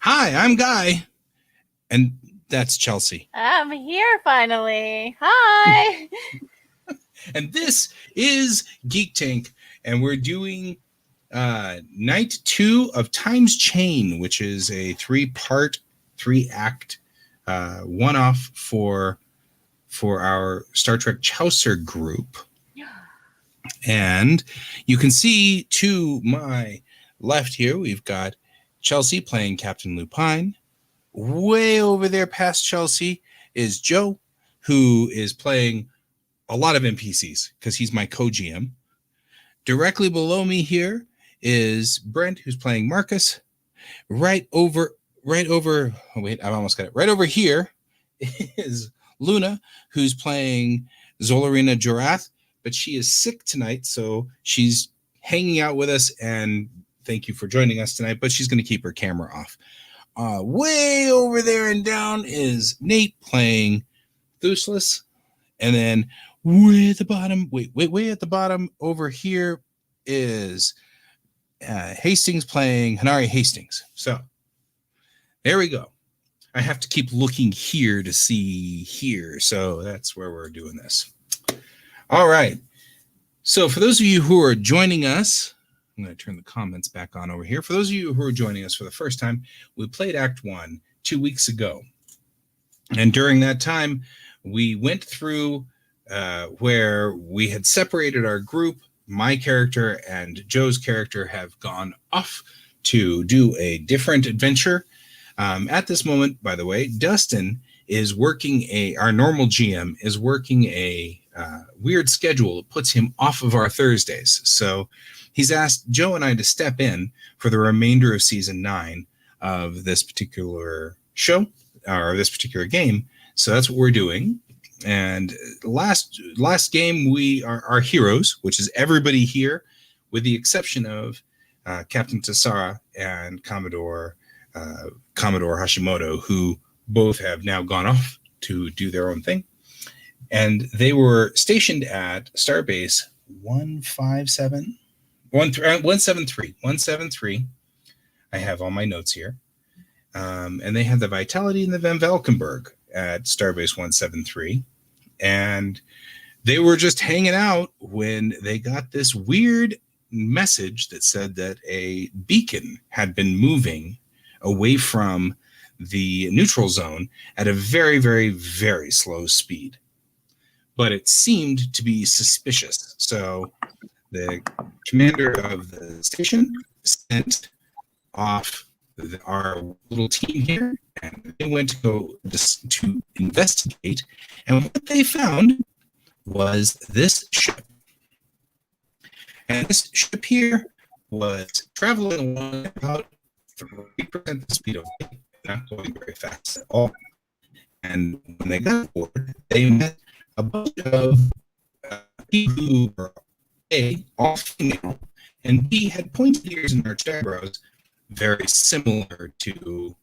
Hi, I'm Guy, and that's Chelsea. I'm here finally. Hi. And this is Geek Tank, and we're doing night 2 of Time's Chain, which is a 3-part, 3-act one-off for our Star Trek Chaucer group. And you can see to my left here, we've got Chelsea playing Captain Lupine. Way over there past Chelsea is Joe, who is playing a lot of NPCs because he's my co-GM. Directly below me here is Brent, who's playing Marcus. Right over, oh wait, I've almost got it. Right over here is Luna, who's playing Zolarina Jorath, but she is sick tonight, so she's hanging out with us, and thank you for joining us tonight, but she's going to keep her camera off. Way over there and down is Nate playing Thuslis, and then way at the bottom, way at the bottom over here is Hastings playing Hanari Hastings. So there we go. I have to keep looking here to see here, so that's where we're doing this. All right. So for those of you who are joining us, I'm going to turn the comments back on over here. For those of you who are joining us for the first time, we played Act 1 2 weeks ago. And during that time, we went through where we had separated our group. My character and Joe's character have gone off to do a different adventure. At this moment, by the way, Dustin is working our normal GM is working a weird schedule that puts him off of our Thursdays. So he's asked Joe and I to step in for the remainder of season 9 of this particular show or this particular game. So that's what we're doing. And last game, we are our heroes, which is everybody here, with the exception of Captain Tassara and Commodore Hashimoto, who both have now gone off to do their own thing. And they were stationed at Starbase 173. I have all my notes here. And they had the Vitality and the Van Valkenburg at Starbase 173. And they were just hanging out when they got this weird message that said that a beacon had been moving away from the neutral zone at a very, very, very slow speed. But it seemed to be suspicious. So the commander of the station sent off our little team here, and they went to go to investigate. And what they found was this ship. And this ship here was traveling along about 3% the speed of light, not going very fast at all. And when they got aboard, they met a bunch of people who were A, all female, and B, had pointed ears and arched eyebrows, very similar to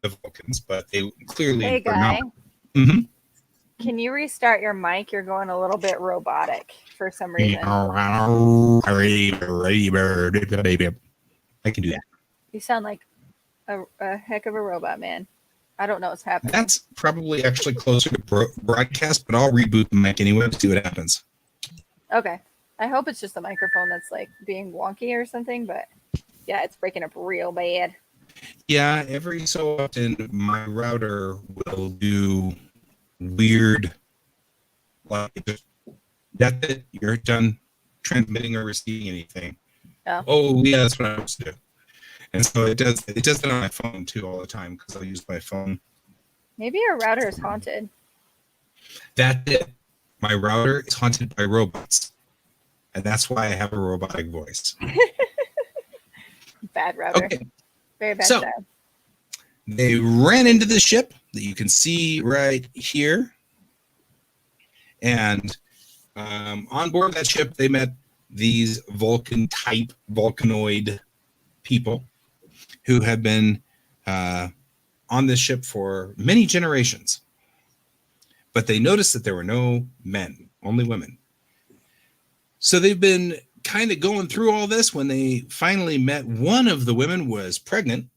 the Vulcans, but they clearly Hey, were Guy. not. Mm-hmm. Can you restart your mic? You're going a little bit robotic for some reason. I can do that. You sound like a heck of a robot, man. I don't know what's happening. That's probably actually closer to broadcast, but I'll reboot the mic anyway to see what happens. Okay. I hope it's just the microphone that's like being wonky or something, but yeah, it's breaking up real bad. Yeah, every so often my router will do weird, like, that's it, you're done transmitting or receiving anything. Oh yeah, that's what I was doing. And so it does it on my phone too all the time because I'll use my phone. Maybe your router is haunted. That's it. My router is haunted by robots. And that's why I have a robotic voice. Bad router. Okay. Very bad. So, they ran into the ship that you can see right here. And on board that ship, they met these Vulcan-type, Vulcanoid people who had been on this ship for many generations. But they noticed that there were no men, only women. So they've been kind of going through all this when they finally met. One of the women was pregnant,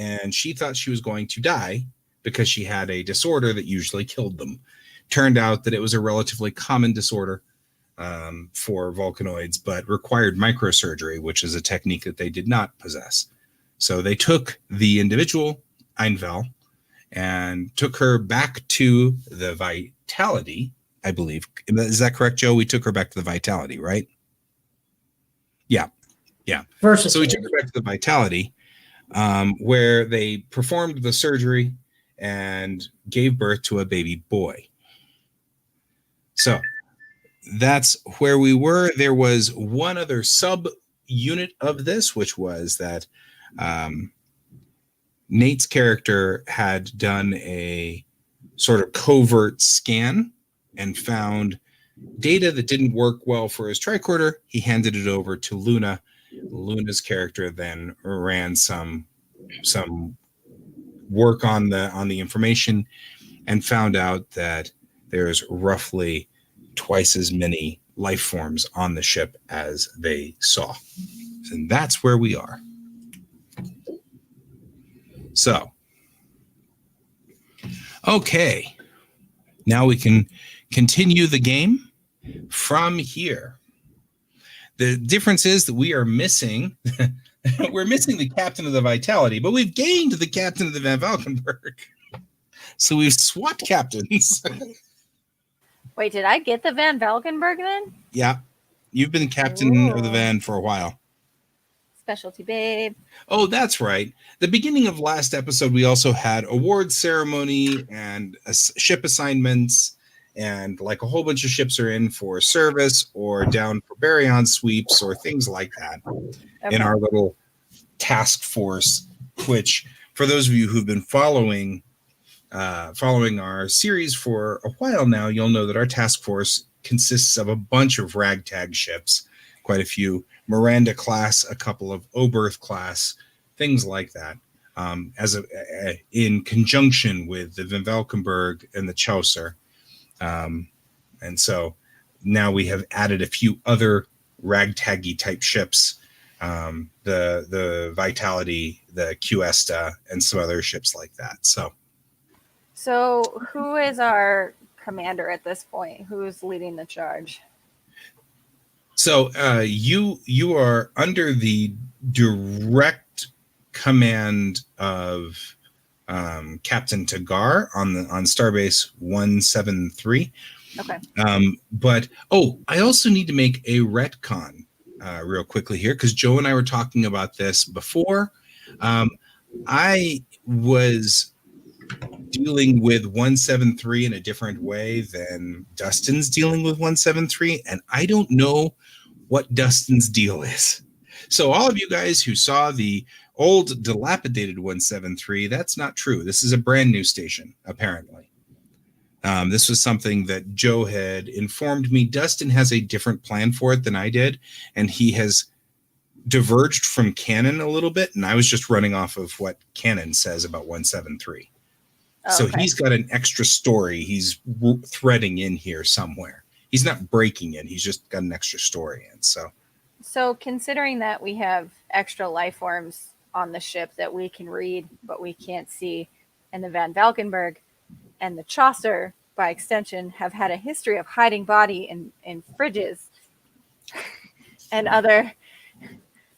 and she thought she was going to die because she had a disorder that usually killed them. Turned out that it was a relatively common disorder for Vulcanoids, but required microsurgery, which is a technique that they did not possess. So they took the individual, Einvel, and took her back to the Vitality, I believe. Is that correct, Joe? We took her back to the Vitality, right? Yeah. Versus so we took her back to the Vitality, where they performed the surgery and gave birth to a baby boy. So that's where we were. There was one other sub-unit of this, which was that Nate's character had done a sort of covert scan and found data that didn't work well for his tricorder. He handed it over to Luna. Luna's character then ran some work on the information and found out that there's roughly twice as many life forms on the ship as they saw. And that's where we are. So, okay. Now we can continue the game from here. The difference is that we are missing we're missing the captain of the Vitality, but we've gained the captain of the Van Valkenburg. So we've swapped captains. Wait, did I get the Van Valkenburg then? Yeah. You've been captain of the Van for a while. Specialty babe. Oh, that's right. The beginning of last episode, we also had award ceremony and ship assignments, and like a whole bunch of ships are in for service or down for baryon sweeps or things like that in our little task force, which for those of you who've been following our series for a while now, you'll know that our task force consists of a bunch of ragtag ships, quite a few Miranda class, a couple of Oberth class, things like that, in conjunction with the Van Valkenburg and the Chaucer. And so now we have added a few other ragtaggy type ships, the Vitality, the Cuesta, and some other ships like that. So who is our commander at this point? Who's leading the charge? So you are under the direct command of Captain Tagar on Starbase 173. Okay. But I also need to make a retcon real quickly here, because Joe and I were talking about this before. I was dealing with 173 in a different way than Dustin's dealing with 173, and I don't know what Dustin's deal is. So all of you guys who saw the old dilapidated 173, that's not true. This is a brand new station, apparently. This was something that Joe had informed me. Dustin has a different plan for it than I did, and he has diverged from canon a little bit, and I was just running off of what canon says about 173. So he's got an extra story he's threading in here somewhere. He's not breaking it. He's just got an extra story in. So considering that we have extra life forms on the ship that we can read, but we can't see, and the Van Valkenburg and the Chaucer, by extension, have had a history of hiding body in fridges and other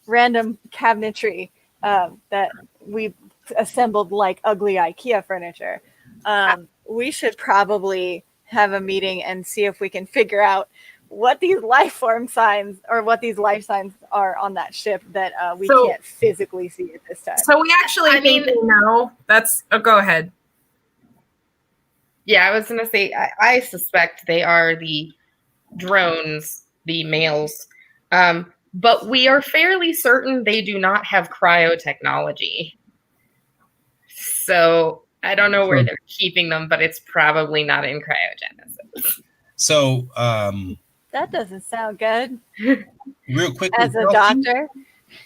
random cabinetry that we assembled like ugly IKEA furniture. We should probably have a meeting and see if we can figure out what these life form signs or what these life signs are on that ship that we can't physically see at this time. So we actually know. That's go ahead. Yeah, I was going to say, I suspect they are the drones, the males. But we are fairly certain they do not have cryotechnology. So I don't know where they're keeping them, but it's probably not in cryogenesis. So that doesn't sound good. Real quick, as a doctor,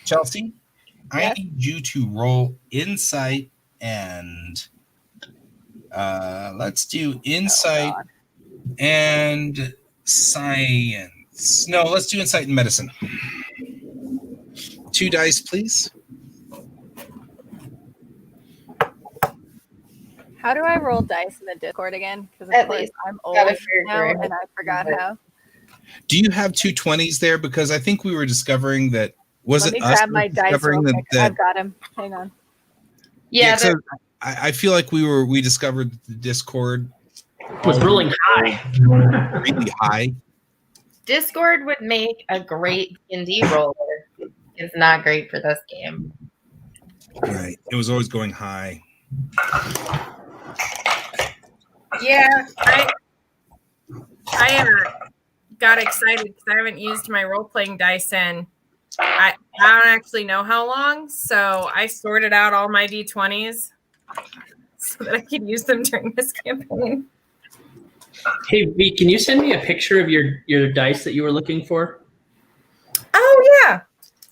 Chelsea, I need you to roll insight and let's do insight and science. No, let's do insight and medicine. 2 dice, please. How do I roll dice in the Discord again? Because of At course least. I'm old Gotta figure now it and I forgot out. how. Do you have 220s there? Because I think we were discovering that Let me grab my dice real quick. I've got him. Hang on. Yeah, so I feel like we discovered the Discord was rolling high. really high. Discord would make a great D&D roller. It's not great for this game. Right. It was always going high. Yeah, I got excited because I haven't used my role-playing dice in I don't actually know how long, so I sorted out all my D20s so that I could use them during this campaign. Hey, V, can you send me a picture of your dice that you were looking for? Oh, yeah.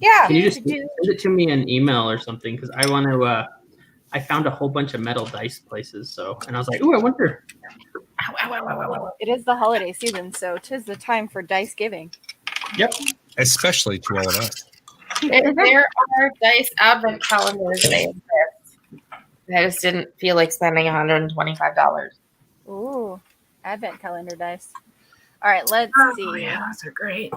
Yeah. Can you just send it to me in email or something? Because I want to. I found a whole bunch of metal dice places, and I was like, "Ooh, I wonder." Ow, ow, ow, ow, ow, ow. It is the holiday season, so 'tis the time for dice giving. Yep. Especially to all of us. There are dice advent calendars. They exist. I just didn't feel like spending $125. Ooh, advent calendar dice. All right, let's see. Oh, yeah, those are great.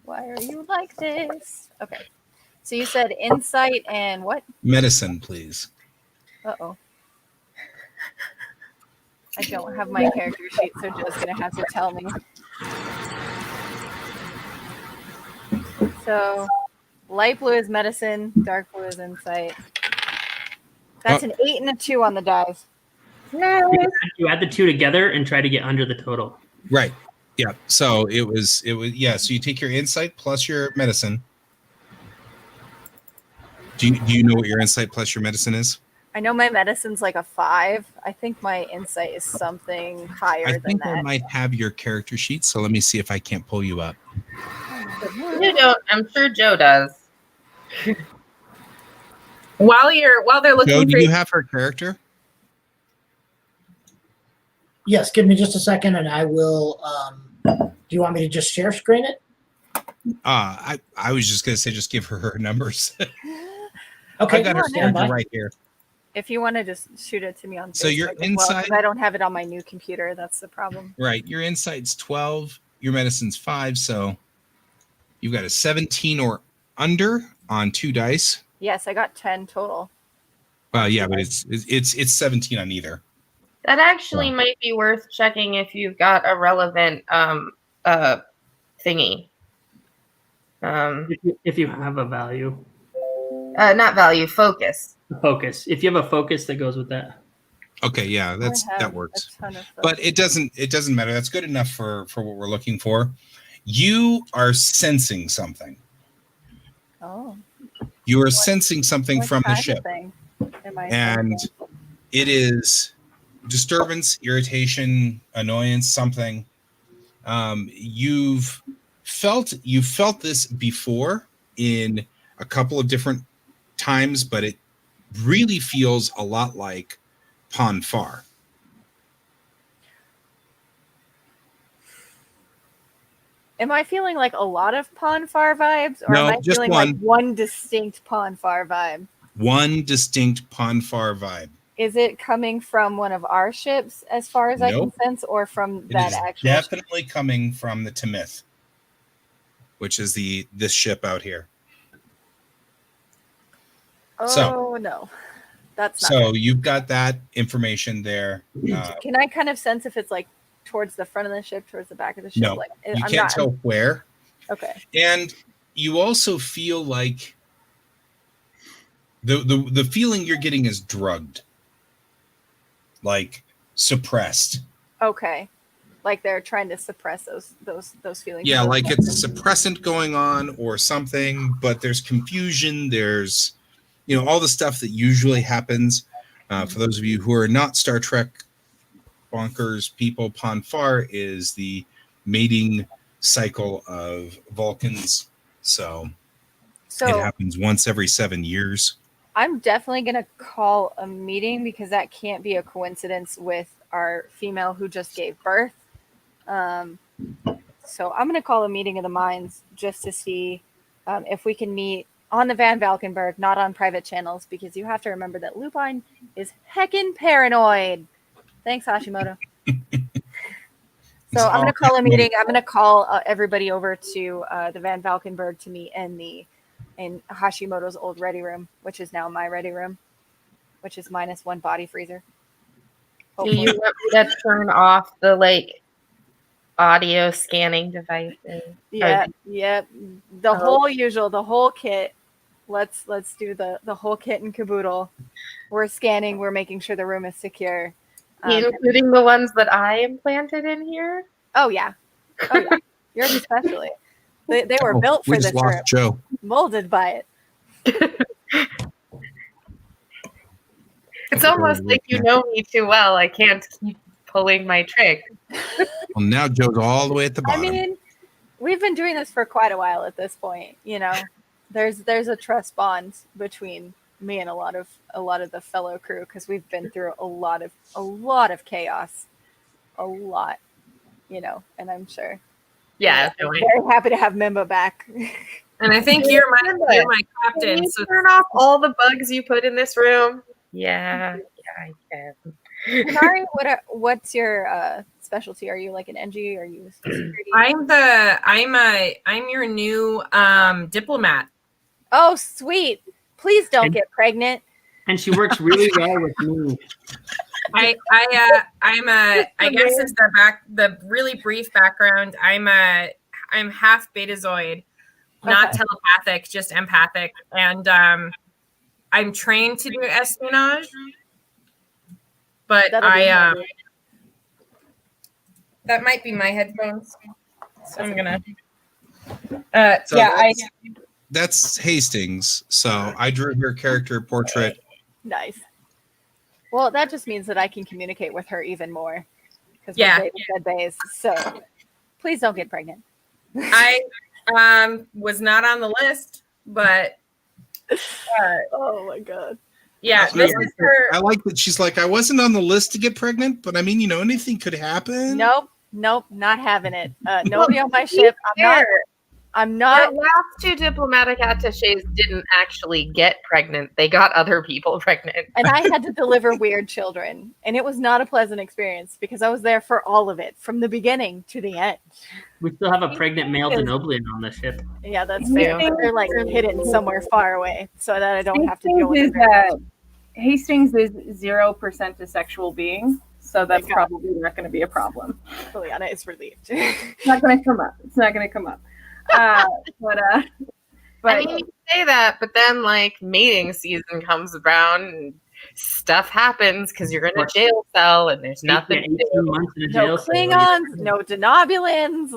Why are you like this? Okay. So you said insight and what? Medicine, please. Uh-oh. I don't have my character sheet, so Joe's going to have to tell me. So light blue is medicine, dark blue is insight. That's an 8 and a 2 on the dice. No. You add the two together and try to get under the total. Right. Yeah. So it was yeah. So you take your insight plus your medicine. Do you know what your insight plus your medicine is? I know my medicine's like a 5. I think my insight is something higher I than think that. I might have your character sheet, so let me see if I can't pull you up. You don't. I'm sure Joe does. While they're looking Joe, for do you have her character? Yes, give me just a second and I will. Do you want me to just share screen it? I was just gonna say just give her numbers. Okay, I got her stand character by. right here. If you want to just shoot it to me on So your Facebook as well, 'cause insight- I don't have it on my new computer. That's the problem. Right. Your insight's 12, your medicine's 5, so you've got a 17 or under on 2 dice. Yes, I got 10 total. Well, yeah, but it's 17 on either. That actually might be worth checking if you've got a relevant thingy. If you have a value, Not value, focus. focus. If you have a focus that goes with that. Okay, yeah, I have that works. a ton of But it doesn't matter. That's good enough for what we're looking for. You are sensing something. Oh. You are sensing something What from the kind of ship. thing am I And sensing? it is disturbance, irritation, annoyance, something. You've felt this before in a couple of different times, but it really feels a lot like Ponfar. Am I feeling like a lot of Ponfar vibes, or No, am I just feeling one. like one distinct Ponfar vibe? One distinct Ponfar vibe. Is it coming from one of our ships, as far as I can Nope. sense, or from It that is actual ship? definitely coming from the Timith, which is this ship out here. Oh no, that's not. So you've got that information there. Can I kind of sense if it's like towards the front of the ship, towards the back of the ship? No, Like you I'm can't not. tell where. Okay. And you also feel like the feeling you're getting is drugged, like suppressed. Okay. Like they're trying to suppress those feelings. Yeah, like it's a suppressant going on or something, but there's confusion. There's, all the stuff that usually happens. For those of you who are not Star Trek bonkers people, Ponfar is the mating cycle of Vulcans. So it happens once every 7 years. I'm definitely going to call a meeting because that can't be a coincidence with our female who just gave birth. So I'm going to call a meeting of the minds just to see if we can meet on the Van Valkenburg, not on private channels, because you have to remember that Lupine is heckin' paranoid. Thanks, Hashimoto. So I'm going to call a meeting. I'm going to call everybody over to the Van Valkenburg to meet in Hashimoto's old ready room, which is now my ready room, which is -1 body freezer. Do you want me to turn off the audio scanning devices? Yeah, the whole kit. Let's do the whole kit and caboodle. We're scanning. We're making sure the room is secure. Including the ones that I implanted in here? Oh yeah. Yours especially. They were built for we this just lost room, Joe. molded by it. It's almost like you know me too well. I can't keep pulling my trick. Well, now Joe's all the way at the I bottom. mean, we've been doing this for quite a while at this point. You know, there's a trust bond between me and a lot of the fellow crew because we've been through a lot of chaos, a lot. You know, and I'm sure. Yeah, I'm very happy to have Mimba back. And I think you're my captain. Can you So turn off all the bugs you put in this room? Yeah, I can. Nari, what's your specialty? Are you like an NG? Are you security? I'm your new diplomat. Oh, sweet! Please don't get pregnant. And she works really well with me. I guess it's the really brief background. I'm half Betazoid, not telepathic, just empathic, and I'm trained to do espionage. But that might be my headphones. So I'm gonna. That's Hastings. So I drew her character portrait. Nice. Well, that just means that I can communicate with her even more. Because we're dead bays. So please don't get pregnant. I was not on the list, but oh my god. Yeah, this is her. I like that she's like, I wasn't on the list to get pregnant, but I mean, anything could happen. Nope, not having it. Nobody on my ship. I'm not. The last two diplomatic attaches didn't actually get pregnant. They got other people pregnant. And I had to deliver weird children. And it was not a pleasant experience because I was there for all of it, from the beginning to the end. We still have a pregnant male Denoblian on the ship. Yeah, that's fair. They're like hidden somewhere far away so that I don't have to deal with it. Hastings is 0% a sexual being. So that's probably not going to be a problem. Liliana is relieved. It's not going to come up. But I mean, you say that, but then mating season comes around and stuff happens because you're in a jail cell and there's nothing to do. No Klingons, no Denobulans,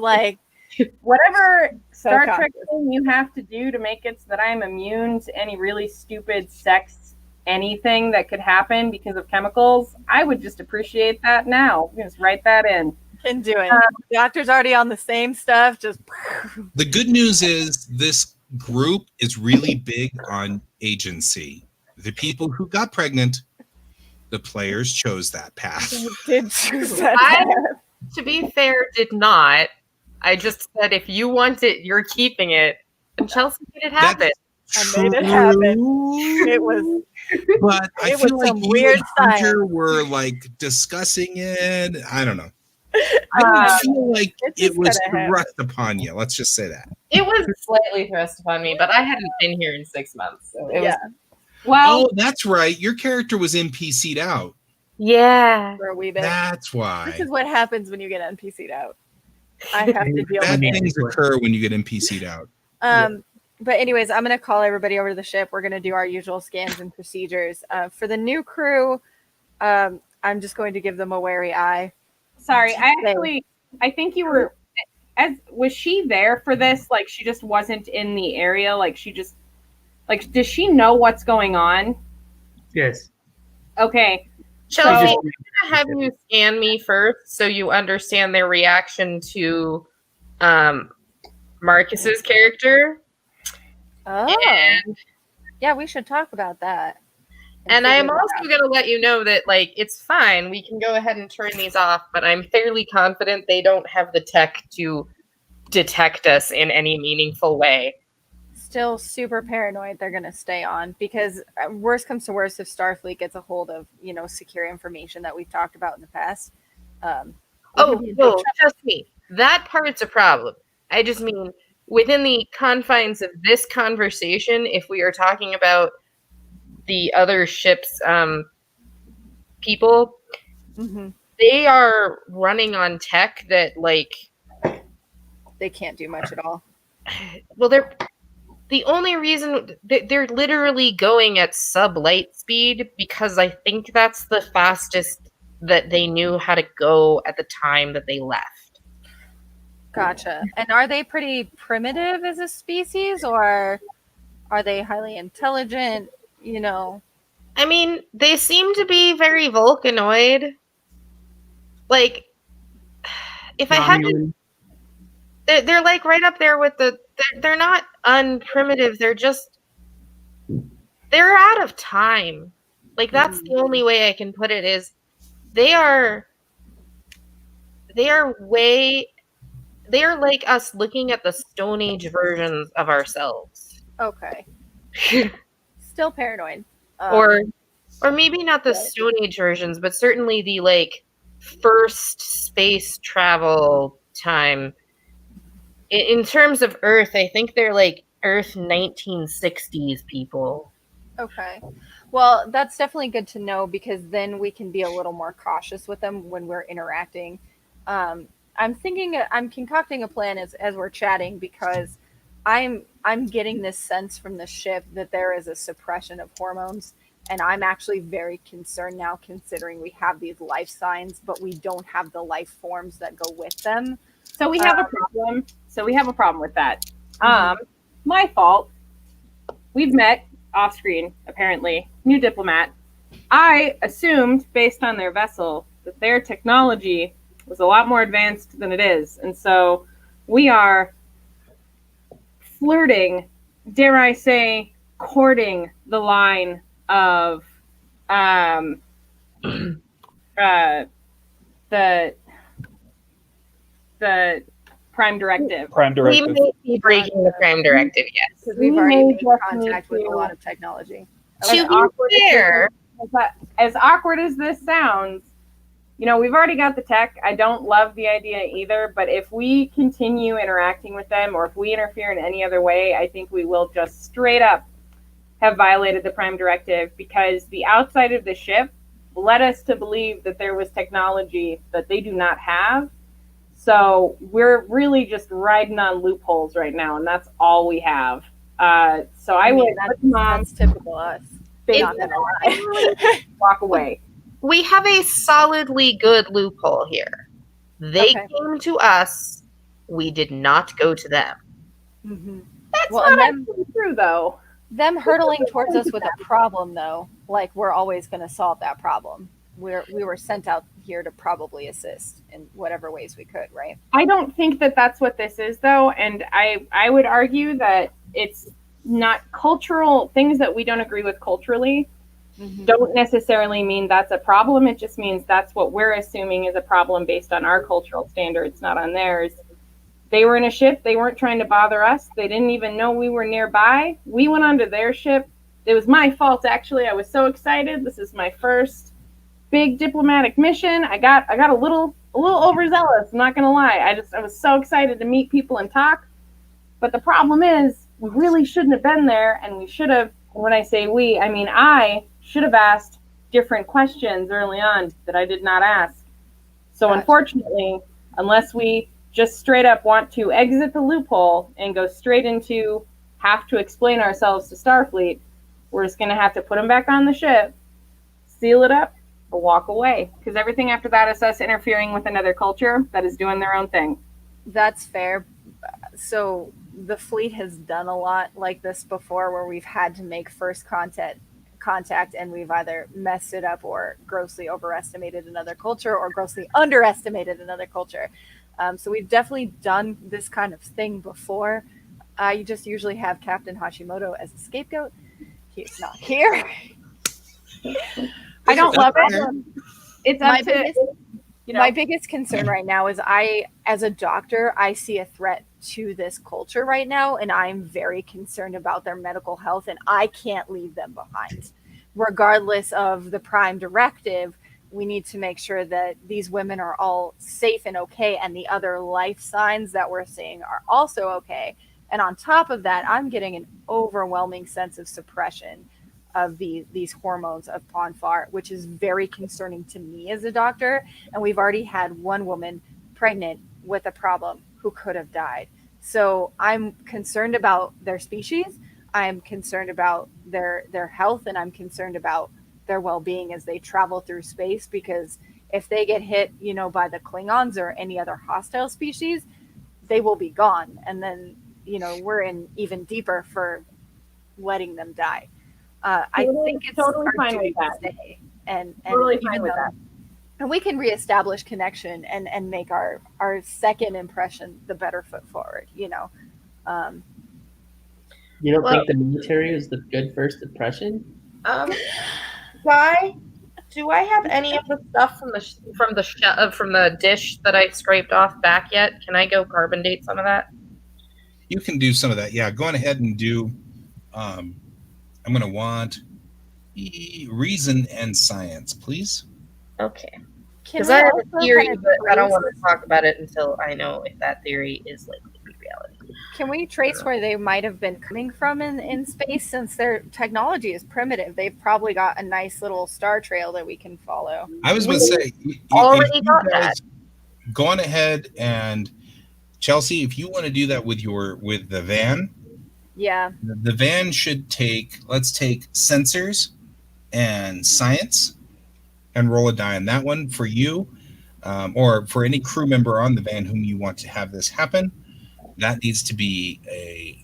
whatever Star Trek thing you have to do to make it so that I'm immune to any really stupid sex anything that could happen because of chemicals. I would just appreciate that now. Just write that in. Can do it. The doctor's already on the same stuff. Just the good news is this group is really big on agency. The people who got pregnant, the players chose that path. Did choose that path. To be fair, did not. I just said if you want it, you're keeping it. And Chelsea made it happen. I made it happen. It was. But I it feel was like some you weird and Hunter were discussing it. I don't know. I didn't feel like it was thrust upon you. Let's just say that. It was slightly thrust upon me, but I hadn't been here in 6 months. So it was. Well, that's right. Your character was NPC'd out. Yeah. For a wee bit. That's why. This is what happens when you get NPC'd out. I have to deal with bad things occur when you get NPC'd out. But anyways, I'm going to call everybody over to the ship. We're going to do our usual scans and procedures. For the new crew, I'm just going to give them a wary eye. Sorry, I think you were. Was she there for this? She just wasn't in the area. She just. Does she know what's going on? Yes. Okay. Chelsea, I'm going to have you scan me first so you understand their reaction to Marcus's character. Oh. Yeah, we should talk about that. And I am also going to let you know that, it's fine. We can go ahead and turn these off, but I'm fairly confident they don't have the tech to detect us in any meaningful way. still super paranoid they're going to stay on, because worst comes to worst, if Starfleet gets a hold of, secure information that we've talked about in the past. Oh, no, trust me. That part's a problem. I just mean, within the confines of this conversation, if we are talking about the other ship's people, they are running on tech that, they can't do much at all. Well, the only reason they're literally going at sub-light speed, because I think that's the fastest that they knew how to go at the time that they left. Gotcha. And are they pretty primitive as a species, or are they highly intelligent? I mean, they seem to be very Vulcanoid. If I had to, they're right up there with they're not unprimitive. They're out of time. That's the only way I can put it, is they are like us looking at the Stone Age versions of ourselves. Okay. Still paranoid. Or maybe not the Stone Age versions, but certainly the first space travel time. In terms of Earth, I think they're Earth 1960s people. Okay. Well, that's definitely good to know, because then we can be a little more cautious with them when we're interacting. I'm concocting a plan as we're chatting, because I'm getting this sense from the ship that there is a suppression of hormones, and I'm actually very concerned now, considering we have these life signs, but we don't have the life forms that go with them. So we have a problem. So we have a problem with that. My fault. We've met off screen, apparently. New diplomat. I assumed, based on their vessel, that their technology was a lot more advanced than it is. And so we are flirting, dare I say, courting the line of the Prime Directive. We may be breaking the Prime Directive, yes. Because we've already made contact with a lot of technology. To be fair, as awkward as this sounds, we've already got the tech. I don't love the idea either, but if we continue interacting with them, or if we interfere in any other way, I think we will just straight up have violated the Prime Directive, because the outside of the ship led us to believe that there was technology that they do not have. So we're really just riding on loopholes right now, and that's all we have. So that's typical us. Not gonna lie. Walk away. We have a solidly good loophole here. They came to us. We did not go to them. Mm-hmm. That's not actually true, though. Them hurtling towards us with a problem, though, we're always going to solve that problem. We were sent out here to probably assist in whatever ways we could, right? I don't think that that's what this is, though, and I would argue that it's not cultural things that we don't agree with culturally. Don't necessarily mean that's a problem. It just means that's what we're assuming is a problem based on our cultural standards, not on theirs. They were in a ship. They weren't trying to bother us. They didn't even know we were nearby. We went onto their ship. It was my fault, actually. I was so excited. This is my first big diplomatic mission. I got a little overzealous, I'm not gonna lie. I was so excited to meet people and talk. But the problem is, we really shouldn't have been there, and we should have, when I say we, I mean I should have asked different questions early on that I did not ask. So unfortunately, unless we just straight up want to exit the loophole and go straight into have to explain ourselves to Starfleet, we're just gonna have to put them back on the ship, seal it up, or walk away. Because everything after that is us interfering with another culture that is doing their own thing. That's fair. So the fleet has done a lot like this before, where we've had to make first contact and we've either messed it up or grossly overestimated another culture or grossly underestimated another culture. So we've definitely done this kind of thing before. You just usually have Captain Hashimoto as a scapegoat. He's not here. I don't love it. It's up to My biggest concern right now is as a doctor, I see a threat to this culture right now, and I'm very concerned about their medical health, and I can't leave them behind. Regardless of the Prime Directive, we need to make sure that these women are all safe and okay, and the other life signs that we're seeing are also okay. And on top of that, I'm getting an overwhelming sense of suppression of these hormones of Ponfar, which is very concerning to me as a doctor. And we've already had one woman pregnant with a problem who could have died. So I'm concerned about their species. I'm concerned about their health, and I'm concerned about their well-being as they travel through space, because if they get hit, by the Klingons or any other hostile species, they will be gone. And then, we're in even deeper for letting them die. I think it's totally fine with that. And Totally fine with that. And we can reestablish connection and make our second impression the better foot forward, You don't think the military is the good first impression? Guy, do I have any of the stuff from the dish that I scraped off back yet? Can I go carbon date some of that? You can do some of that. Yeah, go on ahead and do. I'm going to want reason and science, please. Okay. Because I have a theory, but I don't want to talk about it until I know if that theory is likely to be reality. Can we trace where they might have been coming from in space? Since their technology is primitive, they've probably got a nice little star trail that we can follow. I was going to say, already got that. Go on ahead and Chelsea, if you want to do that with the van. Yeah. The van should let's take sensors and science and roll a die on that one for you, or for any crew member on the van whom you want to have this happen. That needs to be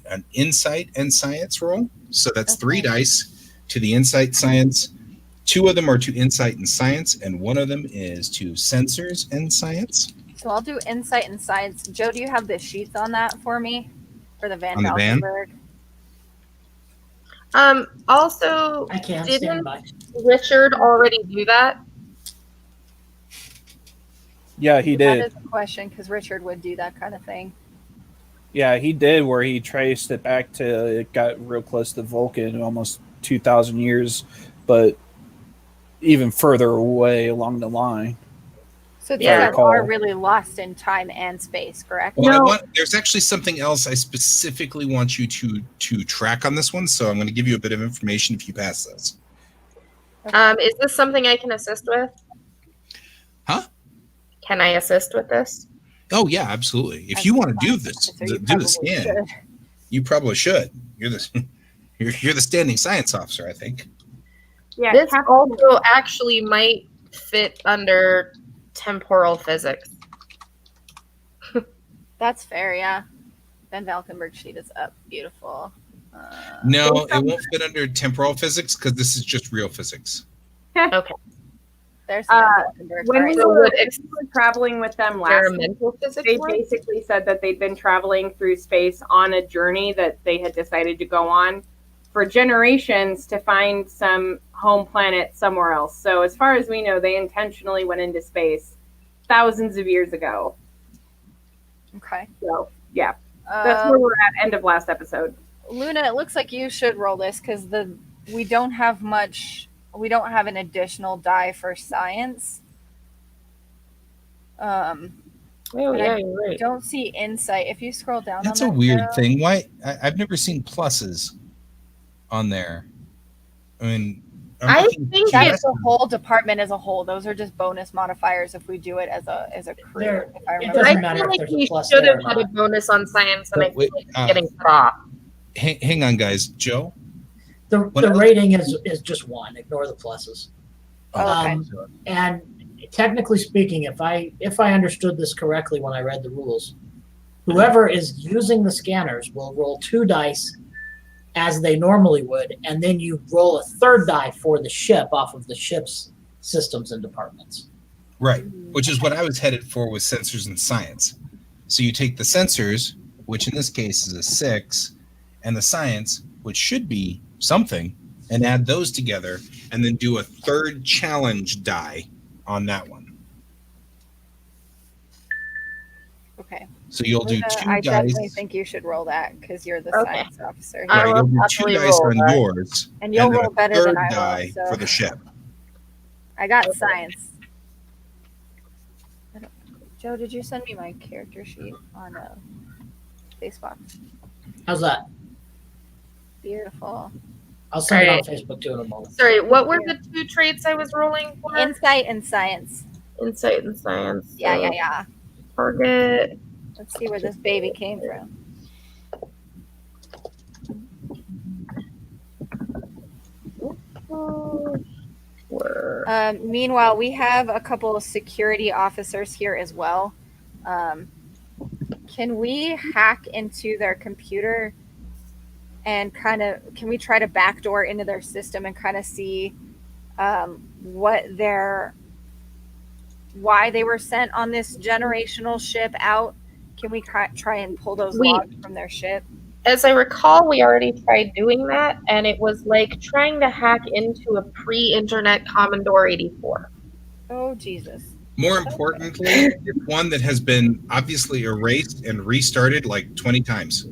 an insight and science roll. So that's 3 dice to the insight science. 2 of them are to insight and science, and 1 of them is to sensors and science. So I'll do insight and science. Joe, do you have the sheets on that for me? For the Van On the van? Valkenburg? Also, I can't stand didn't by. Richard already do that? Yeah, he did. That is a question, because Richard would do that kind of thing. Yeah, he did, where he traced it back to, it got real close to Vulcan, almost 2,000 years, but even further away along the line. So these are really lost in time and space, correct? Well, there's actually something else I specifically want you to track on this one, so I'm going to give you a bit of information if you pass this. Okay. Is this something I can assist with? Huh? Can I assist with this? Oh yeah, absolutely. If you want to do this, do the scan. You probably should. You're the standing science officer, I think. Yeah. This also actually might fit under temporal physics. That's fair, yeah. Van Valkenburg sheet is up. Beautiful. No, it won't fit under temporal physics because this is just real physics. Okay. There's Van Valkenburg. When we were traveling with them last week, they work? basically said that they'd been traveling through space on a journey that they had decided to go on for generations to find some home planet somewhere else. So as far as we know, they intentionally went into space thousands of years ago. Okay. So yeah, that's where we're at. End of last episode. Luna, it looks like you should roll this because we don't have much. We don't have an additional die for science. Oh yeah, you're right. Don't see insight. If you scroll down, That's on a that, weird Joe, thing. Why? I've never seen pluses on there. I mean, I think that's the whole department as a whole. Those are just bonus modifiers if we do it as a crew. There- If I it remember. doesn't I matter feel if like there's a we plus should there have or had a not. bonus on science, and I But wait, feel like it's getting cut off. hang on, guys. Joe. The rating is just 1. Ignore the pluses. Oh, okay. And technically speaking, if I understood this correctly when I read the rules, whoever is using the scanners will roll 2 dice as they normally would, and then you roll a 3rd die for the ship off of the ship's systems and departments. Right, which is what I was headed for with sensors and science. So you take the sensors, which in this case is a 6, and the science, which should be something, and add those together, and then do a 3rd challenge die on that one. So you'll do Luna, 2 I dice. definitely think you should roll that because you're the Okay. science officer. here. I Right, will you'll do 2 happily dice roll on that. yours, And you'll then roll a better third than I will. die So for the ship. I got science. Joe, did you send me my character sheet on Facebook? How's that? Beautiful. I'll send Alright. it on Facebook too in a moment. Sorry, what were the 2 traits I was rolling for? Insight and science. Insight and science. Yeah, so yeah, yeah. Target. Let's see where this baby came from. Meanwhile, we have a couple of security officers here as well. Can we hack into their computer and can we try to backdoor into their system and kind of see why they were sent on this generational ship out? Can we try and pull those logs from their ship? As I recall, we already tried doing that, and it was like trying to hack into a pre-internet Commodore 84. Oh, Jesus. More importantly, it's one that has been obviously erased and restarted like 20 times.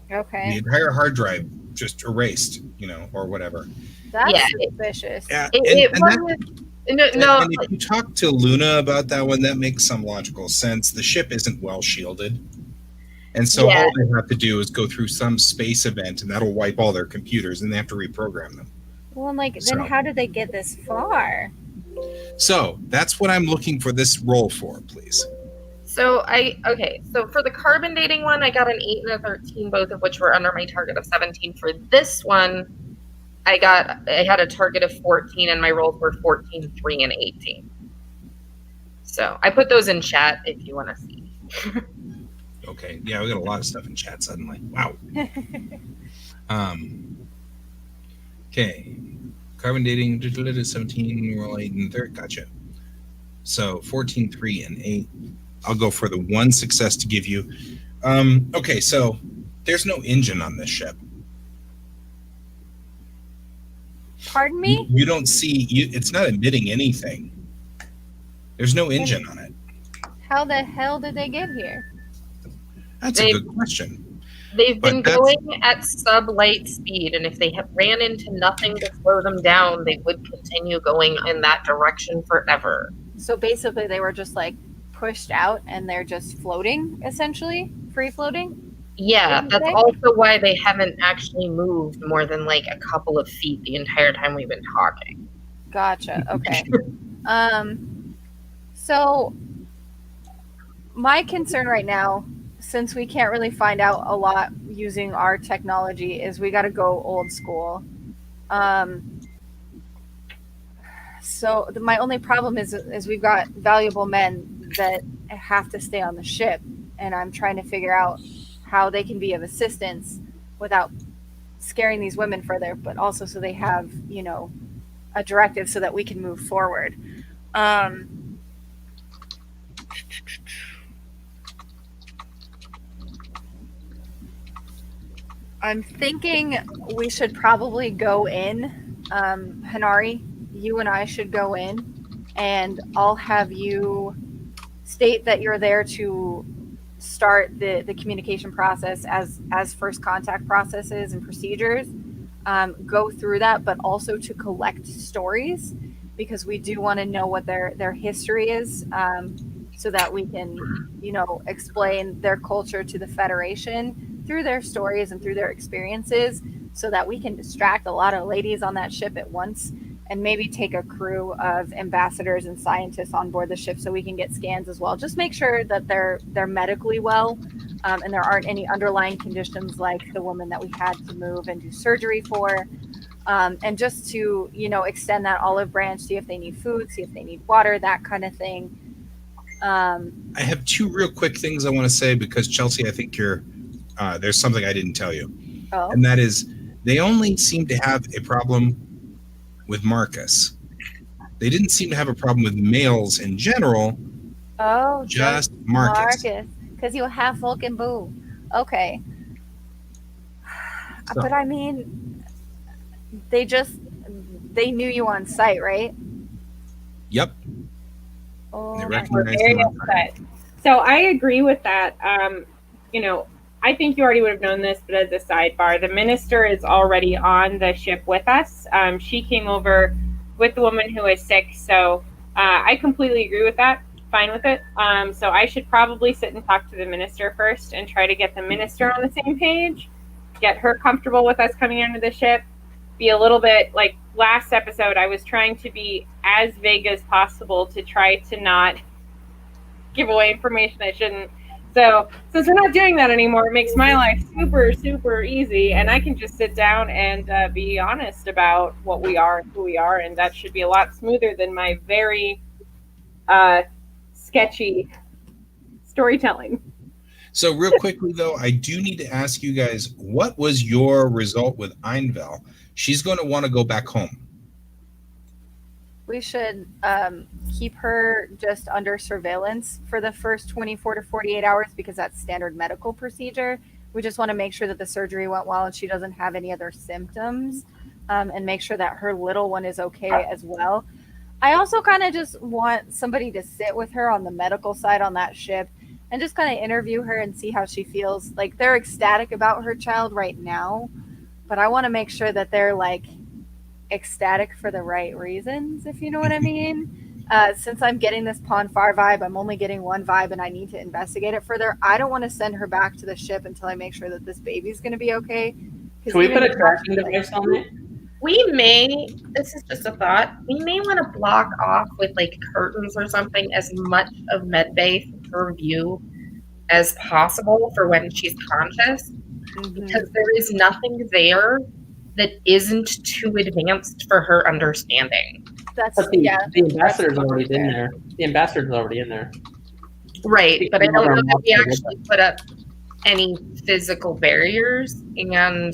The Okay. entire hard drive just erased, or whatever. That's Yeah, suspicious. Yeah, It and wasn't. No, and if you talk to Luna about that one, that makes some logical sense. The ship isn't well shielded. And so Yeah. all they have to do is go through some space event, and that'll wipe all their computers, and they have to reprogram them. Well, then So- how did they get this far? So that's what I'm looking for this roll for, please. So so for the carbon dating one, I got an 8 and a 13, both of which were under my target of 17. For this one, I had a target of 14, and my rolls were 14, 3, and 18. So I put those in chat if you want to see. Okay. Yeah, we got a lot of stuff in chat suddenly. Wow. Okay. Carbon dating, 17, roll 8 and 3. Gotcha. So 14, 3, and 8. I'll go for the 1 success to give you. Okay, so there's no engine on this ship. Pardon me? You don't see, it's not emitting anything. There's no engine on it. How the hell did they get here? That's a good question. They've But been that's- going at sub-light speed, and if they ran into nothing to slow them down, they would continue going in that direction forever. So basically, they were just like pushed out and they're just floating, essentially, free floating. Yeah, Didn't that's they? also why they haven't actually moved more than like a couple of feet the entire time we've been talking. Gotcha. Okay. So my concern right now, since we can't really find out a lot using our technology, is we got to go old school. So my only problem is we've got valuable men that have to stay on the ship, and I'm trying to figure out how they can be of assistance without scaring these women further, but also so they have, a directive so that we can move forward. I'm thinking we should probably go in. Hanari, you and I should go in, and I'll have you state that you're there to start the communication process as first contact processes and procedures. Go through that, but also to collect stories, because we do want to know what their history is, so that we can, explain their culture to the Federation through their stories and through their experiences, so that we can distract a lot of ladies on that ship at once, and maybe take a crew of ambassadors and scientists on board the ship so we can get scans as well. Just make sure that they're medically well, and there aren't any underlying conditions like the woman that we had to move and do surgery for. And just to, extend that olive branch, see if they need food, see if they need water, that kind of thing. I have 2 real quick things I want to say, because Chelsea, I think there's something I didn't tell you. Oh. And that is, they only seem to have a problem with Marcus. They didn't seem to have a problem with males in general. Oh, just Marcus. Because you have Vulcan boo. Okay. So- But I mean, they knew you on sight, right? Yep. Oh, They We're recognize very him on sight. upset. So I agree with that. I think you already would have known this, but as a sidebar, the minister is already on the ship with us. She came over with the woman who is sick, so I completely agree with that. Fine with it. So I should probably sit and talk to the minister first and try to get the minister on the same page, get her comfortable with us coming onto the ship, be a little bit like last episode. I was trying to be as vague as possible to try to not give away information I shouldn't. So since we're not doing that anymore, it makes my life super, super easy, and I can just sit down and be honest about what we are and who we are, and that should be a lot smoother than my very sketchy storytelling. So real quickly, though, I do need to ask you guys, what was your result with Einvel? She's going to want to go back home. We should keep her just under surveillance for the first 24 to 48 hours because that's standard medical procedure. We just want to make sure that the surgery went well and she doesn't have any other symptoms, and make sure that her little one is okay as well. I also kind of just want somebody to sit with her on the medical side on that ship and just kind of interview her and see how she feels. Like, they're ecstatic about her child right now, but I want to make sure that they're like ecstatic for the right reasons, if you know what I mean. Since I'm getting this Pon Far vibe, I'm only getting one vibe and I need to investigate it further. I don't want to send her back to the ship until I make sure that this baby's going to be okay. Can we put a tracking device on it? We may, this is just a thought, we may want to block off with like curtains or something as much of medbay from her view as possible for when she's conscious, because there is nothing there that isn't too advanced for her understanding. That's But the ambassador's already in there. The ambassador's already in there. Right, but I don't know that we actually put up any physical barriers. And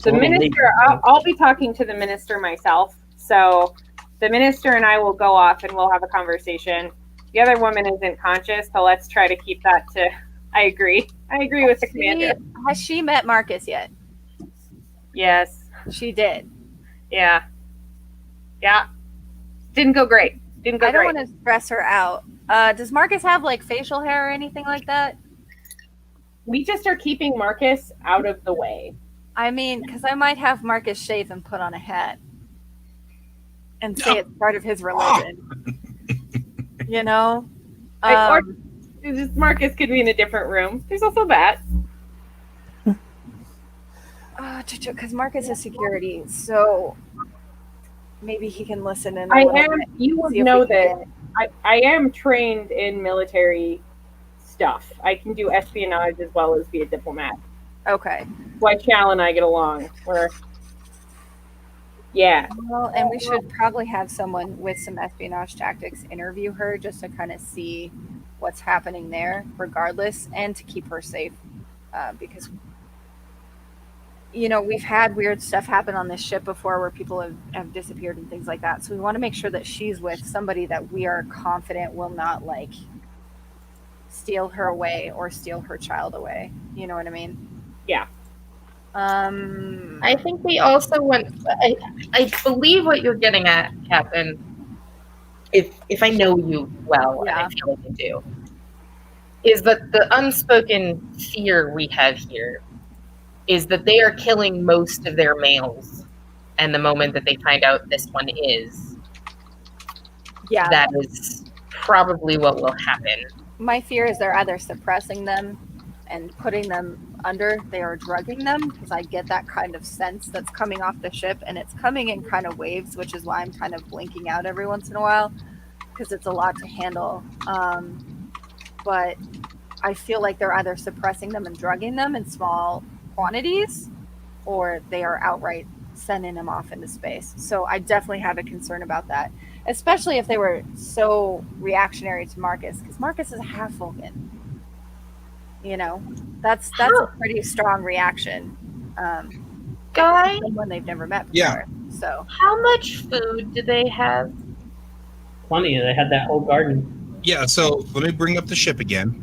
the minister, I'll be talking to the minister myself. So the minister and I will go off and we'll have a conversation. The other woman isn't conscious, so let's try to keep that to. I agree with the commander. Has she met Marcus yet? Yes, she did. Yeah. Didn't go great. I don't want to stress her out. Does Marcus have like facial hair or anything like that? We just are keeping Marcus out of the way. I mean, because I might have Marcus shave and put on a hat and say it's part of his religion. You know? Or just Marcus could be in a different room. There's also that. Because Marcus is security, so maybe he can listen in. You would know that I am trained in military stuff. I can do espionage as well as be a diplomat. Okay. Why Chal and I get along. Yeah. Well, and we should probably have someone with some espionage tactics interview her just to kind of see what's happening there, regardless, and to keep her safe, because. You know, we've had weird stuff happen on this ship before where people have disappeared and things like that. So we want to make sure that she's with somebody that we are confident will not, like, steal her away or steal her child away. You know what I mean? Yeah. I think we also want, I believe what you're getting at, Captain, if I know you well, and I feel like I do, is that the unspoken fear we have here is that they are killing most of their males, and the moment that they find out this one is, that is probably what will happen. My fear is they're either suppressing them and putting them under, they are drugging them, because I get that kind of sense that's coming off the ship, and it's coming in kind of waves, which is why I'm kind of blinking out every once in a while, because it's a lot to handle. But I feel like they're either suppressing them and drugging them in small quantities, or they are outright sending them off into space. So I definitely have a concern about that, especially if they were so reactionary to Marcus, because Marcus is half Vulcan. You know, that's a pretty strong reaction. Guy, someone they've never met before. Yeah. So how much food do they have? Plenty. They had that whole garden. Yeah. So let me bring up the ship again.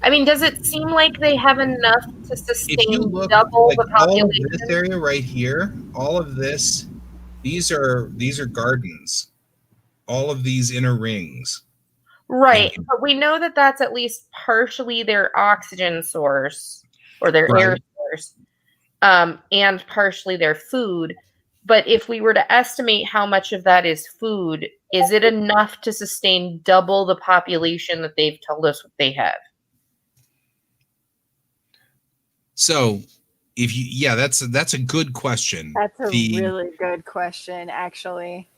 I mean, does it seem like they have enough to sustain look, double like, the population? All of this area right here, all of this, these are gardens. All of these inner rings. Right, but we know that that's at least partially their oxygen source or their air source, and partially their food. But if we were to estimate how much of that is food, is it enough to sustain double the population that they've told us what they have? So, that's a good question. That's a really good question, actually.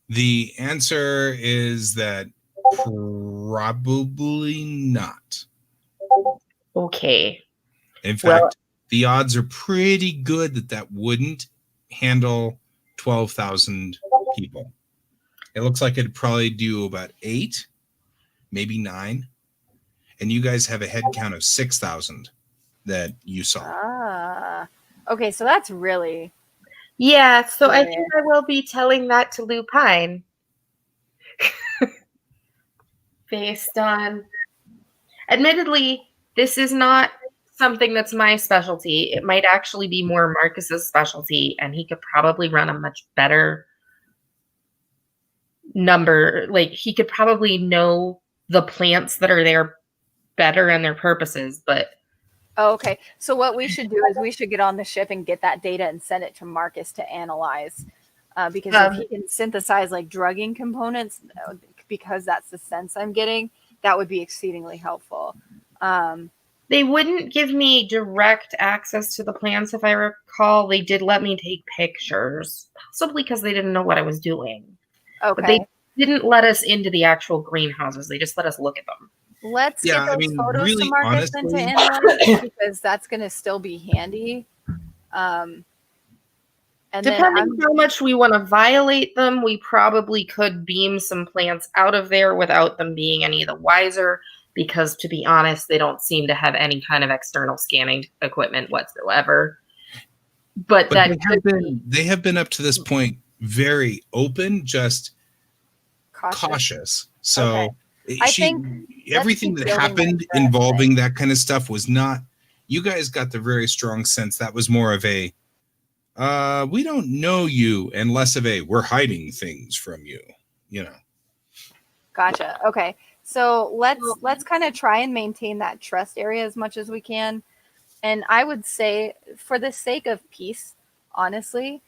The answer is that probably not. Okay. In fact, the odds are pretty good that wouldn't handle 12,000 people. It looks like it'd probably do about 8, maybe 9. And you guys have a head count of 6,000 that you saw. Okay, so that's really... Yeah, so I think I will be telling that to Lupine. Based on... Admittedly, this is not something that's my specialty. It might actually be more Marcus's specialty, and he could probably run a much better number. Like, he could probably know the plants that are there better and their purposes, but... Oh, okay. So what we should do is we should get on the ship and get that data and send it to Marcus to analyze. Because if he can synthesize like drugging components, because that's the sense I'm getting, that would be exceedingly helpful. They wouldn't give me direct access to the plants, if I recall. They did let me take pictures, possibly because they didn't know what I was doing. Okay. But they didn't let us into the actual greenhouses. They just let us look at them. Let's get those photos really, to Marcus and to analyze, because that's going to still be handy. And depending on how much we want to violate them, we probably could beam some plants out of there without them being any the wiser, because to be honest, they don't seem to have any kind of external scanning equipment whatsoever. But that they have been up to this point very open, just cautious. So okay. I think everything that happened involving that kind of stuff was not, you guys got the very strong sense that was more of a, we don't know you, and less of a, we're hiding things from you, you know. Gotcha. Okay. So let's kind of try and maintain that trust area as much as we can. And I would say, for the sake of peace, honestly,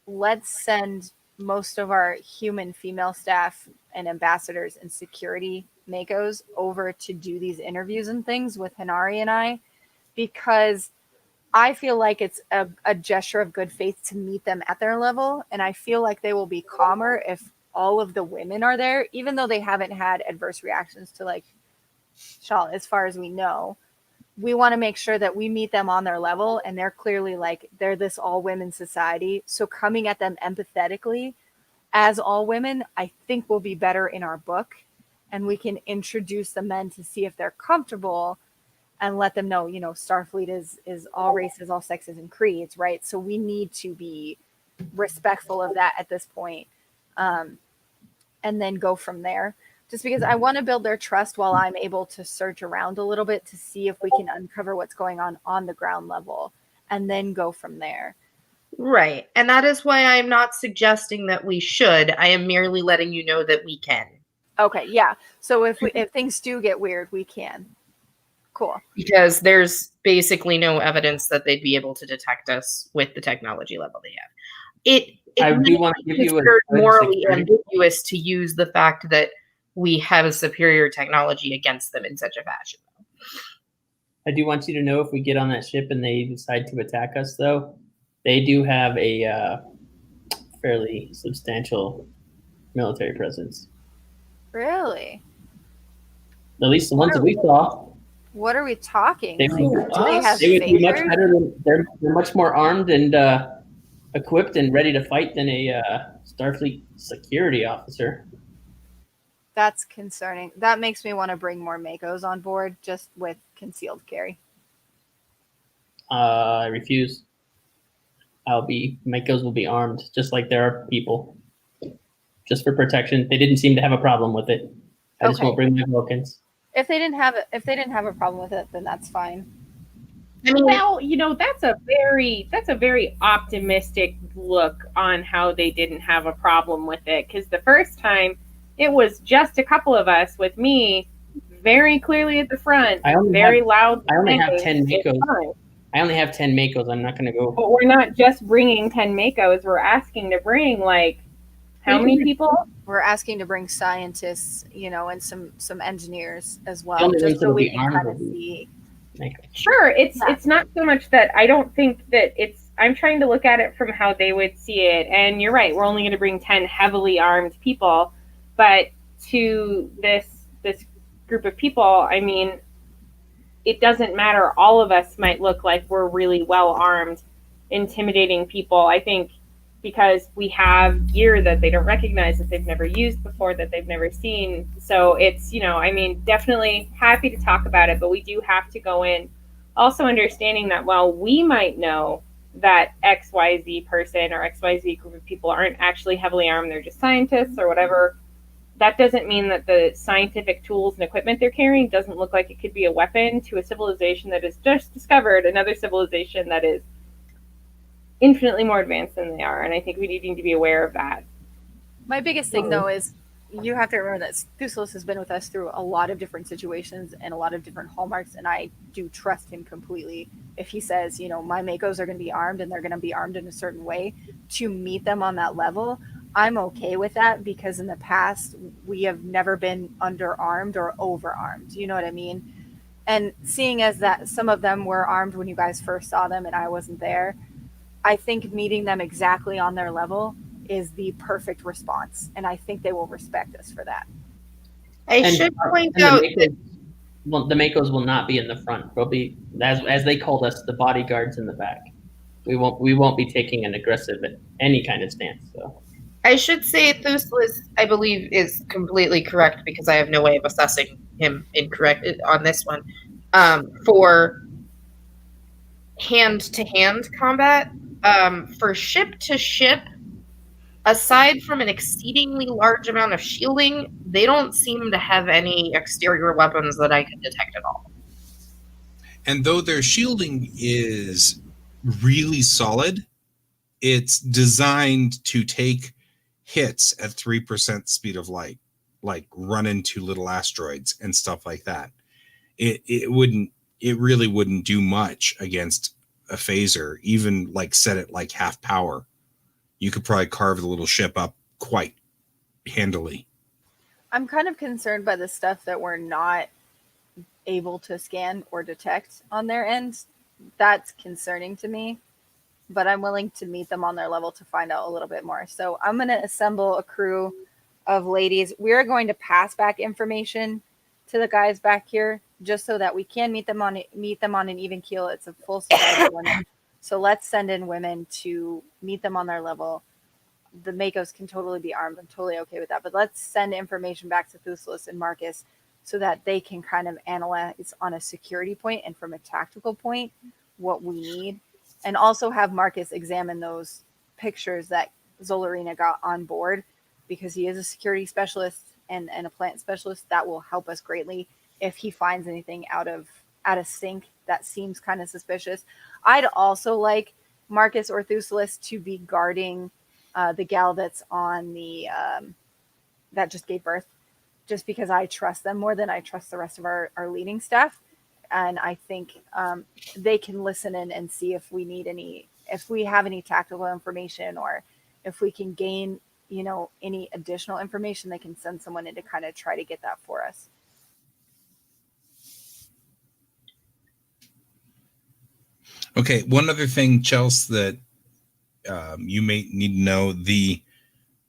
let's send most of our human female staff and ambassadors and security Makos over to do these interviews and things with Hinari and I, because I feel like it's a gesture of good faith to meet them at their level. And I feel like they will be calmer if all of the women are there, even though they haven't had adverse reactions to like Shawl, as far as we know. We want to make sure that we meet them on their level, and they're clearly like, they're this all women society. So coming at them empathetically as all women, I think will be better in our book, and we can introduce the men to see if they're comfortable and let them know, you know, Starfleet is all races, all sexes and creeds, right? So we need to be respectful of that at this point, and then go from there. Just because I want to build their trust while I'm able to search around a little bit to see if we can uncover what's going on the ground level, and then go from there. Right. And that is why I'm not suggesting that we should. I am merely letting you know that we can. Okay, yeah. So if things do get weird, we can. Cool. Because there's basically no evidence that they'd be able to detect us with the technology level they have. I do want to give you a morally ambiguous to use the fact that we have a superior technology against them in such a fashion. I do want you to know, if we get on that ship and they decide to attack us, though, they do have a fairly substantial military presence. Really? At least the ones that we saw. What are we talking? They have would be much better than, they're much more armed and equipped and ready to fight than a Starfleet security officer. That's concerning. That makes me want to bring more Makos on board, just with concealed carry. I refuse. Makos will be armed, just like there are people, just for protection. They didn't seem to have a problem with it. I just won't bring my Vulcans. If they didn't have a problem with it, then that's fine. I mean, well, you know, that's a very optimistic look on how they didn't have a problem with it. Because the first time it was just a couple of us with me very clearly at the front, I only very have- loud. I only have saying, 10 "It's Makos. fine." I only have 10 Makos. I'm not going to go. But we're not just bringing 10 Makos. We're asking to bring like how many people? We're asking to bring scientists, you know, and some engineers as The well, only just ones so that'll we be can armed kind will of be see. Makos. Sure, it's Yeah. it's not so much that I don't think that it's. I'm trying to look at it from how they would see it, and you're right. We're only going to bring 10 heavily armed people, but to this group of people, I mean, it doesn't matter. All of us might look like we're really well armed, intimidating people. I think because we have gear that they don't recognize, that they've never used before, that they've never seen. So it's, I mean, definitely happy to talk about it, but we do have to go in also understanding that while we might know that XYZ person or XYZ group of people aren't actually heavily armed, they're just scientists or whatever, that doesn't mean that the scientific tools and equipment they're carrying doesn't look like it could be a weapon to a civilization that has just discovered another civilization that is infinitely more advanced than they are. And I think we need to be aware of that. My biggest thing, though, is you have to remember that Thuselos has been with us through a lot of different situations and a lot of different hallmarks, and I do trust him completely. If he says, my Makos are going to be armed and they're going to be armed in a certain way, to meet them on that level, I'm okay with that, because in the past, we have never been underarmed or overarmed. You know what I mean? And seeing as that some of them were armed when you guys first saw them and I wasn't there, I think meeting them exactly on their level is the perfect response. And I think they will respect us for that. I should point out that the Makos will not be in the front. They'll be, as they called us, the bodyguards in the back. We won't be taking an aggressive any kind of stance. So I should say Thuselos, I believe, is completely correct because I have no way of assessing him incorrect on this one. For hand-to-hand combat, for ship-to-ship, aside from an exceedingly large amount of shielding, they don't seem to have any exterior weapons that I can detect at all. And though their shielding is really solid, it's designed to take hits at 3% speed of light, like run into little asteroids and stuff like that. It really wouldn't do much against a phaser, even like set it like half power. You could probably carve the little ship up quite handily. I'm kind of concerned by the stuff that we're not able to scan or detect on their end. That's concerning to me, but I'm willing to meet them on their level to find out a little bit more. So I'm going to assemble a crew of ladies. We're going to pass back information to the guys back here just so that we can meet them on an even keel. It's a full society of women. So let's send in women to meet them on their level. The Makos can totally be armed. I'm totally okay with that. But let's send information back to Thuselos and Marcus so that they can kind of analyze on a security point and from a tactical point what we need. And also have Marcus examine those pictures that Zolarina got on board, because he is a security specialist and a plant specialist. That will help us greatly if he finds anything out of sync that seems kind of suspicious. I'd also like Marcus or Thuselos to be guarding the gal that's on the that just gave birth, just because I trust them more than I trust the rest of our leading staff. And I think they can listen in and see if we have any tactical information, or if we can gain, any additional information. They can send someone in to kind of try to get that for us. Okay, one other thing, Chelsea, that you may need to know: the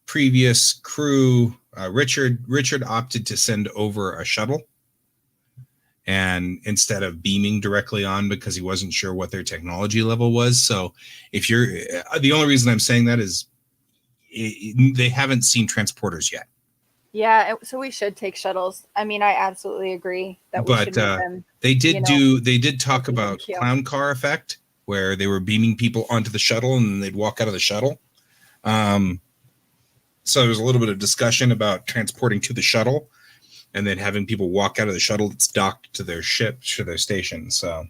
previous crew, Richard opted to send over a shuttle, and instead of beaming directly on, because he wasn't sure what their technology level was. So if you're, the only reason I'm saying that is they haven't seen transporters yet. Yeah, so we should take shuttles. I mean, I absolutely agree that we should make them. They did talk about clown car effect, where they were beaming people onto the shuttle and then they'd walk out of the shuttle. So there was a little bit of discussion about transporting to the shuttle and then having people walk out of the shuttle that's docked to their ship, to their station. So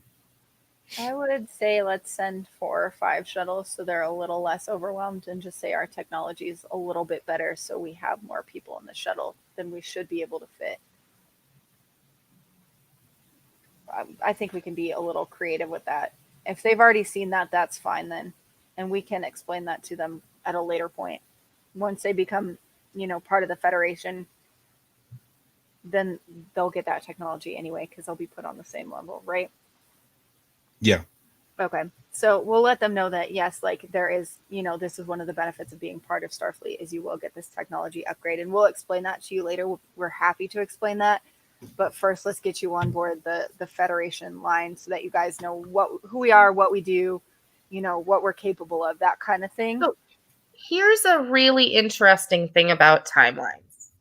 I would say let's send 4 or 5 shuttles so they're a little less overwhelmed, and just say our technology is a little bit better so we have more people in the shuttle than we should be able to fit. I think we can be a little creative with that. If they've already seen that, that's fine then. And we can explain that to them at a later point. Once they become, part of the Federation, then they'll get that technology anyway because they'll be put on the same level, right? Yeah. Okay. So we'll let them know that, yes, like there is, this is one of the benefits of being part of Starfleet is you will get this technology upgrade. And we'll explain that to you later. We're happy to explain that. But first, let's get you on board the Federation line so that you guys know who we are, what we do, what we're capable of, that kind of thing. So here's a really interesting thing about timelines.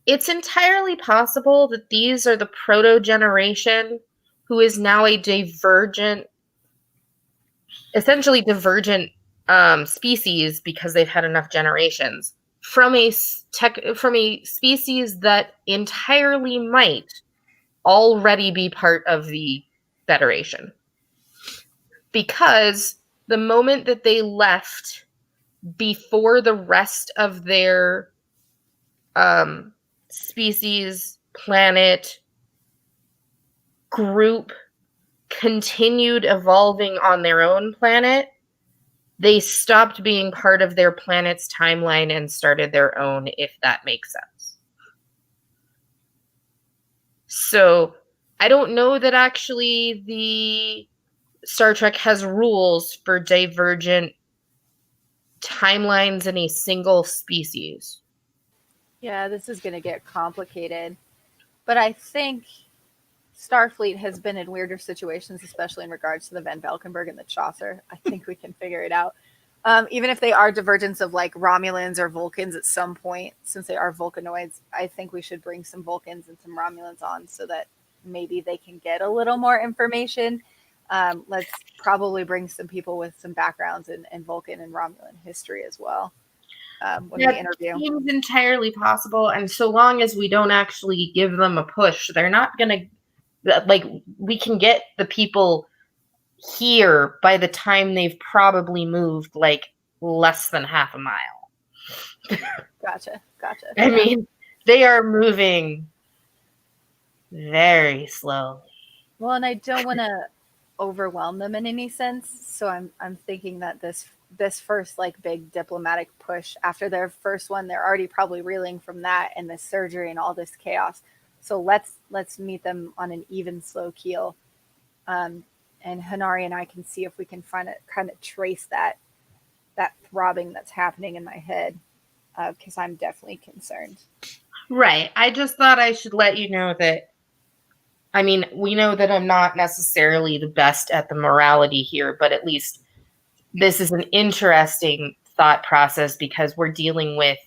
It's entirely possible that these are the proto-generation who is now a essentially divergent species because they've had enough generations from a species that entirely might already be part of the Federation. Because the moment that they left before the rest of their species, planet, group continued evolving on their own planet, they stopped being part of their planet's timeline and started their own, if that makes sense. So I don't know that actually the Star Trek has rules for divergent timelines in a single species. Yeah, this is going to get complicated. But I think Starfleet has been in weirder situations, especially in regards to the Van Valkenburg and the Chaucer. I think we can figure it out. Even if they are divergents of like Romulans or Vulcans at some point, since they are Vulcanoids, I think we should bring some Vulcans and some Romulans on so that maybe they can get a little more information. Let's probably bring some people with some backgrounds in Vulcan and Romulan history as well when we interview. Seems entirely possible, and so long as we don't actually give them a push, they're not going to, like, we can get the people here by the time they've probably moved like less than half a mile. Gotcha. I mean, they are moving very slowly. Well, and I don't want to overwhelm them in any sense, so I'm thinking that this first like big diplomatic push, after their first one, they're already probably reeling from that and the surgery and all this chaos. So let's meet them on an even slow keel, and Hanari and I can see if we can find it, kind of trace that throbbing that's happening in my head, because I'm definitely concerned. Right. I just thought I should let you know that, I mean, we know that I'm not necessarily the best at the morality here, but at least this is an interesting thought process because we're dealing with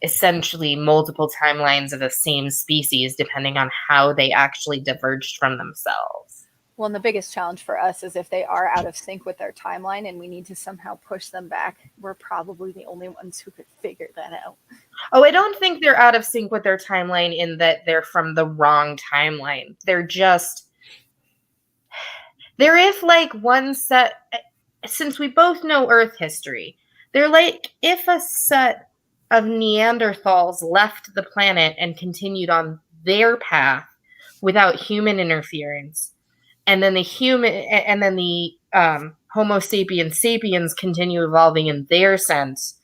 essentially multiple timelines of the same species depending on how they actually diverged from themselves. Well, and the biggest challenge for us is if they are out of sync with their timeline and we need to somehow push them back, we're probably the only ones who could figure that out. Oh, I don't think they're out of sync with their timeline in that they're from the wrong timeline. They're if like one set, since we both know Earth history, they're like if a set of Neanderthals left the planet and continued on their path without human interference, and then the Homo sapiens sapiens continue evolving in their sense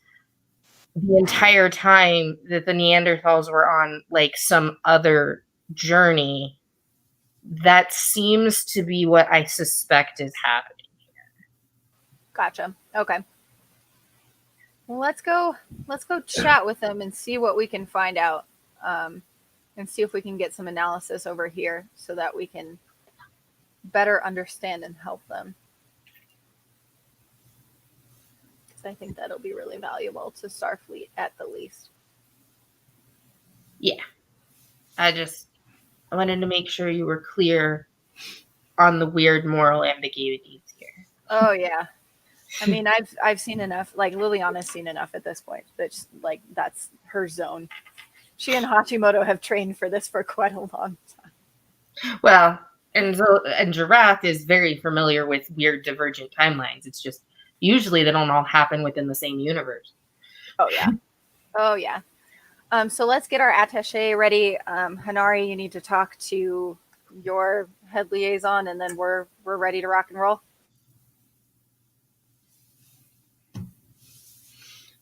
the entire time that the Neanderthals were on like some other journey. That seems to be what I suspect is happening here. Gotcha. Okay. Well, let's go chat with them and see what we can find out, and see if we can get some analysis over here so that we can better understand and help them. Because I think that'll be really valuable to Starfleet at the least. Yeah. I wanted to make sure you were clear on the weird moral ambiguities here. Oh yeah. I mean, I've seen enough. Like Liliana's seen enough at this point. That's her zone. She and Hashimoto have trained for this for quite a long time. Well, And Girath is very familiar with weird divergent timelines. It's just usually they don't all happen within the same universe. Oh yeah. Oh yeah. So let's get our attaché ready. Hanari, you need to talk to your head liaison, and then we're ready to rock and roll.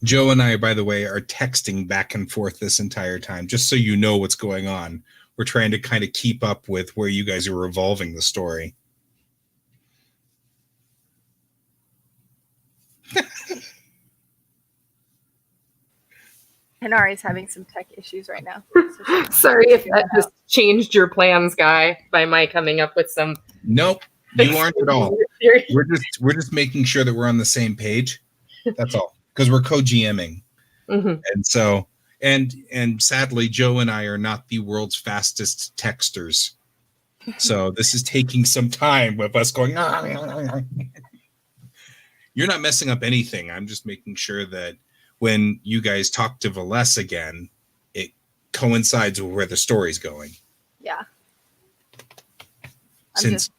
Joe and I, by the way, are texting back and forth this entire time, just so you know what's going on. We're trying to kind of keep up with where you guys are evolving the story. Hanari's having some tech issues right now. Sorry if that just changed your plans, Guy, by my coming up with some. Nope, you aren't at all. We're just making sure that we're on the same page. That's all, because we're co-GMing, and so and sadly, Joe and I are not the world's fastest texters, so this is taking some time with us going. You're not messing up anything. I'm just making sure that when you guys talk to Valesse again, it coincides with where the story's going. Yeah. Since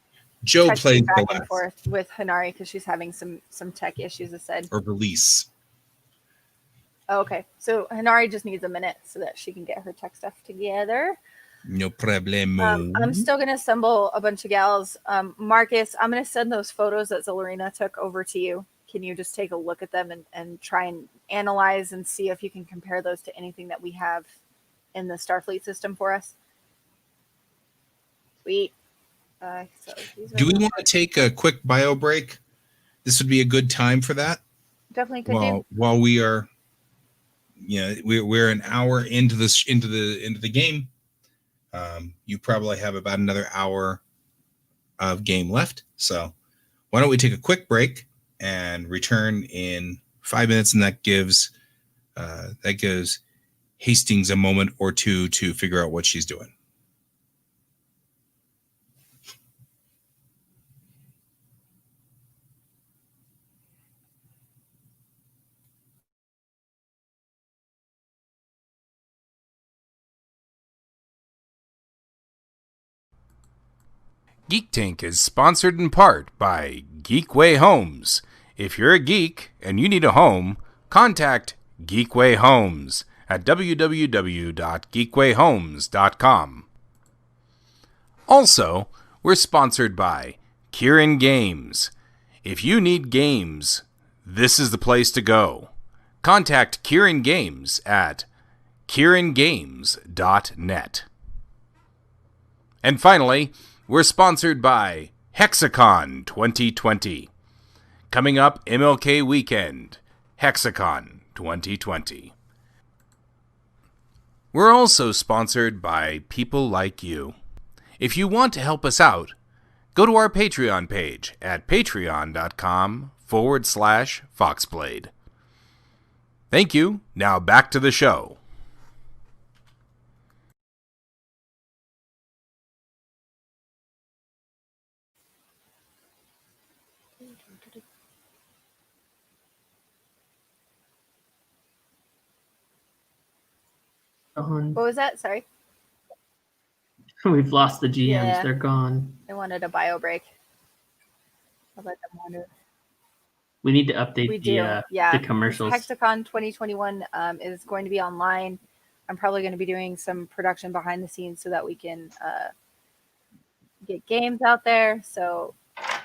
Joe plays back Valesse. And forth with Hanari because she's having some tech issues, I said. Or release. Oh, okay. So Hanari just needs a minute so that she can get her tech stuff together. No problemo. I'm still going to assemble a bunch of gals. Marcus, I'm going to send those photos that Zelorina took over to you. Can you just take a look at them and try and analyze and see if you can compare those to anything that we have in the Starfleet system for us? Sweet. Do we want to take a quick bio break? This would be a good time for that. Definitely could do. While we are, we're an hour into the game. You probably have about another hour of game left. So why don't we take a quick break and return in 5 minutes, and that gives Hastings a moment or two to figure out what she's doing. Geek Tank is sponsored in part by Geekway Homes. If you're a geek and you need a home, contact Geekway Homes at www.geekwayhomes.com. Also, we're sponsored by Kieran Games. If you need games, this is the place to go. Contact Kieran Games at kierangames.net. And finally, we're sponsored by Hexacon 2020. Coming up MLK weekend, Hexacon 2020. We're also sponsored by people like you. If you want to help us out, go to our Patreon page at patreon.com/Foxblade. Thank you. Now back to the show. Gone. What was that? Sorry. We've lost the GMs. Yeah. They're gone. I wanted a bio break. I'll let them wander. We need to update the commercials. Hexacon 2021 is going to be online. I'm probably going to be doing some production behind the scenes so that we can get games out there. So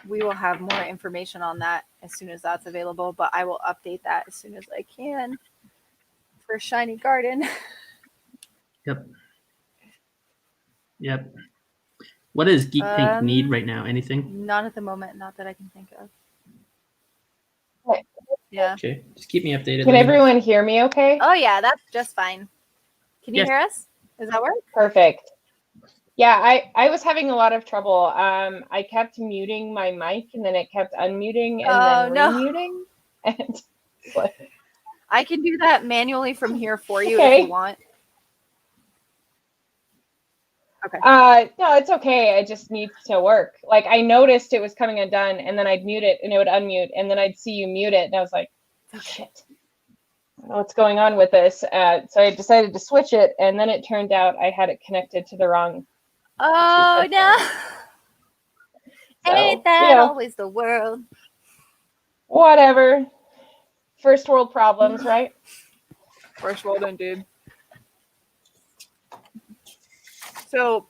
we will have more information on that as soon as that's available. But I will update that as soon as I can for Shiny Garden. Yep. What does Geek Tank need right now? Anything? Not at the moment. Not that I can think of. Okay. Yeah. Okay. Just keep me updated. Can everyone hear me okay? Oh, yeah. That's just fine. Can you hear us? Does that work? Perfect. Yeah, I was having a lot of trouble. I kept muting my mic, and then it kept unmuting and then remuting. And I can do that manually from here for you if you want. Okay. No, it's okay. It just needs to work. Like, I noticed it was coming undone, and then I'd mute it, and it would unmute, and then I'd see you mute it, and I was like, oh, shit. I don't know what's going on with this. So I decided to switch it, and then it turned out I had it connected to the wrong. Oh, no. always the world. Whatever. First world problems, right? First world indeed. So,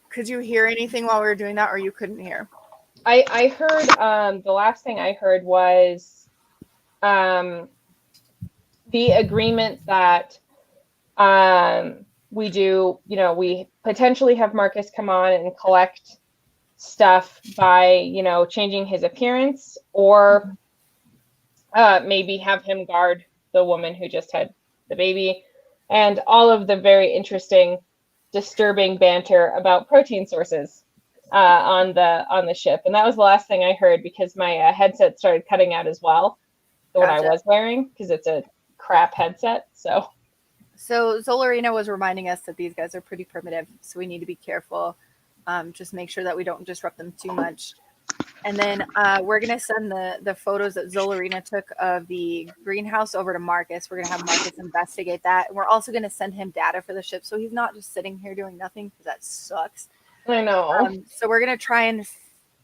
could you hear anything while we were doing that, or you couldn't hear? I heard, the last thing I heard was the agreement that we do, we potentially have Marcus come on and collect stuff by, changing his appearance, or maybe have him guard the woman who just had the baby, and all of the very interesting, disturbing banter about protein sources on the ship. And that was the last thing I heard, because my headset started cutting out as well, what I was wearing, because it's a crap headset. So Zolarina was reminding us that these guys are pretty primitive, so we need to be careful. Just make sure that we don't disrupt them too much. And then we're going to send the photos that Zolarina took of the greenhouse over to Marcus. We're going to have Marcus investigate that. And we're also going to send him data for the ship, so he's not just sitting here doing nothing, because that sucks. I know. So we're going to try and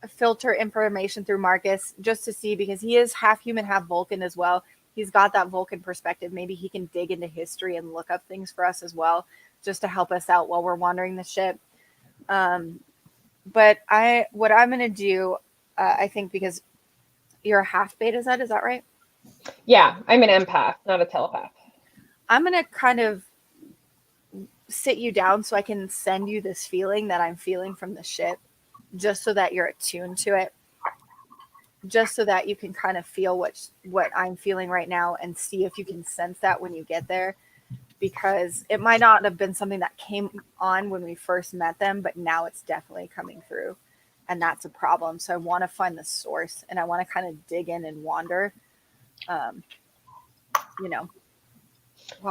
filter information through Marcus, just to see, because he is half human, half Vulcan as well. He's got that Vulcan perspective. Maybe he can dig into history and look up things for us as well, just to help us out while we're wandering the ship. But what I'm going to do, I think, because you're a half beta Z, is that right? Yeah, I'm an empath, not a telepath. I'm going to kind of sit you down so I can send you this feeling that I'm feeling from the ship, just so that you're attuned to it, just so that you can kind of feel what I'm feeling right now, and see if you can sense that when you get there, because it might not have been something that came on when we first met them, but now it's definitely coming through, and that's a problem. So I want to find the source, and I want to kind of dig in and wander, while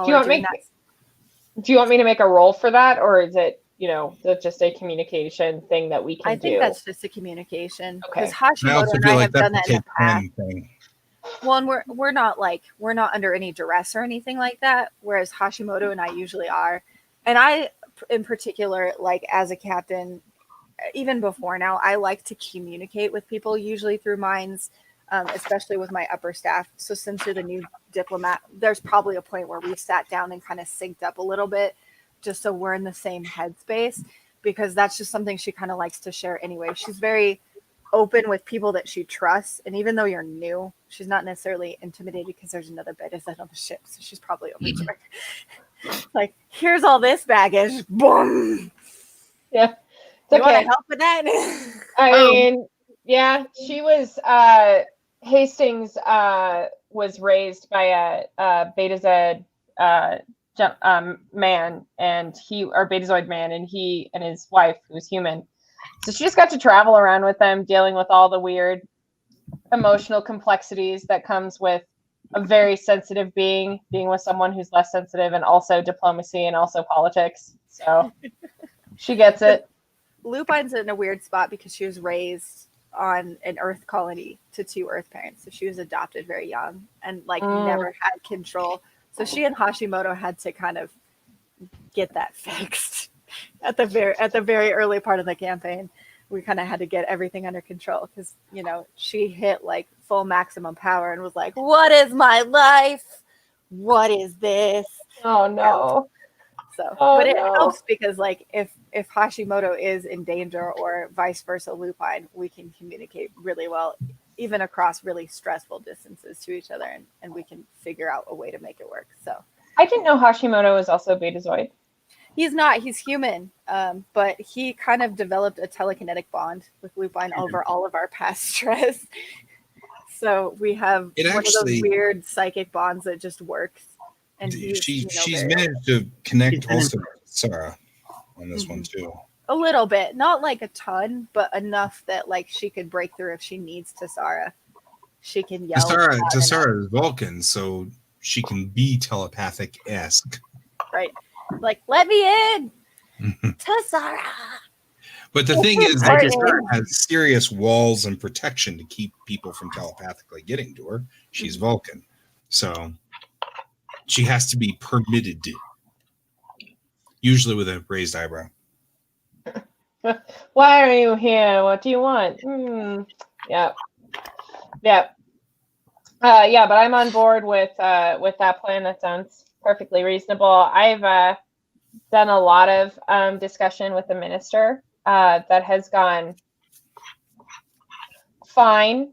Do you want me to make a roll for that, or is it, just a communication thing that we can do? I think that's just a communication, because Okay. Hashimoto and I have done that in the past. Well, and we're not under any duress or anything like that, whereas Hashimoto and I usually are. And I, in particular, like as a captain, even before now, I like to communicate with people, usually through minds, especially with my upper staff. So since you're the new diplomat, there's probably a point where we've sat down and kind of synced up a little bit, just so we're in the same headspace, because that's just something she kind of likes to share anyway. She's very open with people that she trusts, and even though you're new, she's not necessarily intimidated, because there's another beta Z on the ship, so she's probably overjoyed. Like, here's all this baggage. Boom. Yeah. You want to help with that? I mean, yeah, she was, Hastings was raised by a beta Z man, and or betazoid man, and he and his wife, who's human. So she just got to travel around with them, dealing with all the weird emotional complexities that comes with a very sensitive being with someone who's less sensitive, and also diplomacy and also politics. So she gets it. Lupine's in a weird spot because she was raised on an Earth colony to 2 Earth parents. So she was adopted very young and never had control. So she and Hashimoto had to kind of get that fixed at the very early part of the campaign. We kind of had to get everything under control, because she hit full maximum power and was like, "What is my life? What is this?" Oh no. So, but it helps, because if Hashimoto is in danger, or vice versa, Lupine, we can communicate really well, even across really stressful distances to each other, and we can figure out a way to make it work. So I didn't know Hashimoto was also betazoid. He's not. He's human, but he kind of developed a telekinetic bond with Lupine over all of our past stress. So we have one of those weird psychic bonds that just works. And she's managed to connect also with Sarah on this one too. A little bit, not like a ton, but enough that she could break through if she needs to Sarah. She can yell. Sarah is Vulcan, so she can be telepathic-esque. Right. Let me in, Tassara. But the thing is, Tassara has serious walls and protection to keep people from telepathically getting to her. She's Vulcan, so she has to be permitted to, usually with a raised eyebrow. Why are you here? What do you want? Yep. Yep. Yeah, but I'm on board with that plan. That sounds perfectly reasonable. I've done a lot of discussion with the minister that has gone fine.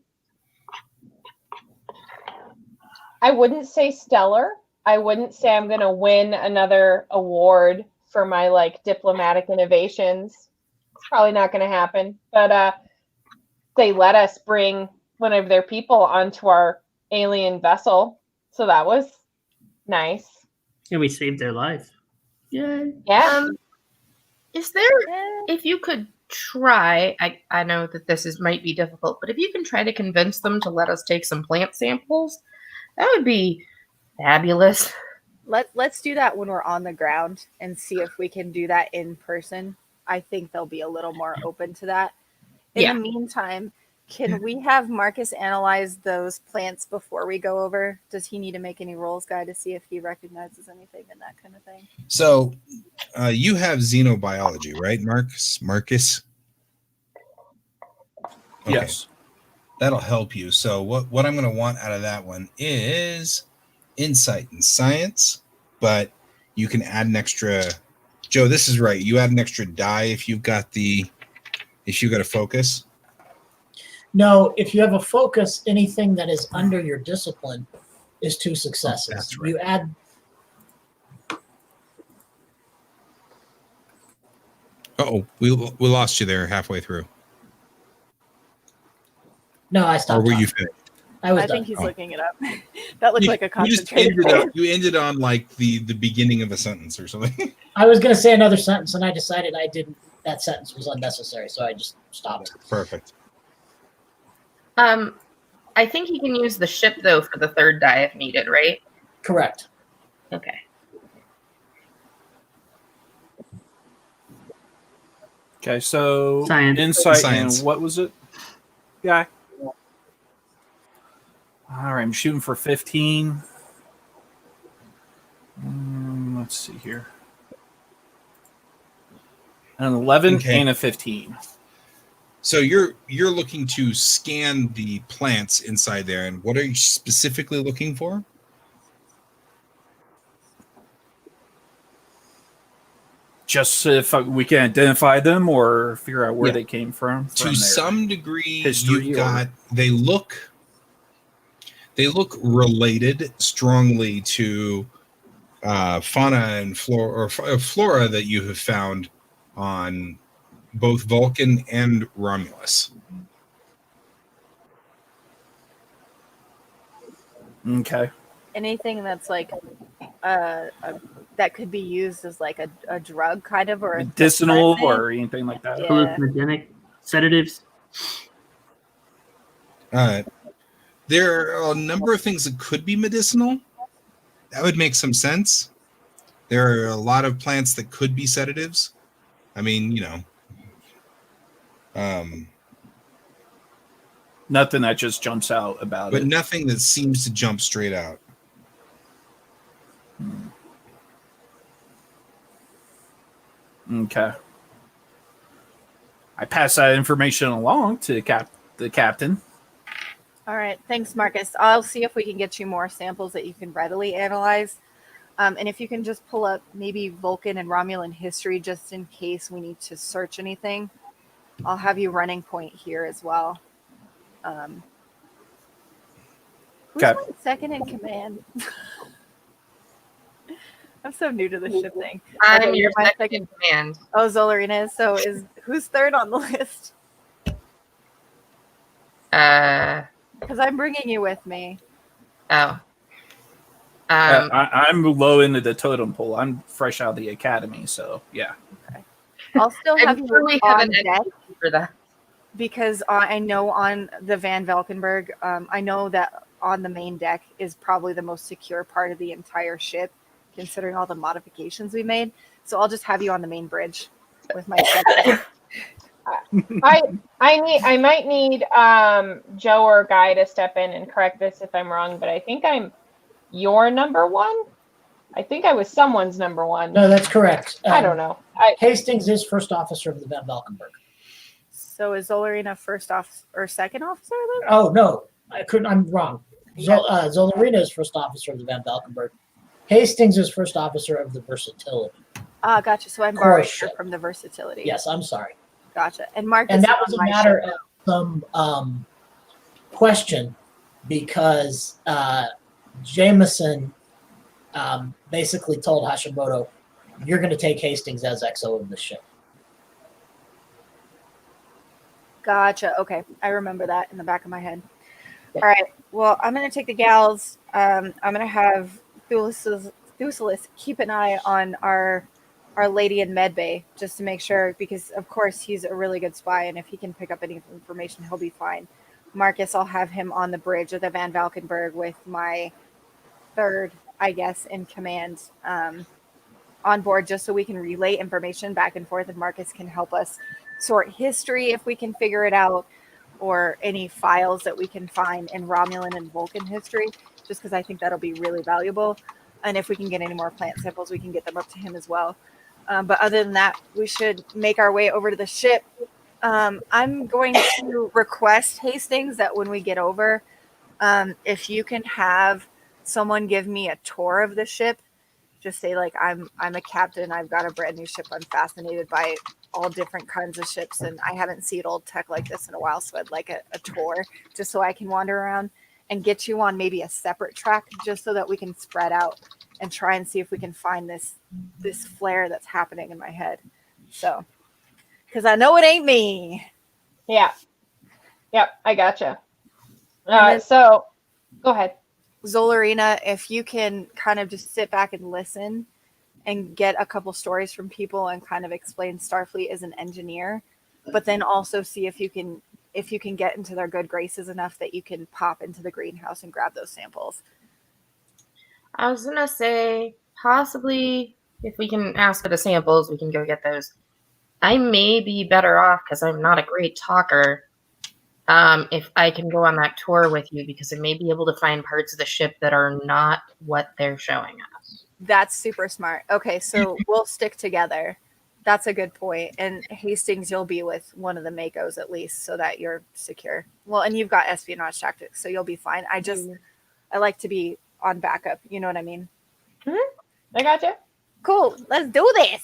I wouldn't say stellar. I wouldn't say I'm going to win another award for my like diplomatic innovations. It's probably not going to happen. But they let us bring one of their people onto our alien vessel, so that was nice. And we saved their life. Yay. Yeah. Is there, if you could try, I know that this might be difficult, but if you can try to convince them to let us take some plant samples, that would be fabulous. Let's do that when we're on the ground and see if we can do that in person. I think they'll be a little more open to that. In the meantime, can we have Marcus analyze those plants before we go over? Does he need to make any rolls, guy, to see if he recognizes anything and that kind of thing? So you have xenobiology, right, Marcus? Okay. Yes. That'll help you. So what I'm going to want out of that one is insight and science, but you can add an extra. Joe, this is right. You add an extra die if you've got a focus. No, if you have a focus, anything that is under your discipline is 2 successes. That's right. You add. We lost you there halfway through. No, I stopped. Or were you talking. finished? I think he's looking it up. That looked like a concentrated. You ended on like the beginning of a sentence or something. I was going to say another sentence, and I decided I didn't. That sentence was unnecessary, so I just stopped. Perfect. I think you can use the ship though for the 3rd die if needed, right? Correct. Okay. Okay, so Science. insight Science. and what was it? Yeah. All right, I'm shooting for 15. Let's see here. An 11 Okay. and a 15. So you're looking to scan the plants inside there, and what are you specifically looking for? Just if we can identify them or figure out where they came from. To some degree, history they look related strongly to fauna and flora or flora that you have found on both Vulcan and Romulus. Okay. Anything that's like that could be used as like a drug kind of, or a Medicinal depressant. or anything like that. Yeah. Hallucinogenic sedatives. There are a number of things that could be medicinal. That would make some sense. There are a lot of plants that could be sedatives. I mean, Nothing that just jumps out about but it. nothing that seems to jump straight out. Okay. I pass that information along to the captain. All right, thanks, Marcus. I'll see if we can get you more samples that you can readily analyze. And if you can just pull up maybe Vulcan and Romulan history just in case we need to search anything. I'll have you running point here as well. Who's Okay. my second in command? I'm so new to the ship thing. I'm Okay, your you're my second in command. Oh, Zolarina is. So who's 3rd on the list? Because I'm bringing you with me. Oh. I'm low into the totem pole. I'm fresh out of the academy, so yeah. I'll still have I'm you sure we have on an deck expert for that. because I know on the Van Valkenburg, I know that on the main deck is probably the most secure part of the entire ship, considering all the modifications we made. So I'll just have you on the main bridge with my second. I might need Joe or Guy to step in and correct this if I'm wrong, but I think I'm your number 1. I think I was someone's number one. No, that's correct. I don't know. Hastings is first officer of the Van Valkenburg. So is Zolarina first officer or second officer then? Oh no, I'm wrong. Zolarina is first officer of the Van Valkenburg. Hastings is first officer of the Versatility. Ah, gotcha. So I'm borrowing her from the Versatility. Yes, I'm sorry. Gotcha. And Marcus. And that was a matter of some question because Jameson basically told Hashimoto, "You're going to take Hastings as XO of the ship." Gotcha. Okay. I remember that in the back of my head. Yeah. All right. Well, I'm going to take the gals. I'm going to have Thusalis keep an eye on our lady in medbay just to make sure, because of course he's a really good spy, and if he can pick up any information, he'll be fine. Marcus, I'll have him on the bridge of the Van Valkenburg with my third, I guess, in command on board, just so we can relay information back and forth, and Marcus can help us sort history if we can figure it out, or any files that we can find in Romulan and Vulcan history, just because I think that'll be really valuable. And if we can get any more plant samples, we can get them up to him as well. But other than that, we should make our way over to the ship. I'm going to request, Hastings, that when we get over, if you can have someone give me a tour of the ship, just say like, I'm a captain, I've got a brand new ship, I'm fascinated by all different kinds of ships, and I haven't seen old tech like this in a while, so I'd like a tour just so I can wander around and get you on maybe a separate track, just so that we can spread out and try and see if we can find this flare that's happening in my head. So, because I know it ain't me. Yeah. Yep, I gotcha. So, go ahead. Zolarina, if you can kind of just sit back and listen and get a couple stories from people and kind of explain Starfleet as an engineer, but then also see if you can get into their good graces enough that you can pop into the greenhouse and grab those samples. I was gonna say, possibly if we can ask for the samples, we can go get those. I may be better off, because I'm not a great talker, if I can go on that tour with you, because I may be able to find parts of the ship that are not what they're showing us. That's super smart. Okay, so we'll stick together. That's a good point. And Hastings, you'll be with one of the Makos at least, so that you're secure. Well, and you've got espionage tactics, so you'll be fine. I like to be on backup. You know what I mean? Mm-hmm. I gotcha. Cool. Let's do this.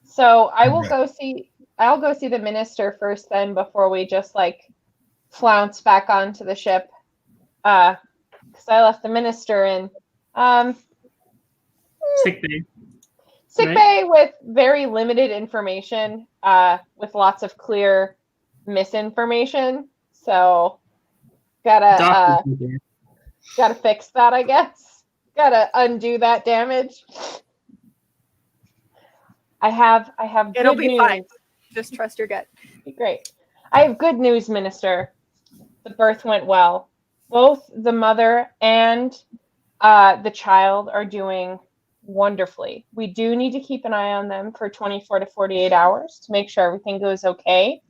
So I'll go see the minister first, then, before we just like flounce back onto the ship. Because I left the minister in sick bay. Sick bay with very limited information, with lots of clear misinformation. So gotta fix that, I guess. Gotta undo that damage. I have It'll good be news. fine. Just trust your gut. Great. I have good news, Minister. The birth went well. Both the mother and the child are doing wonderfully. We do need to keep an eye on them for 24 to 48 hours to make sure everything goes okay.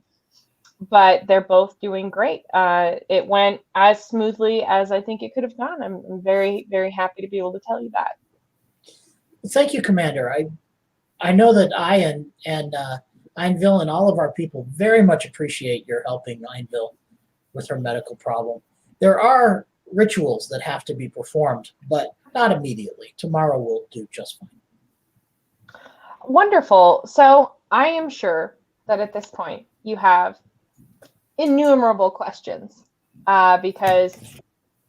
But they're both doing great. It went as smoothly as I think it could have gone. I'm very, very happy to be able to tell you that. Thank you, Commander. I know that I and Einville and all of our people very much appreciate your helping Einville with her medical problem. There are rituals that have to be performed, but not immediately. Tomorrow will do just fine. Wonderful. So I am sure that at this point you have innumerable questions, because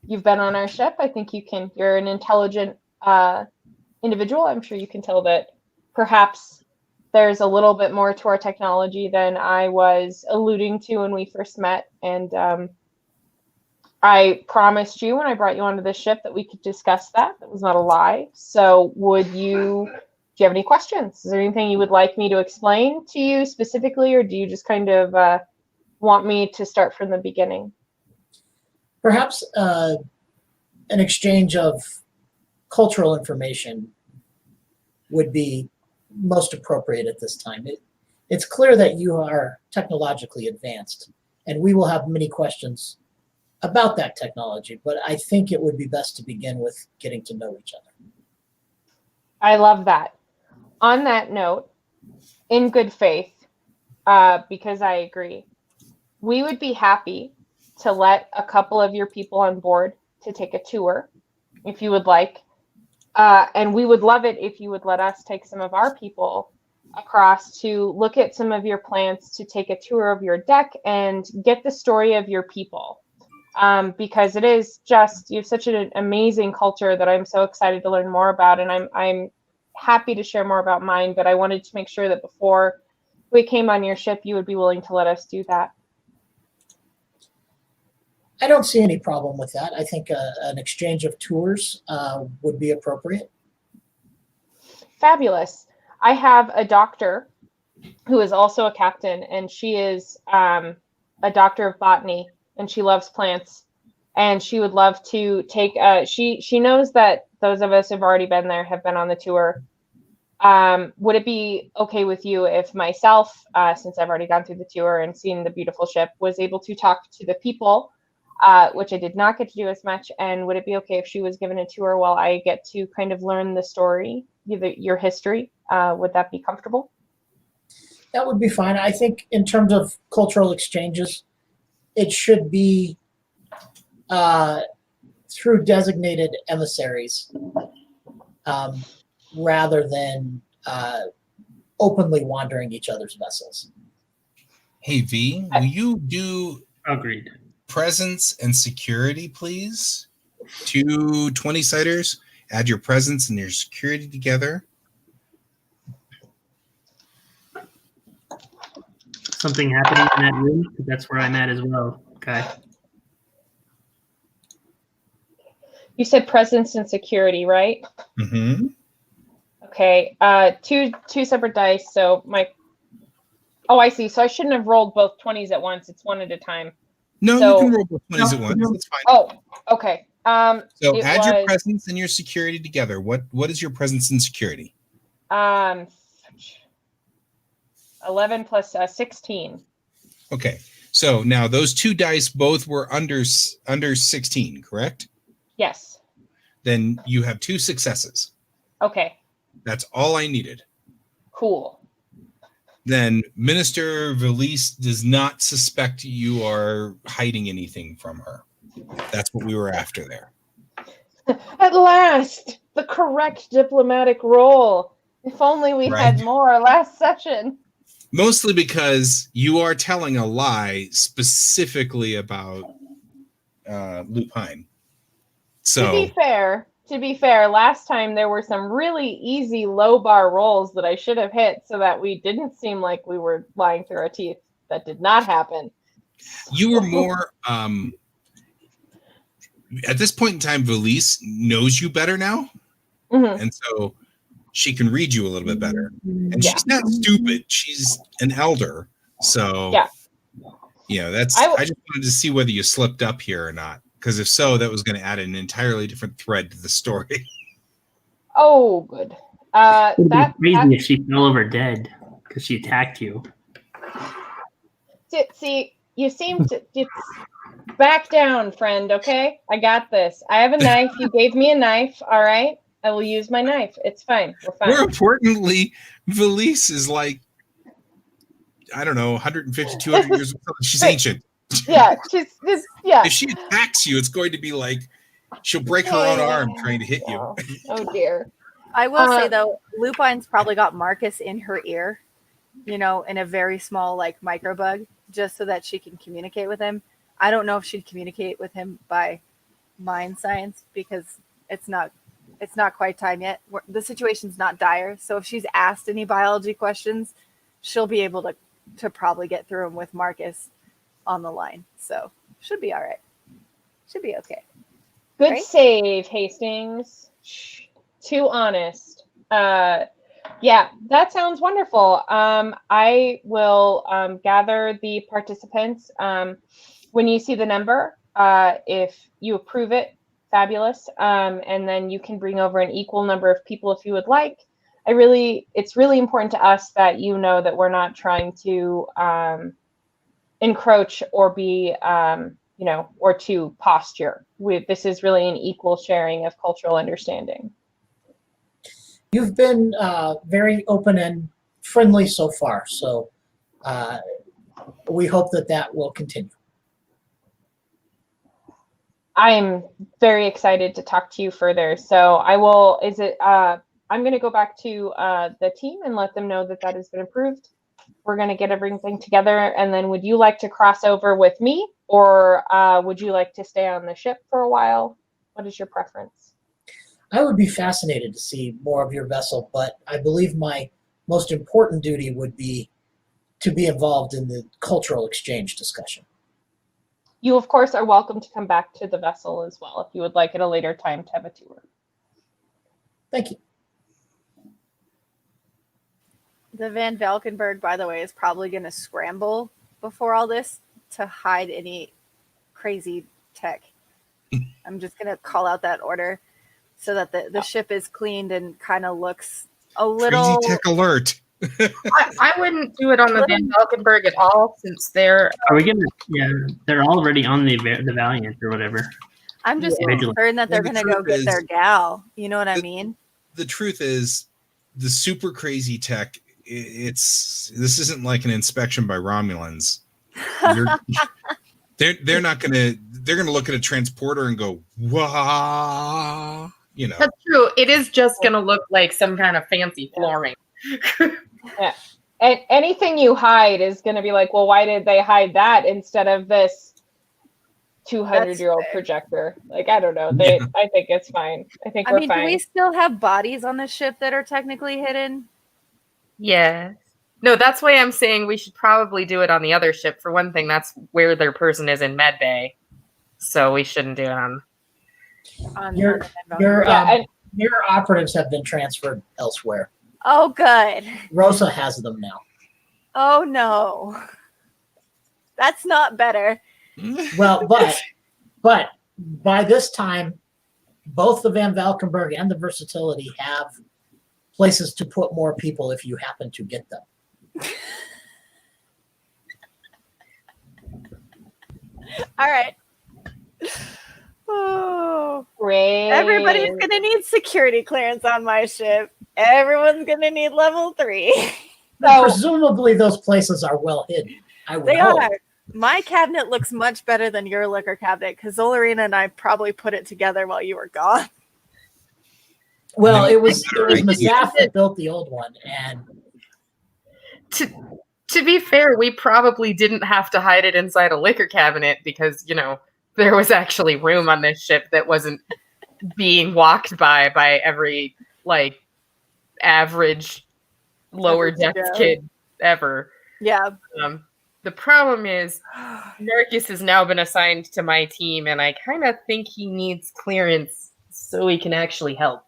you've been on our ship. I think you're an intelligent individual. I'm sure you can tell that perhaps there's a little bit more to our technology than I was alluding to when we first met. And I promised you when I brought you onto the ship that we could discuss that. That was not a lie. So do you have any questions? Is there anything you would like me to explain to you specifically, or do you just kind of want me to start from the beginning? Perhaps an exchange of cultural information would be most appropriate at this time. It's clear that you are technologically advanced, and we will have many questions about that technology, but I think it would be best to begin with getting to know each other. I love that. On that note, in good faith, because I agree, we would be happy to let a couple of your people on board to take a tour, if you would like. And we would love it if you would let us take some of our people across to look at some of your plants, to take a tour of your deck and get the story of your people. Because it is just, you have such an amazing culture that I'm so excited to learn more about, and I'm happy to share more about mine, but I wanted to make sure that before we came on your ship, you would be willing to let us do that. I don't see any problem with that. I think an exchange of tours would be appropriate. Fabulous. I have a doctor who is also a captain, and she is a doctor of botany, and she loves plants, and she would love to take she knows that those of us who have already been there have been on the tour. Would it be okay with you if myself, since I've already gone through the tour and seen the beautiful ship, was able to talk to the people, which I did not get to do as much, and would it be okay if she was given a tour while I get to kind of learn the story, your history? Would that be comfortable? That would be fine. I think in terms of cultural exchanges, it should be through designated emissaries rather than openly wandering each other's vessels. Hey, V, will you do Agreed. presence and security, please? 2 20-siders. Add your presence and your security together. Something happening in that room? 'Cause that's where I'm at as well. Okay. You said presence and security, right? Mm-hmm. Okay. Two separate dice. So I see. So I shouldn't have rolled both 20s at once. It's one at a time. No, So, you can roll both 20s at once. That's fine. Oh, okay. So add your presence and your security together. What is your presence and security? 11 plus 16. Okay. So now those 2 dice both were under 16, correct? Yes. Then you have 2 successes. Okay. That's all I needed. Cool. Then Minister Valise does not suspect you are hiding anything from her. That's what we were after there. At last, the correct diplomatic role. If only we had more last session. Mostly because you are telling a lie specifically about Lupine. So To be fair, last time there were some really easy low bar rolls that I should have hit so that we didn't seem like we were lying through our teeth. That did not happen. You were more at this point in time, Valise knows you better now. Mm-hmm. And so she can read you a little bit better. And she's not stupid. She's an elder. So that's I just wanted to see whether you slipped up here or not. Because if so, that was going to add an entirely different thread to the story. Oh, good. It would be crazy if she fell over dead because she attacked you. See, you seem to back down, friend. Okay, I got this. I have a knife. You gave me a knife. All right, I will use my knife. It's fine. We're fine. More importantly, Valise is like, I don't know, 150, 200 years old. She's ancient. Yeah, she's just, yeah. If she attacks you, it's going to be like she'll break her own arm trying to hit you. Oh dear. I will say though, Lupine's probably got Marcus in her ear, in a very small like microbug, just so that she can communicate with him. I don't know if she'd communicate with him by mind science because it's not quite time yet. The situation's not dire, so if she's asked any biology questions, she'll be able to probably get through them with Marcus on the line. So should be all right. Should be okay. Good right? Save, Hastings. Too honest. Yeah, that sounds wonderful. I will gather the participants. When you see the number, if you approve it, fabulous. And then you can bring over an equal number of people if you would like. It's really important to us that you know that we're not trying to encroach or be, or to posture. This is really an equal sharing of cultural understanding. You've been very open and friendly so far, so we hope that will continue. I'm very excited to talk to you further. So I will. I'm going to go back to the team and let them know that has been approved. We're going to get everything together, and then would you like to cross over with me, or would you like to stay on the ship for a while? What is your preference? I would be fascinated to see more of your vessel, but I believe my most important duty would be to be involved in the cultural exchange discussion. You, of course, are welcome to come back to the vessel as well if you would like at a later time to have a tour. Thank you. The Van Valkenburg, by the way, is probably going to scramble before all this to hide any crazy tech. I'm just going to call out that order so that the ship is cleaned and kind of looks a little... Crazy tech alert. I wouldn't do it on the Van Valkenburg at all, since they're... Are we gonna? Yeah, they're already on the Valiant or whatever. I'm just concerned that they're going to go get their gal. You know what I mean? The truth is, the super crazy tech, this isn't like an inspection by Romulans. They're not going to... They're going to look at a transporter and go, "Wah!" You know. That's true. It is just going to look like some kind of fancy flooring. Yeah. And anything you hide is going to be like, well, why did they hide that instead of this 200-year-old projector? Like, I don't know. I think it's fine. I think we're fine. Do we still have bodies on the ship that are technically hidden? Yeah. No, that's why I'm saying we should probably do it on the other ship. For one thing, that's where their person is in med bay. So we shouldn't do it on Your operatives have been transferred elsewhere. Oh, good. Rosa has them now. Oh, no. That's not better. Well, but by this time, both the Van Valkenburg and the Versatility have places to put more people if you happen to get them. All right. Oh, great. Everybody's going to need security clearance on my ship. Everyone's going to need level 3. So, presumably those places are well hidden. They are. My cabinet looks much better than your liquor cabinet because Zolarina and I probably put it together while you were gone. Well, it was Mazaf that built the old one, and to be fair, we probably didn't have to hide it inside a liquor cabinet because, there was actually room on this ship that wasn't being walked by every, average lower decks kid ever. Yeah. The problem is Marcus has now been assigned to my team, and I kind of think he needs clearance so he can actually help.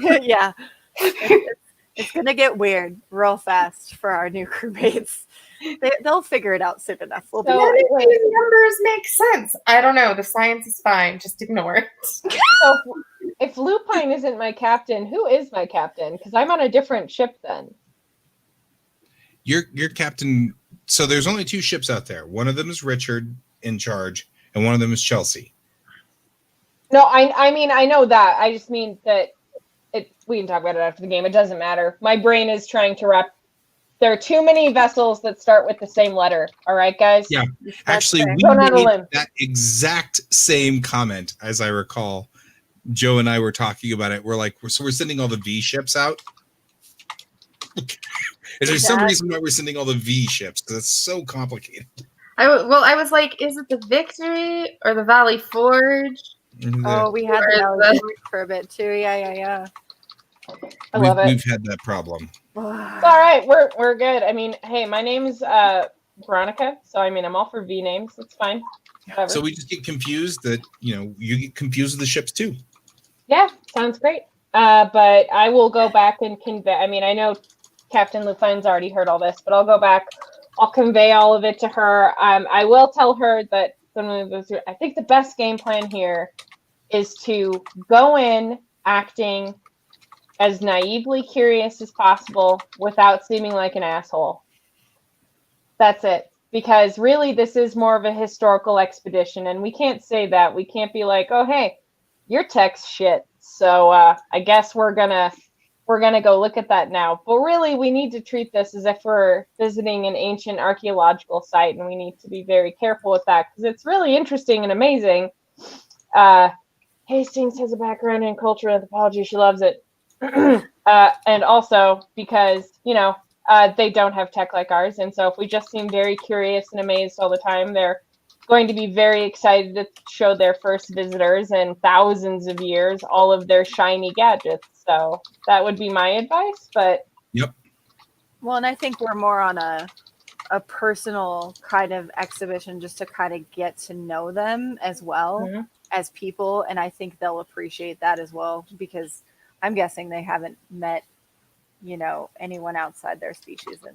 Yeah. It's going to get weird real fast for our new crewmates. They'll figure it out soon enough. We'll be these numbers make sense. I don't know. The science is fine. Just ignore it. So if Lupine isn't my captain, who is my captain? Because I'm on a different ship then. Your captain... So there's only 2 ships out there. One of them is Richard in charge, and one of them is Chelsea. No, I mean, I know that. I just mean that we can talk about it after the game. It doesn't matter. My brain is trying to wrap. There are too many vessels that start with the same letter. All right, guys? Yeah. Actually, we made that exact same comment, as I recall. Joe and I were talking about it. We're like, so we're sending all the V ships out? Is there some reason why we're sending all the V ships? Because it's so complicated. I was like, is it the Victory or the Valley Forge? Oh, we had the Valley Forge for a bit too. Yeah. I love it. We've had that problem. It's all right. We're good. I mean, hey, my name's Veronica, so I mean, I'm all for V names. It's fine. Whatever. So we just get confused that you get confused with the ships too. Yeah, sounds great. But I will go back and convey. I mean, I know Captain Lupine's already heard all this, but I'll go back. I'll convey all of it to her. I will tell her that I think the best game plan here is to go in acting as naively curious as possible without seeming like an asshole. That's it. Because really, this is more of a historical expedition, and we can't say that. We can't be like, oh, hey, your tech's shit. So I guess we're going to we're going to go look at that now. But really, we need to treat this as if we're visiting an ancient archaeological site, and we need to be very careful with that because it's really interesting and amazing. Hastings has a background in cultural anthropology. She loves it. And also because, they don't have tech like ours. And so if we just seem very curious and amazed all the time, they're going to be very excited to show their first visitors in thousands of years all of their shiny gadgets. So that would be my advice. But Yep. Well, and I think we're more on a personal kind of exhibition just to kind of get to know them as well as people. And I think they'll appreciate that as well, because I'm guessing they haven't met, anyone outside their species in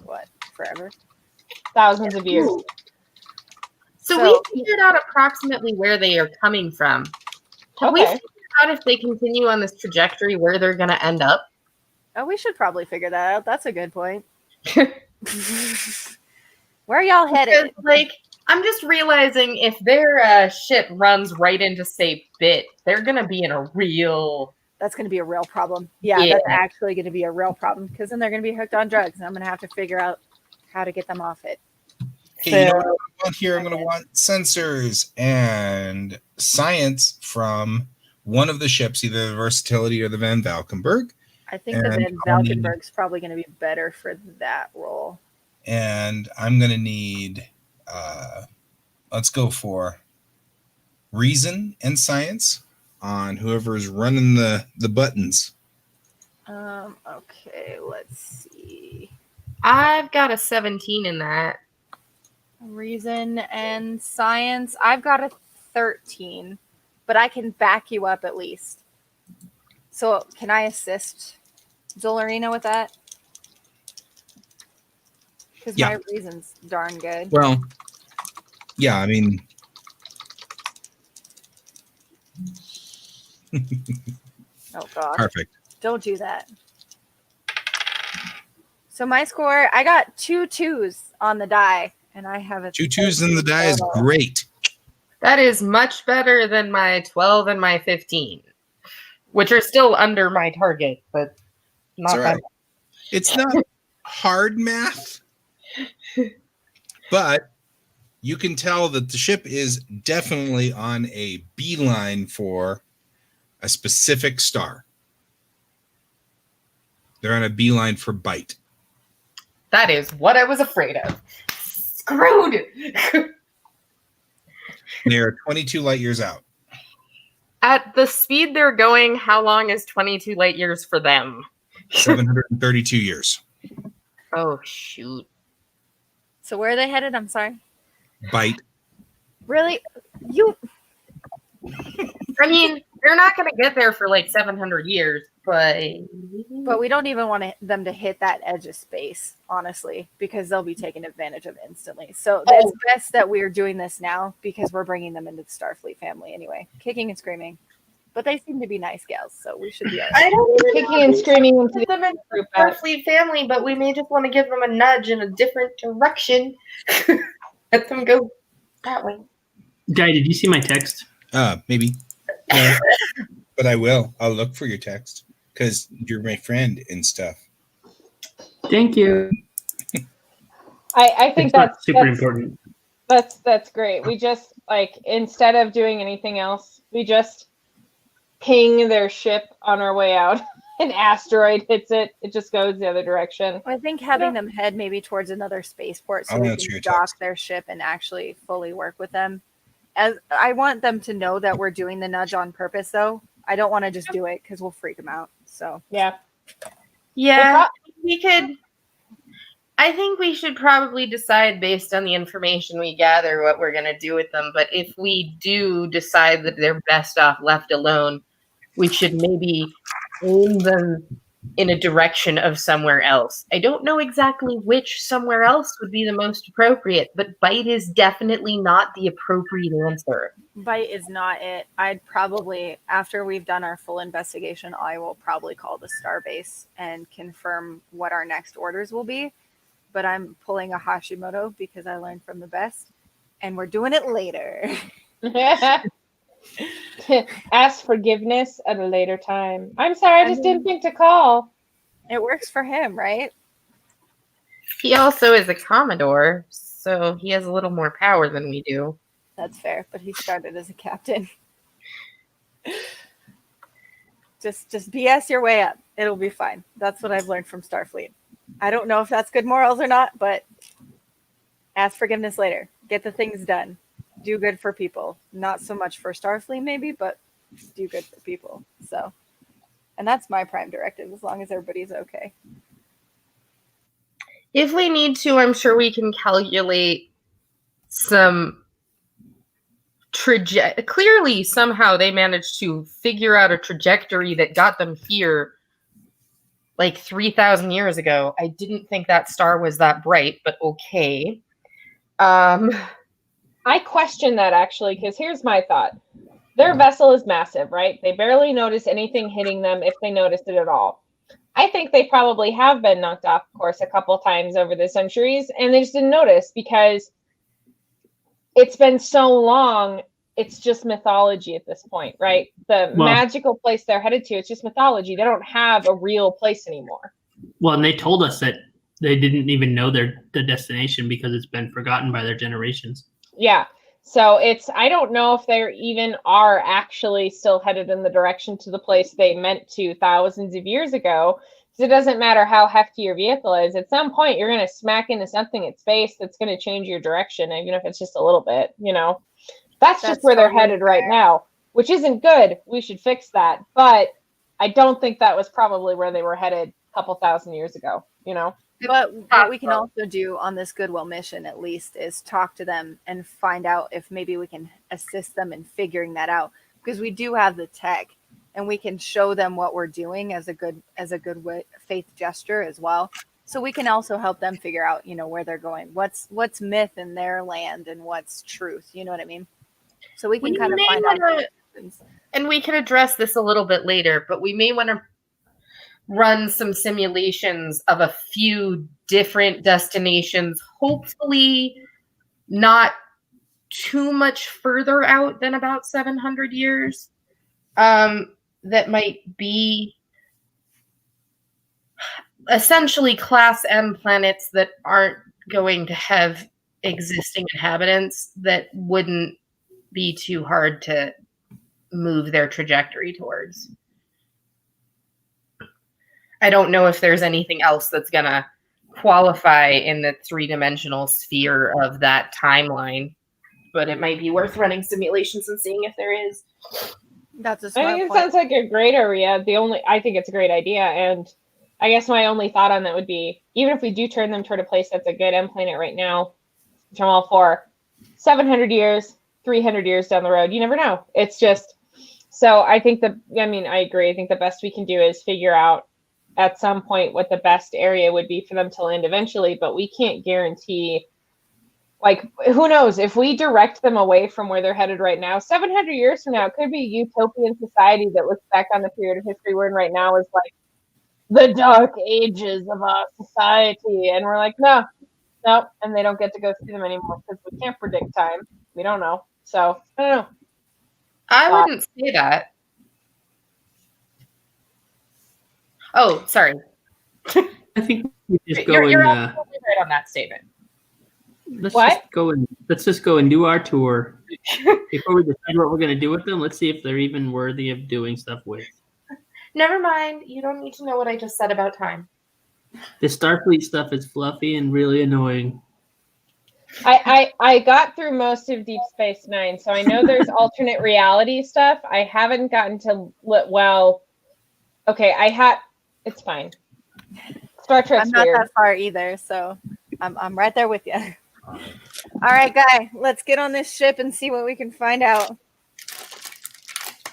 forever? Thousands of years. So we figured out approximately where they are coming from. Have we figured out if they continue on this trajectory where they're going to end up? Oh, we should probably figure that out. That's a good point. Where are y'all headed? Because, I'm just realizing if their ship runs right into, say, Bit, they're going to be in a real... That's going to be a real problem. Yeah, that's actually going to be a real problem, because then they're going to be hooked on drugs, and I'm going to have to figure out how to get them off it. Okay, you know what I want here? I'm going to want sensors and science from one of the ships, either the Versatility or the Van Valkenburg. I think the Van Valkenburg's probably going to be better for that role. And I'm going to need, let's go for reason and science on whoever's running the buttons. Okay, let's see. I've got a 17 in that. Reason and science. I've got a 13, but I can back you up at least. So can I assist Zolarina with that? Because my reason's darn good. Well, yeah, I mean... Oh, God. Perfect. Don't do that. So my score, I got 2 2s on the die, and I have a 2 2s in the die is great. That is much better than my 12 and my 15, which are still under my target, but not right. It's not hard math, but you can tell that the ship is definitely on a beeline for a specific star. They're on a beeline for Bite. That is what I was afraid of. Screwed! They are 22 light years out. At the speed they're going, how long is 22 light years for them? 732 years. Oh, shoot. So where are they headed? I'm sorry. Bite. Really? I mean, they're not going to get there for 700 years, but we don't even want them to hit that edge of space, honestly, because they'll be taken advantage of instantly. So it's best that we're doing this now, because we're bringing them into the Starfleet family anyway, kicking and screaming. But they seem to be nice gals, so we should be all right. I don't even kicking and screaming into them in the Starfleet family, but we may just want to give them a nudge in a different direction. Let them go that way. Guy, did you see my text? Maybe. No, but I will. I'll look for your text because you're my friend and stuff. Thank you. I think that's super important. That's great. We just instead of doing anything else, we just ping their ship on our way out. An asteroid hits it. It just goes the other direction. I think having them head maybe towards another spaceport so we can dock their ship and actually fully work with them. As I want them to know that we're doing the nudge on purpose, though. I don't want to just do it because we'll freak them out. So yeah, we could. I think we should probably decide based on the information we gather what we're going to do with them. But if we do decide that they're best off left alone, we should maybe aim them in a direction of somewhere else. I don't know exactly which somewhere else would be the most appropriate, but Bite is definitely not the appropriate answer. Bite is not it. I'd probably, after we've done our full investigation, I will probably call the Starbase and confirm what our next orders will be. But I'm pulling a Hashimoto because I learned from the best, and we're doing it later. Ask forgiveness at a later time. I'm sorry, I just didn't think to call. It works for him, right? He also is a Commodore, so he has a little more power than we do. That's fair, but he started as a captain. Just BS your way up. It'll be fine. That's what I've learned from Starfleet. I don't know if that's good morals or not, but ask forgiveness later. Get the things done. Do good for people. Not so much for Starfleet, maybe, but do good for people. So, and that's my prime directive, as long as everybody's okay. If we need to, I'm sure we can calculate some clearly somehow they managed to figure out a trajectory that got them here like 3,000 years ago. I didn't think that star was that bright, but okay. I question that actually, because here's my thought. Their vessel is massive, right? They barely notice anything hitting them, if they noticed it at all. I think they probably have been knocked off course a couple times over the centuries, and they just didn't notice because it's been so long. It's just mythology at this point, right? The magical place they're headed to, it's just mythology. They don't have a real place anymore. Well, and they told us that they didn't even know the destination because it's been forgotten by their generations. Yeah. So I don't know if they even are actually still headed in the direction to the place they meant to thousands of years ago. Because it doesn't matter how hefty your vehicle is. At some point, you're going to smack into something in space that's going to change your direction, even if it's just a little bit, That's just where they're headed right now, which isn't good. We should fix that. But I don't think that was probably where they were headed a couple thousand years ago, But what we can also do on this Goodwill mission, at least, is talk to them and find out if maybe we can assist them in figuring that out. Because we do have the tech, and we can show them what we're doing as a good faith gesture as well. So we can also help them figure out, where they're going, what's myth in their land and what's truth. You know what I mean? So we can kind of find out. And we can address this a little bit later, but we may want to run some simulations of a few different destinations, hopefully not too much further out than about 700 years, that might be essentially Class M planets that aren't going to have existing inhabitants, that wouldn't be too hard to move their trajectory towards. I don't know if there's anything else that's going to qualify in the three-dimensional sphere of that timeline, but it might be worth running simulations and seeing if there is. That's a smart I think it point. sounds like a great area. I think it's a great idea, and I guess my only thought on that would be, even if we do turn them toward a place that's a good M planet right now, which I'm all for, 700 years, 300 years down the road, you never know. It's just, so I think I agree. I think the best we can do is figure out at some point what the best area would be for them to land eventually, but we can't guarantee, who knows, if we direct them away from where they're headed right now, 700 years from now, it could be a utopian society that looks back on the period of history we're in right now as the dark ages of our society. And we're like, no, and they don't get to go see them anymore because we can't predict time. We don't know. So, I don't know. I wouldn't say that. Oh, sorry. I think we just go You're and absolutely right on that statement. let's just go and do our tour before we decide what we're going to do with them. Let's see if they're even worthy of doing stuff with. Never mind. You don't need to know what I just said about time. The Starfleet stuff is fluffy and really annoying. I got through most of Deep Space Nine, so I know there's alternate reality stuff. I haven't gotten to it's fine. Star Trek's I'm not weird. that far either, so I'm right there with you. All right, Guy, let's get on this ship and see what we can find out.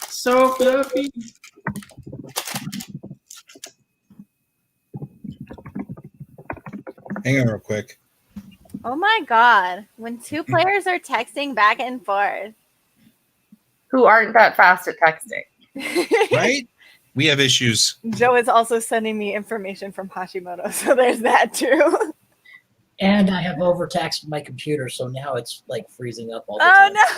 So fluffy. Hang on real quick. Oh my god, when two players are texting back and forth. Who aren't that fast at texting. Right? We have issues. Joe is also sending me information from Hashimoto, so there's that too. And I have overtaxed my computer, so now it's freezing up all the time. Oh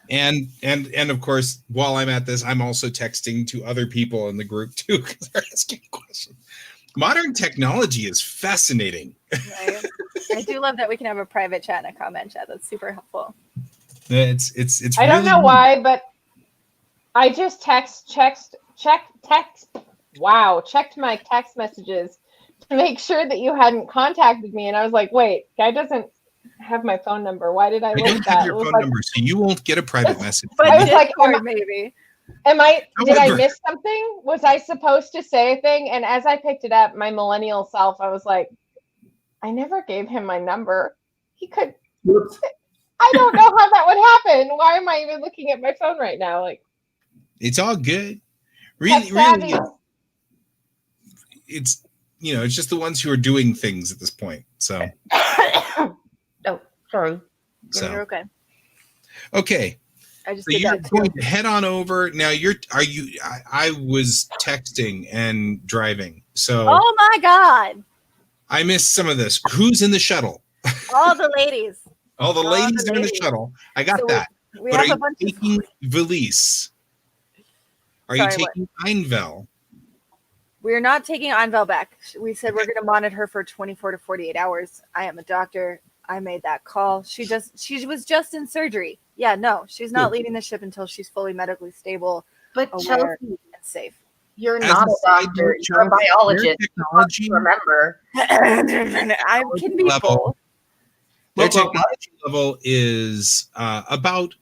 no. And of course, while I'm at this, I'm also texting to other people in the group too because they're asking questions. Modern technology is fascinating. Right? I do love that we can have a private chat and a comment chat. That's super helpful. It's I don't really know neat. why, but I just checked my text messages to make sure that you hadn't contacted me, and I was like, wait, guy doesn't have my phone number. Why did I I list don't that? have your It was phone like, number, so you won't get a private message. But I was like, Discord, maybe. did I However- miss something? Was I supposed to say a thing? And as I picked it up, my millennial self, I was like, I never gave him my number. He could. Whoops. I don't know how that would happen. Why am I even looking at my phone right now? Like, It's all good. tech Really, savvy. it's it's just the ones who are doing things at this point. So, Oh, sorry. Yeah, you're okay. okay. I just So did you're that too. going to head on over now. I was texting and driving, so Oh my God. I missed some of this. Who's in the shuttle? All the ladies. All the All ladies the are in the ladies. shuttle. I got So that. We But have are a bunch you of. taking Valise? Are Sorry, you what? taking Einvel? We're not taking Anvel back. We said we're going to monitor her for 24 to 48 hours. I am a doctor. I made that call. She was just in surgery. Yeah, no, she's not leaving the ship until she's fully medically stable, But aware, Chelsea, and safe. you're As not a a side doctor. note, You're a Chelsea, biologist. their technology, Remember. I can be level. both. Their technology level is about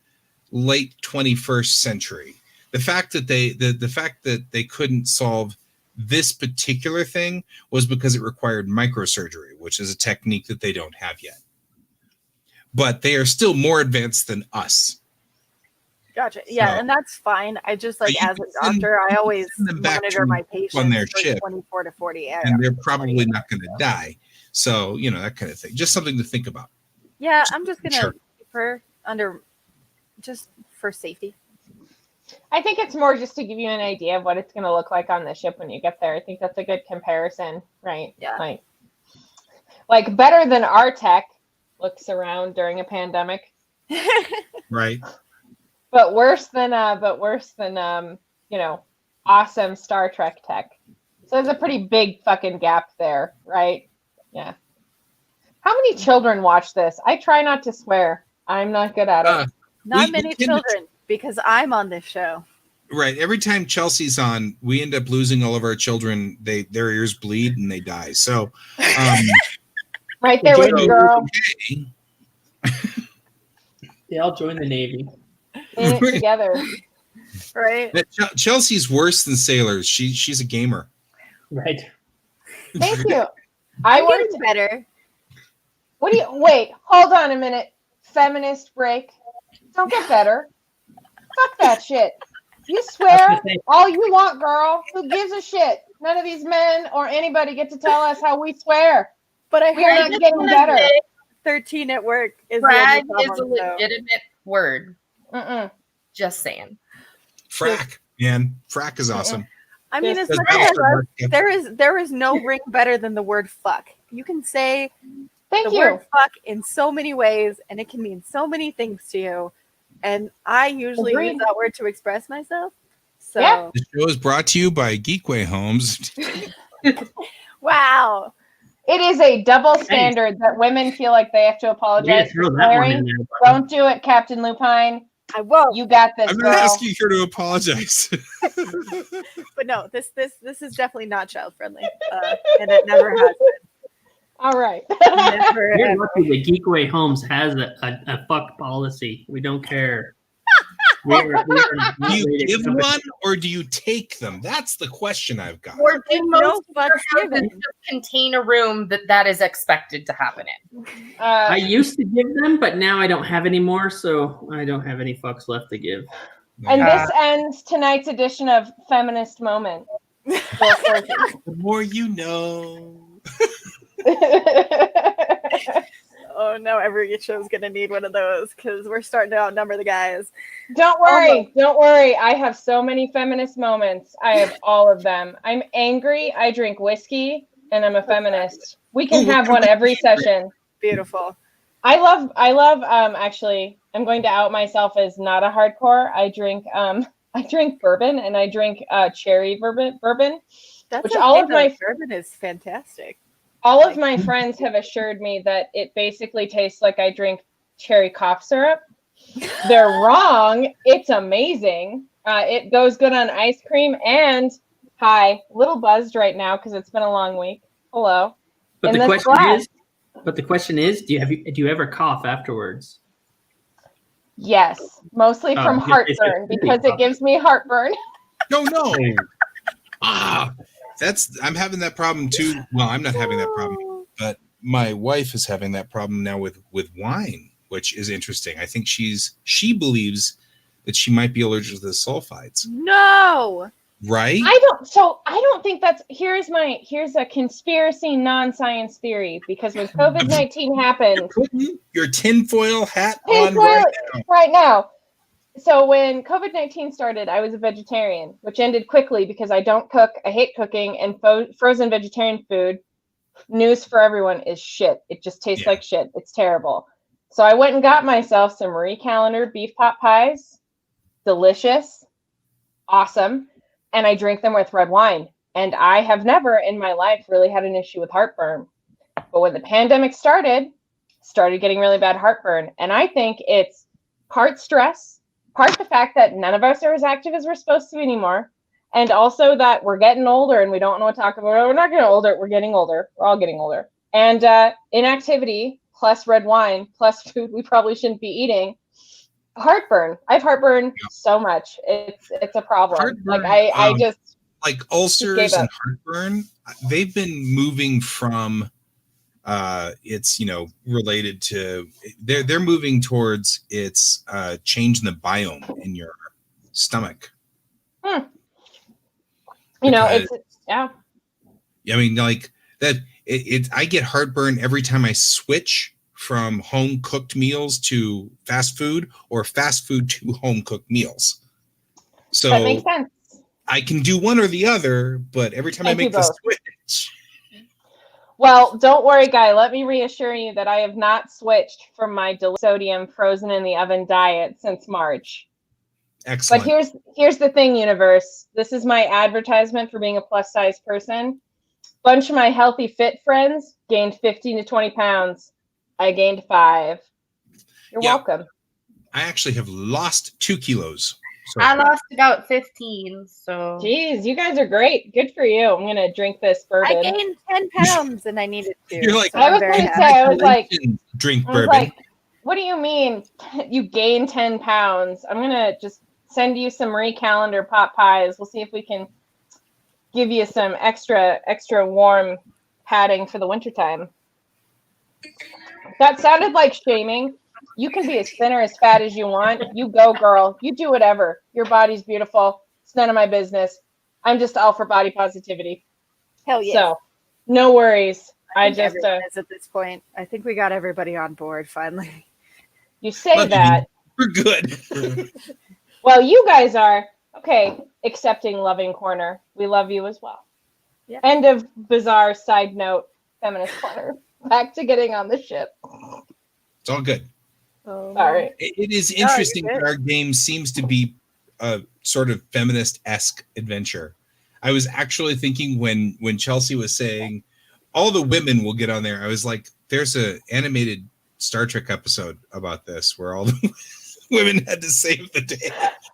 late 21st century. The fact that they couldn't solve this particular thing was because it required microsurgery, which is a technique that they don't have yet. But they are still more advanced than us. Gotcha. Yeah, So- and that's fine. I just you as a can send- doctor, I you can always send them back monitor to- my patients on their for ship. 24 to 48 hours. And they're probably not going to die. So, that kind of thing. Just something to think about. Yeah, I'm just gonna Sure. keep her under, just for safety. I think it's more just to give you an idea of what it's going to look like on the ship when you get there. I think that's a good comparison, right? Yeah. Like better than our tech looks around during a pandemic, Right? but worse than awesome Star Trek tech. So there's a pretty big fucking gap there, right? Yeah. How many children watch this? I try not to swear. I'm not good at it. Not We many tend to- children, because I'm on this show. Right. Every time Chelsea's on, we end up losing all of our children. Their ears bleed and they die. So, Right there with so- you, girl. okay. They all join the Navy. In it together. Right? Chelsea's worse than sailors. She's a gamer. Right. Thank you. I I'm worked. getting better. Wait, hold on a minute. Feminist break. Don't get better. Fuck that shit. You swear all you want, girl. Who gives a shit? None of these men or anybody get to tell us how we swear. But I We're heard not getting better. 13 at work is Brag the only is a problem, so. legitimate word. Mm-mm. Just saying. Frack, man. Frack is awesome. I mean, as Because much as Battlestar Galactica- there is no ring better than the word fuck. You can say Thank the you. word fuck in so many ways, and it can mean so many things to you. And I usually Agreed. use that word to express myself. So, Yeah. The show is brought to you by Geekway Homes. wow. It is a double standard that women feel like they have to Way apologize to throw for that one swearing. in there. buddy. Don't do it, Captain Lupine. I won't. You got this, I'm girl. not asking you to apologize. But no, this is definitely not child friendly, and it never has All right. been. Never, You're ever. lucky the Geekway Homes has a fuck policy. We don't care. We're Do you a give company. one or do you take them? That's the question I've got. Or do No most of fucks your houses given. just contain a room that is expected to happen in? I used to give them, but now I don't have any more, so I don't have any fucks left to give. And this ends tonight's edition of Feminist Moment. The more you know. Oh no, every show's gonna need one of those because we're starting to outnumber the guys. Don't worry. Don't worry. I have so many feminist moments. I have all of them. I'm angry. I drink whiskey, and I'm a feminist. We can Ooh, have what one every session. Beautiful. I love actually I'm going to out myself as not a hardcore. I drink bourbon and I drink cherry bourbon. That's Which okay, all of though. my bourbon is fantastic. all of my friends have assured me that it basically tastes like I drink cherry cough syrup. They're wrong. It's amazing. It goes good on ice cream. And hi, little buzzed right now because it's been a long week. Hello. But In the this question glass. is, do you ever cough afterwards? Yes, mostly Oh, from it's heartburn good because it gives me heartburn. No. I'm having that problem too. Well, I'm not having that problem, but my wife is having that problem now with wine, which is interesting. I think she believes that she might be allergic to the sulfides. No. Right? I don't think that's here's a conspiracy non-science theory because when COVID-19 happened, Putting your tinfoil hat on tinfoil right now. right now. So when COVID-19 started, I was a vegetarian, which ended quickly because I don't cook. I hate cooking, and frozen vegetarian food, news for everyone, is shit. It just tastes like shit. It's terrible. So I went and got myself some Marie Callender beef pot pies. Delicious. Awesome. And I drink them with red wine. And I have never in my life really had an issue with heartburn. But when the pandemic started getting really bad heartburn. And I think it's part stress, part the fact that none of us are as active as we're supposed to be anymore. And also that we're getting older and we don't know what to talk about. We're not getting older. We're getting older. We're all getting older. And inactivity plus red wine plus food we probably shouldn't be eating. Heartburn. I have heartburn so much. It's a problem. Heartburn, I just like ulcers and heartburn. They've been moving from it's related to they're moving towards it's changing the biome in your stomach. It's yeah. I mean, like that. I get heartburn every time I switch from home cooked meals to fast food or fast food to home cooked meals. So that makes sense. I can do one or the other, but every time I make the switch. Well, don't worry, Guy. Let me reassure you that I have not switched from my sodium frozen in the oven diet since March. Excellent. But here's the thing, universe. This is my advertisement for being a plus size person. Bunch of my healthy fit friends gained 15 to 20 pounds. I gained 5. You're welcome. I actually have lost 2 kilos. So I lost about 15. So, geez, you guys are great. Good for you. I'm gonna drink this bourbon. I gained 10 pounds and I needed to. You're like, I was gonna say, I was like, drink bourbon. What do you mean you gained 10 pounds? I'm gonna just send you some Marie Callender pot pies. We'll see if we can give you some extra warm padding for the wintertime. That sounded like shaming. You can be as thin or as fat as you want. You go, girl. You do whatever. Your body's beautiful. It's none of my business. I'm just all for body positivity. Hell yeah. So, no worries. I just is at this point. I think we got everybody on board finally. You say that. We're good. Well, you guys are okay. Accepting loving corner. We love you as well. Yeah. End of bizarre side note. Feminist corner. Back to getting on the ship. It's all good. Sorry. It is interesting that our game seems to be a sort of feminist-esque adventure. I was actually thinking when Chelsea was saying all the women will get on there, I was like, there's an animated Star Trek episode about this where all the women had to save the day.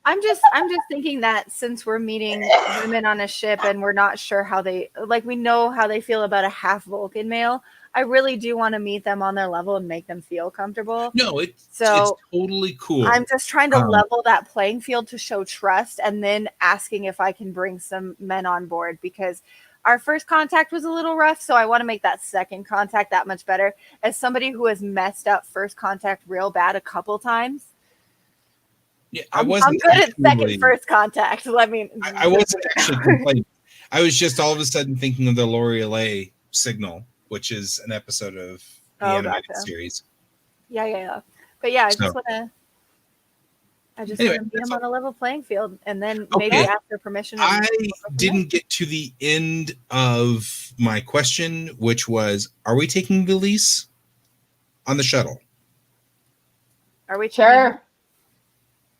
I'm just thinking that since we're meeting women on a ship and we're not sure how they we know how they feel about a half Vulcan male, I really do want to meet them on their level and make them feel comfortable. No, it's totally cool. I'm just trying to level that playing field to show trust and then asking if I can bring some men on board because our first contact was a little rough. So I want to make that second contact that much better. As somebody who has messed up first contact real bad a couple times. Yeah, I'm good at first contact. I wasn't actually complaining. I was just all of a sudden thinking of the Lorelei signal, which is an episode of the animated series. Yeah. But yeah, I just want to meet them on a level playing field and then maybe ask their permission. I didn't get to the end of my question, which was, are we taking the lease on the shuttle? Are we sure?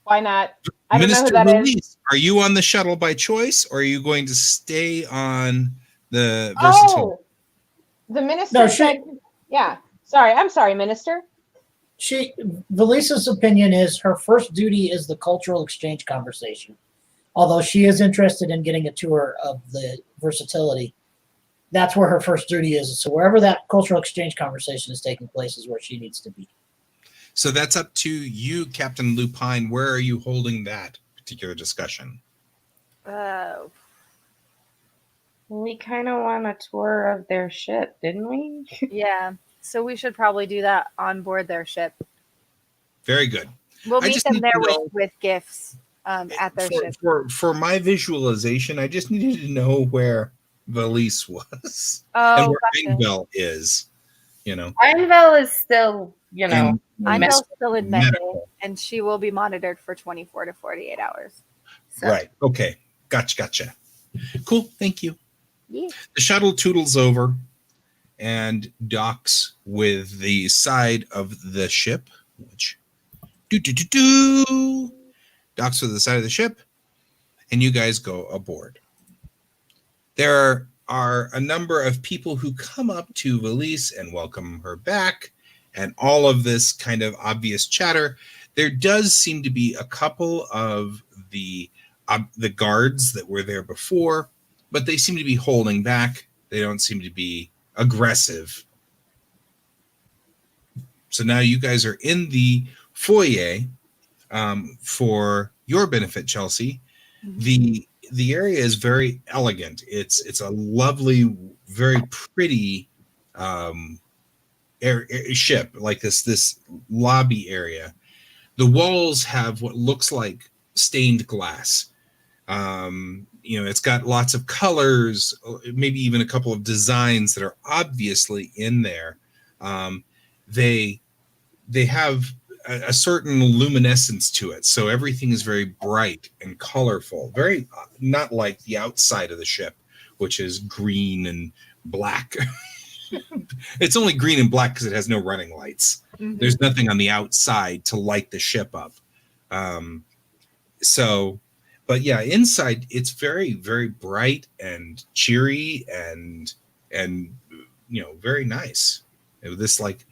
Why not? I don't know Minister who that is. Release, are you on the shuttle by choice, or are you going to stay on the Oh, versatility? the minister No, said, yeah. Sorry, I'm sorry, minister. Valisa's opinion is her first duty is the cultural exchange conversation. Although she is interested in getting a tour of the versatility, that's where her first duty is. So wherever that cultural exchange conversation is taking place is where she needs to be. So that's up to you, Captain Lupine. Where are you holding that particular discussion? We kind of want a tour of their ship, didn't we? Yeah. So we should probably do that on board their ship. Very good. We'll I meet just them need there to know- with gifts at their ship. For my visualization, I just needed to know where Valise was Oh, and where gotcha. Einvel is. You know, Einvel is still, Einvel's still in med bay, medical. and she will be monitored for 24 to 48 hours. So, Right. Okay. Gotcha. Cool. Thank you. yeah. The shuttle toodles over and docks with the side of the ship, which docks with the side of the ship, and you guys go aboard. There are a number of people who come up to Valise and welcome her back, and all of this kind of obvious chatter. There does seem to be a couple of the guards that were there before, but they seem to be holding back. They don't seem to be aggressive. So now you guys are in the foyer for your benefit, Chelsea. The area is very elegant. It's a lovely, very pretty ship, like this lobby area. The walls have what looks like stained glass. It's got lots of colors, maybe even a couple of designs that are obviously in there. They have a certain luminescence to it, so everything is very bright and colorful, very not like the outside of the ship, which is green and black. It's only green and black because it has no running lights. Mm-hmm. There's nothing on the outside to light the ship up. But yeah, inside it's very, very bright and cheery and very nice. This like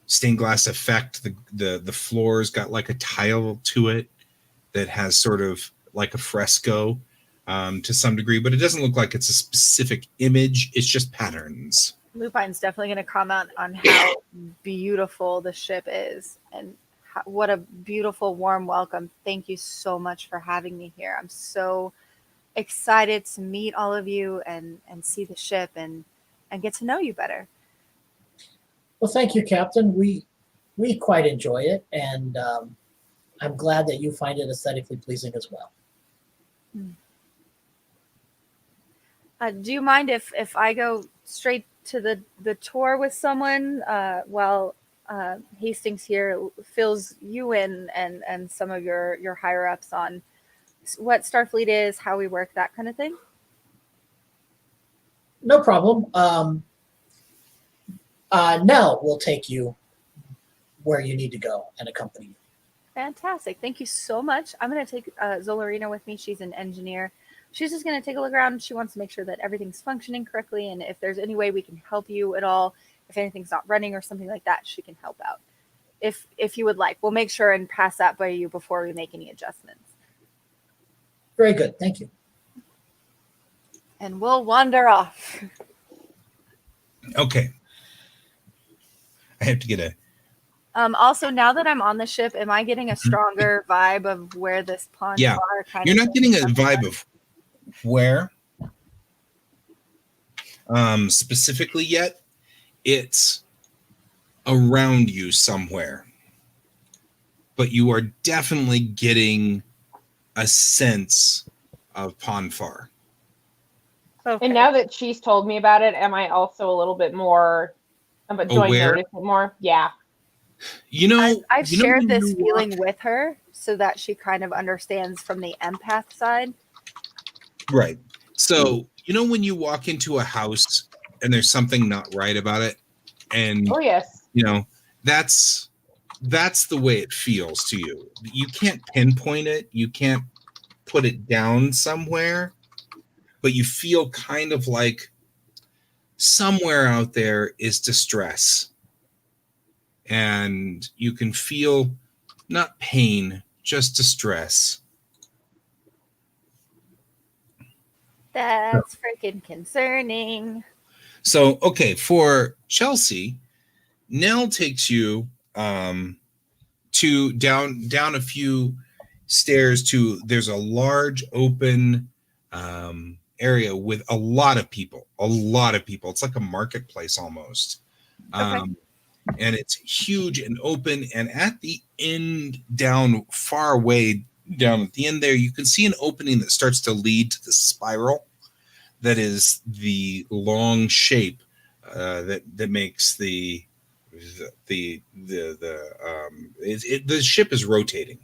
stained glass effect. The floor's got like a tile to it that has sort of like a fresco to some degree, but it doesn't look like it's a specific image. It's just patterns. Lupine's definitely going to comment on how beautiful the ship is and what a beautiful, warm welcome. Thank you so much for having me here. I'm so excited to meet all of you and see the ship and get to know you better. Well, thank you, Captain. We quite enjoy it, and I'm glad that you find it aesthetically pleasing as well. Do you mind if I go straight to the tour with someone while Hastings here fills you in and some of your higher ups on what Starfleet is, how we work, that kind of thing? No problem. Nell will take you where you need to go and accompany you. Fantastic. Thank you so much. I'm going to take Zolarina with me. She's an engineer. She's just going to take a look around. She wants to make sure that everything's functioning correctly. And if there's any way we can help you at all, if anything's not running or something like that, she can help out. If you would like, we'll make sure and pass that by you before we make any adjustments. Very good. Thank you. And we'll wander off. Okay. I have to get a... Also, now that I'm on the ship, am I getting a stronger vibe of where this pond are? You're not getting a vibe of where specifically yet. It's around you somewhere. But you are definitely getting a sense of Ponfar. Okay. And now that she's told me about it, am I also a little bit more... do I notice it more? Yeah. I've shared this feeling with her so that she kind of understands from the empath side. Right. So, when you walk into a house and there's something not right about it, and oh yes, that's that's the way it feels to you. You can't pinpoint it. You can't put it down somewhere, but you feel kind of like somewhere out there is distress. And you can feel not pain, just distress. That's freaking concerning. So, okay, for Chelsea, Nell takes you to down a few stairs to there's a large open area with a lot of people. It's like a marketplace almost. And it's huge and open, and at the end, down far away down at the end there, you can see an opening that starts to lead to the spiral that is the long shape that makes the ship is rotating.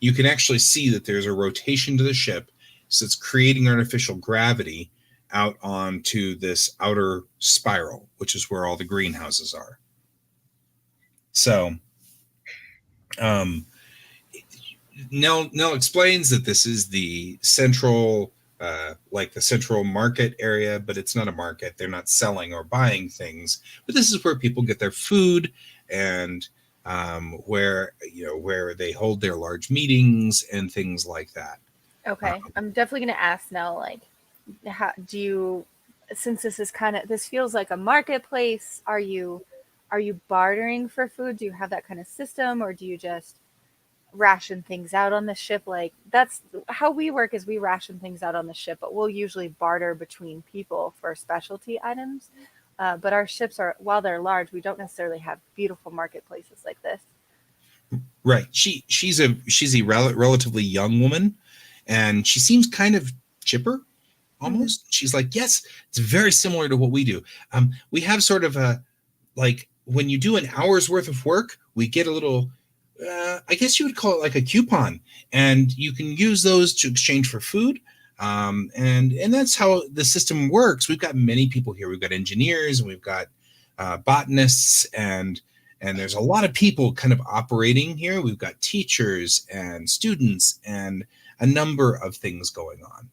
You can actually see that there's a rotation to the ship, so it's creating artificial gravity out onto this outer spiral, which is where all the greenhouses are. So, Nell explains that this is the central, like the central market area, but it's not a market. They're not selling or buying things, but this is where people get their food and where they hold their large meetings and things like that. Okay, I'm definitely going to ask Nell, like, how do you, since this feels like a marketplace, are you bartering for food? Do you have that kind of system, or do you just ration things out on the ship? Like, that's how we work, is we ration things out on the ship, but we'll usually barter between people for specialty items. But our ships are, while they're large, we don't necessarily have beautiful marketplaces like this. Right. She's a relatively young woman, and she seems kind of chipper almost. Mm-hmm. She's like, yes, it's very similar to what we do. We have sort of a, like, when you do an hour's worth of work, we get a little, I guess you would call it like a coupon, and you can use those to exchange for food. And that's how the system works. We've got many people here. We've got engineers, and we've got botanists, and there's a lot of people kind of operating here. We've got teachers and students and a number of things going on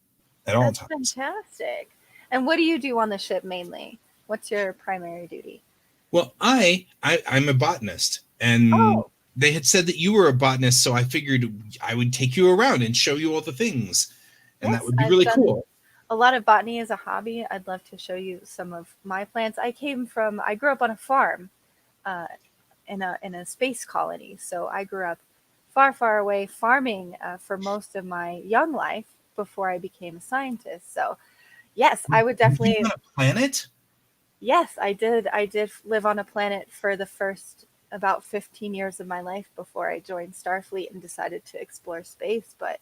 at all times. Fantastic. And what do you do on the ship mainly? What's your primary duty? Well, I'm a botanist, and they had said that you were a botanist, so I figured I would take you around and show you all the things, and that would be really cool. A lot of botany is a hobby. I'd love to show you some of my plants. I grew up on a farm in a space colony, so I grew up far away farming for most of my young life before I became a scientist. So, yes, I would definitely. You on a planet? Yes, I did. I did live on a planet for the first about 15 years of my life before I joined Starfleet and decided to explore space. But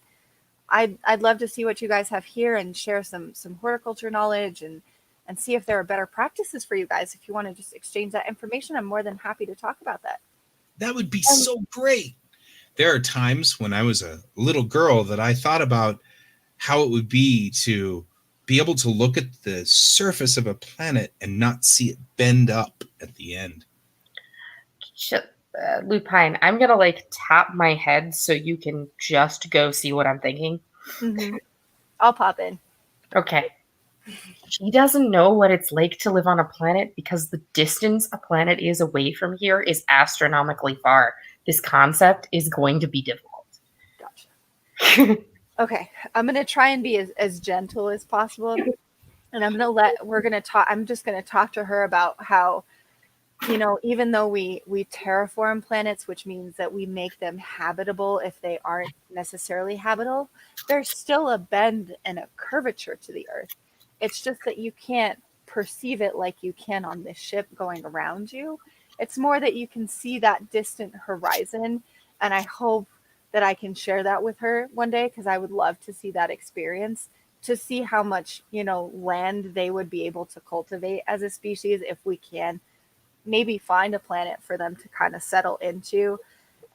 I'd love to see what you guys have here and share some horticulture knowledge and see if there are better practices for you guys. If you want to just exchange that information, I'm more than happy to talk about that. That would be so great. There are times when I was a little girl that I thought about how it would be to be able to look at the surface of a planet and not see it bend up at the end. Lupine, I'm going to tap my head so you can just go see what I'm thinking. Mm-hmm. I'll pop in. Okay. She doesn't know what it's like to live on a planet because the distance a planet is away from here is astronomically far. This concept is going to be difficult. Gotcha. Okay, I'm going to try and be as gentle as possible. And I'm just going to talk to her about how, even though we terraform planets, which means that we make them habitable if they aren't necessarily habitable, there's still a bend and a curvature to the Earth. It's just that you can't perceive it like you can on this ship going around you. It's more that you can see that distant horizon, and I hope that I can share that with her one day, because I would love to see that experience, to see how much, land they would be able to cultivate as a species if we can maybe find a planet for them to kind of settle into.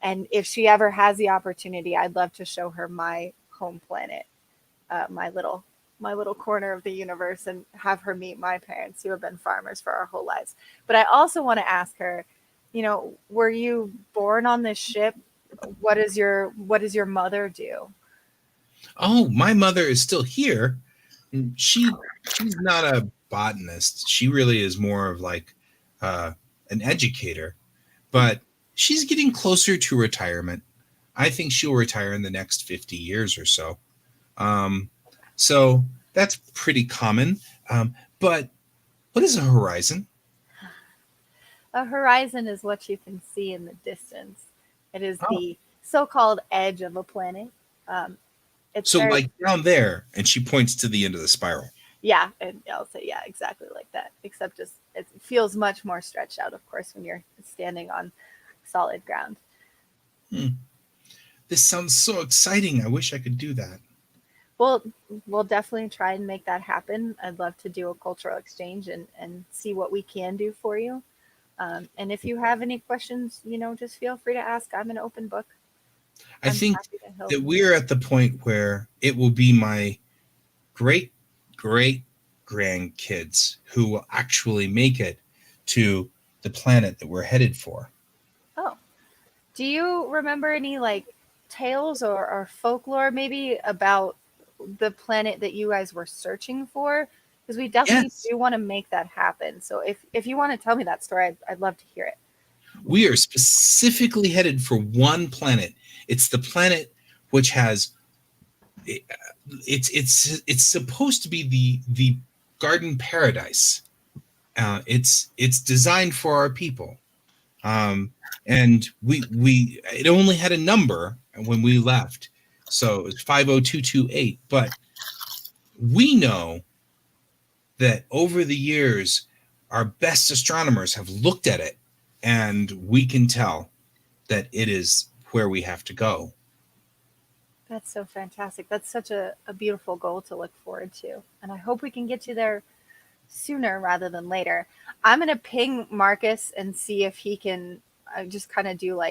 And if she ever has the opportunity, I'd love to show her my home planet, my little corner of the universe, and have her meet my parents who have been farmers for our whole lives. But I also want to ask her, were you born on this ship? What does your mother do? Oh, my mother is still here. She's not a botanist. She really is more of like an educator, but she's getting closer to retirement. I think she'll retire in the next 50 years or so. So that's pretty common. But what is a horizon? A horizon is what you can see in the distance. It is the so-called edge of a planet. It's like down there, and she points to the end of the spiral. Yeah, and I'll say exactly like that. Except just it feels much more stretched out, of course, when you're standing on solid ground. This sounds so exciting. I wish I could do that. Well, we'll definitely try and make that happen. I'd love to do a cultural exchange and see what we can do for you. And if you have any questions, just feel free to ask. I'm an open book. I think that we're at the point where it will be my great grandkids who will actually make it to the planet that we're headed for. Oh, do you remember any tales or folklore maybe about the planet that you guys were searching for? Because we definitely do want to make that happen. So if you want to tell me that story, I'd love to hear it. We are specifically headed for one planet. It's the planet which has it's supposed to be the garden paradise. It's designed for our people. And it only had a number when we left. So it was 50228, but we know that over the years, our best astronomers have looked at it, and we can tell that it is where we have to go. That's so fantastic. That's such a beautiful goal to look forward to. And I hope we can get you there sooner rather than later. I'm going to ping Marcus and see if he can just kind of do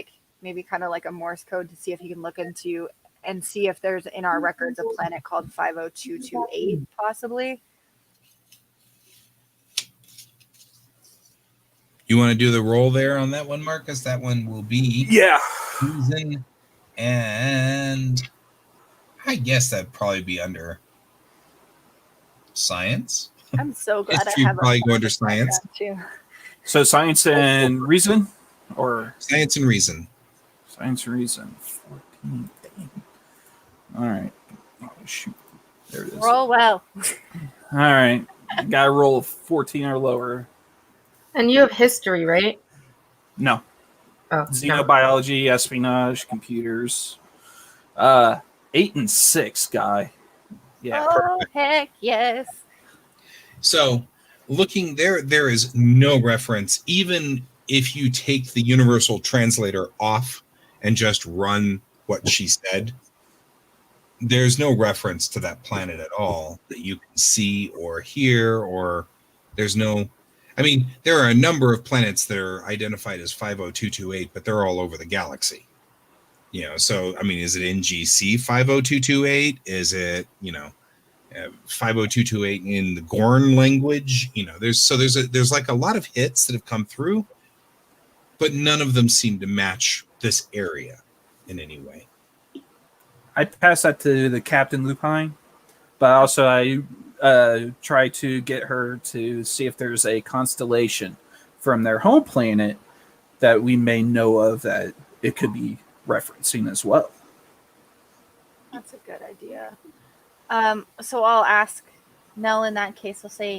maybe kind of like a Morse code to see if he can look into and see if there's in our records a planet called 50228 possibly. You want to do the roll there on that one, Marcus? That one will be reason, and I guess that'd probably be under science. I'm so glad History I have probably go under science too. So science and reason, or science and reason. Science and reason. 14. All right. Oh shoot! There it is. Roll well. All right. Got to roll 14 or lower. And you have history, right? No. Oh, Xenobiology, espionage, computers. 8 and 6, guy. Yeah. Oh, heck yes. So looking there is no reference. Even if you take the universal translator off and just run what she said, there's no reference to that planet at all that you can see or hear, or there's no... I mean, there are a number of planets that are identified as 50228, but they're all over the galaxy. So, I mean, is it NGC 50228? Is it, 50228 in the Gorn language? There's like a lot of hits that have come through, but none of them seem to match this area in any way. I passed that to the Captain Lupine, but also I try to get her to see if there's a constellation from their home planet that we may know of that it could be referencing as well. That's a good idea. So I'll ask Nell in that case. I'll say,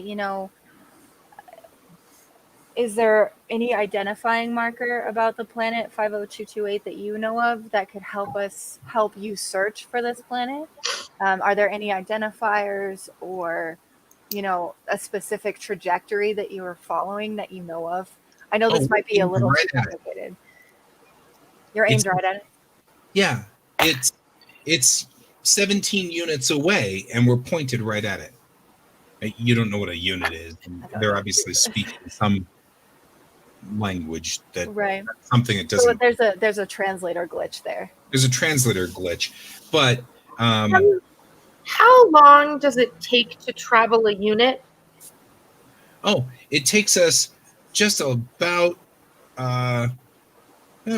is there any identifying marker about the planet 50228 that you know of that could help you search for this planet? Are there any identifiers or, a specific trajectory that you were following that you know of? I know this might be a little too complicated. You're aimed right at it? Yeah, it's 17 units away, and we're pointed right at it. You don't know what a unit is. They're obviously speaking some language that something that doesn't. So there's a translator glitch there. There's a translator glitch, but how long does it take to travel a unit? Oh, it takes us just about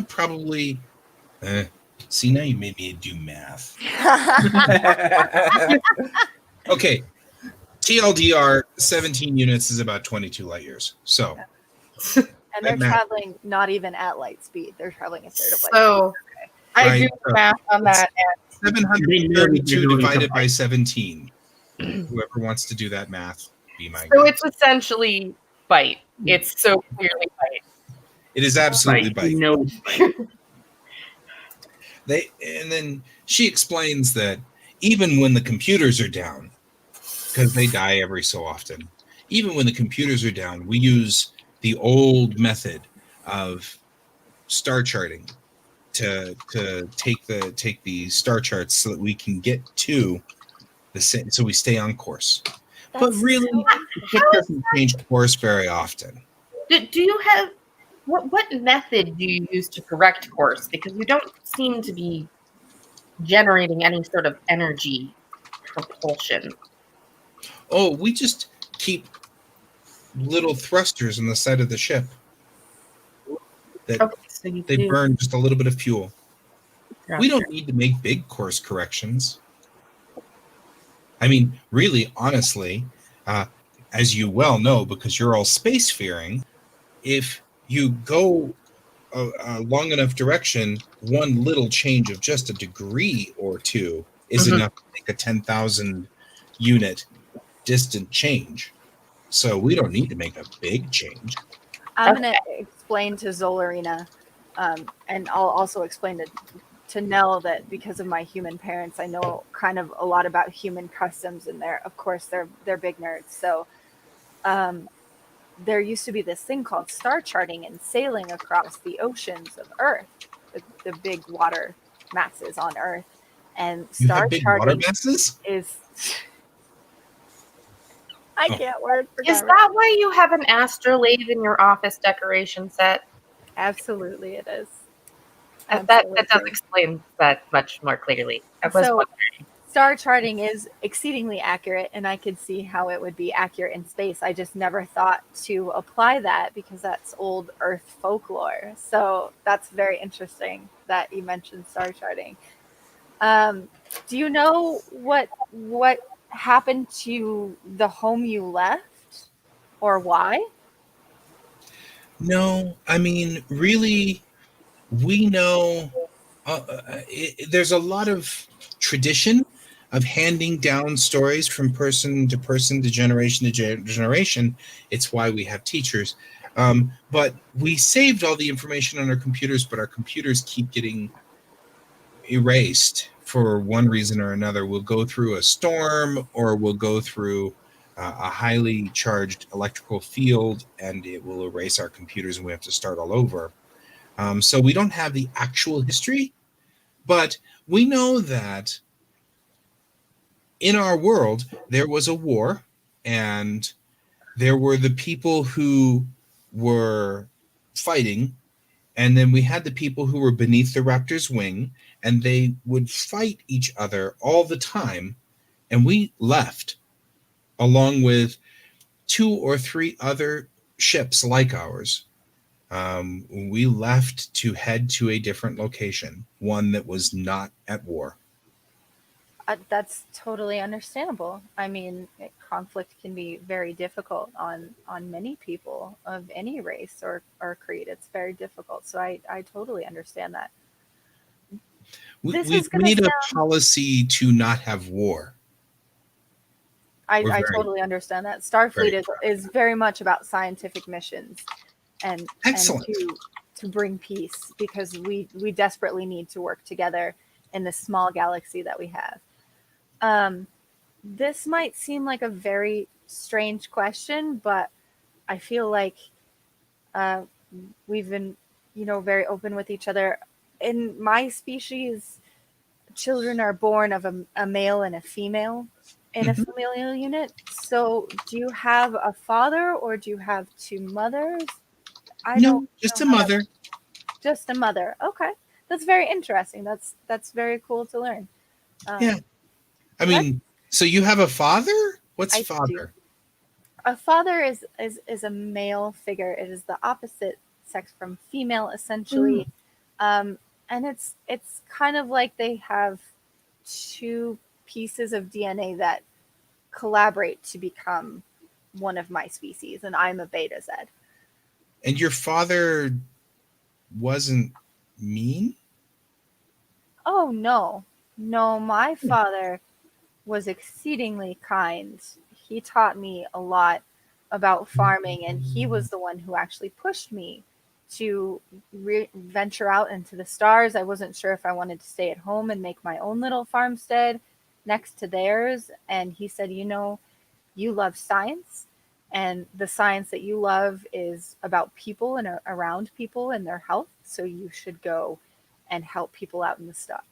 Probably. See, now you made me do math. Okay. TLDR, 17 units is about 22 light years. So, and they're traveling not even at light speed. They're traveling a third of light So speed. I do math on that. 732 divided by 17. Whoever wants to do that math, be my So guest. it's essentially bite. It's so clearly bite. It is absolutely bite. No. And then she explains that even when the computers are down, because they die every so often, even when the computers are down, we use the old method of star charting to take the star charts so that we can get to the same, so we stay on course. But really, it doesn't change course very often. Do you have what method do you use to correct course? Because you don't seem to be generating any sort of energy propulsion. Oh, we just keep little thrusters on the side of the ship that so they burn just a little bit of fuel. Gotcha. We don't need to make big course corrections. I mean, really, honestly, as you well know, because you're all spacefaring, if you go a long enough direction, one little change of just a degree or two is enough to make a 10,000 unit distant change. So we don't need to make a big change. I'm going to explain to Zolarina, and I'll also explain to Nell that because of my human parents, I know kind of a lot about human customs, and they're big nerds. So there used to be this thing called star charting and sailing across the oceans of Earth, the big water masses on Earth. And star charting is... I can't word for Is that why you have an astrolabe in your office decoration set? Absolutely, it is. That does explain that much more clearly. So, star charting is exceedingly accurate, and I could see how it would be accurate in space. I just never thought to apply that because that's old Earth folklore. So that's very interesting that you mentioned star charting. Do you know what happened to the home you left, or why? No, I mean, really, we know there's a lot of tradition of handing down stories from person to person, to generation to generation. It's why we have teachers. But we saved all the information on our computers, but our computers keep getting erased for one reason or another. We'll go through a storm, or we'll go through a highly charged electrical field, and it will erase our computers, and we have to start all over. So we don't have the actual history, but we know that in our world, there was a war, and there were the people who were fighting, and then we had the people who were beneath the Raptor's wing, and they would fight each other all the time. And we left, along with 2 or 3 other ships like ours. We left to head to a different location, one that was not at war. That's totally understandable. I mean, conflict can be very difficult on many people of any race or creed. It's very difficult. So I totally understand that. We need a policy to not have war. I totally understand that. Starfleet is very much about scientific missions and to bring peace, because we desperately need to work together in this small galaxy that we have. This might seem like a very strange question, but I feel like we've been, very open with each other. In my species, children are born of a male and a female in a familial unit. So do you have a father, or do you have 2 mothers? No, just a mother. Just a mother. Okay. That's very interesting. That's very cool to learn. Yeah. I mean, so you have a father? What's father? A father is a male figure. It is the opposite sex from female, essentially. And it's kind of like they have two pieces of DNA that collaborate to become one of my species, and I'm a Beta Z. And your father wasn't mean? Oh, no. No, my father was exceedingly kind. He taught me a lot about farming, and he was the one who actually pushed me to venture out into the stars. I wasn't sure if I wanted to stay at home and make my own little farmstead next to theirs. And he said, you know, you love science, and the science that you love is about people and around people and their health. So you should go and help people out in the stars.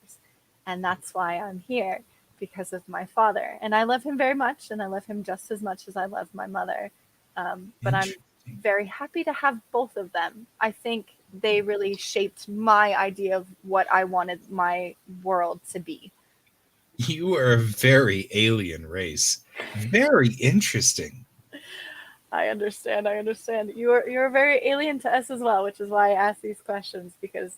And that's why I'm here, because of my father. And I love him very much, and I love him just as much as I love my mother. But I'm very happy to have both of them. I think they really shaped my idea of what I wanted my world to be. You are a very alien race. Very interesting. I understand. You're very alien to us as well, which is why I ask these questions, because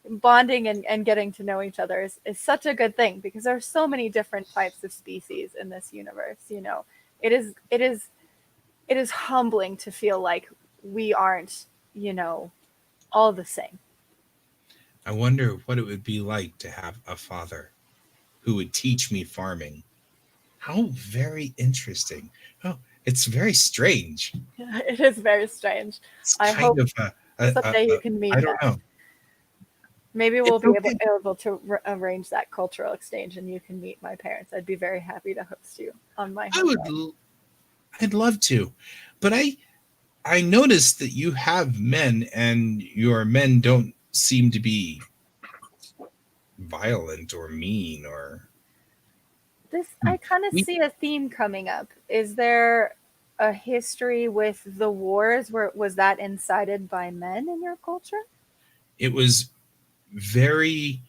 bonding and getting to know each other is such a good thing, because there are so many different types of species in this universe. You know, it is humbling to feel like we aren't, you know, all the same. I wonder what it would be like to have a father who would teach me farming. How very interesting. Oh, it's very strange. It is very strange. It's I hope someday you can meet I don't them. know. Maybe we'll It's be okay. able to arrange that cultural exchange, and you can meet my parents. I'd be very happy to host you on my home. I'd love to. But I noticed that you have men, and your men don't seem to be violent or mean or I kind of see a theme coming up. Is there a history with the wars where was that incited by men in your culture? it was very,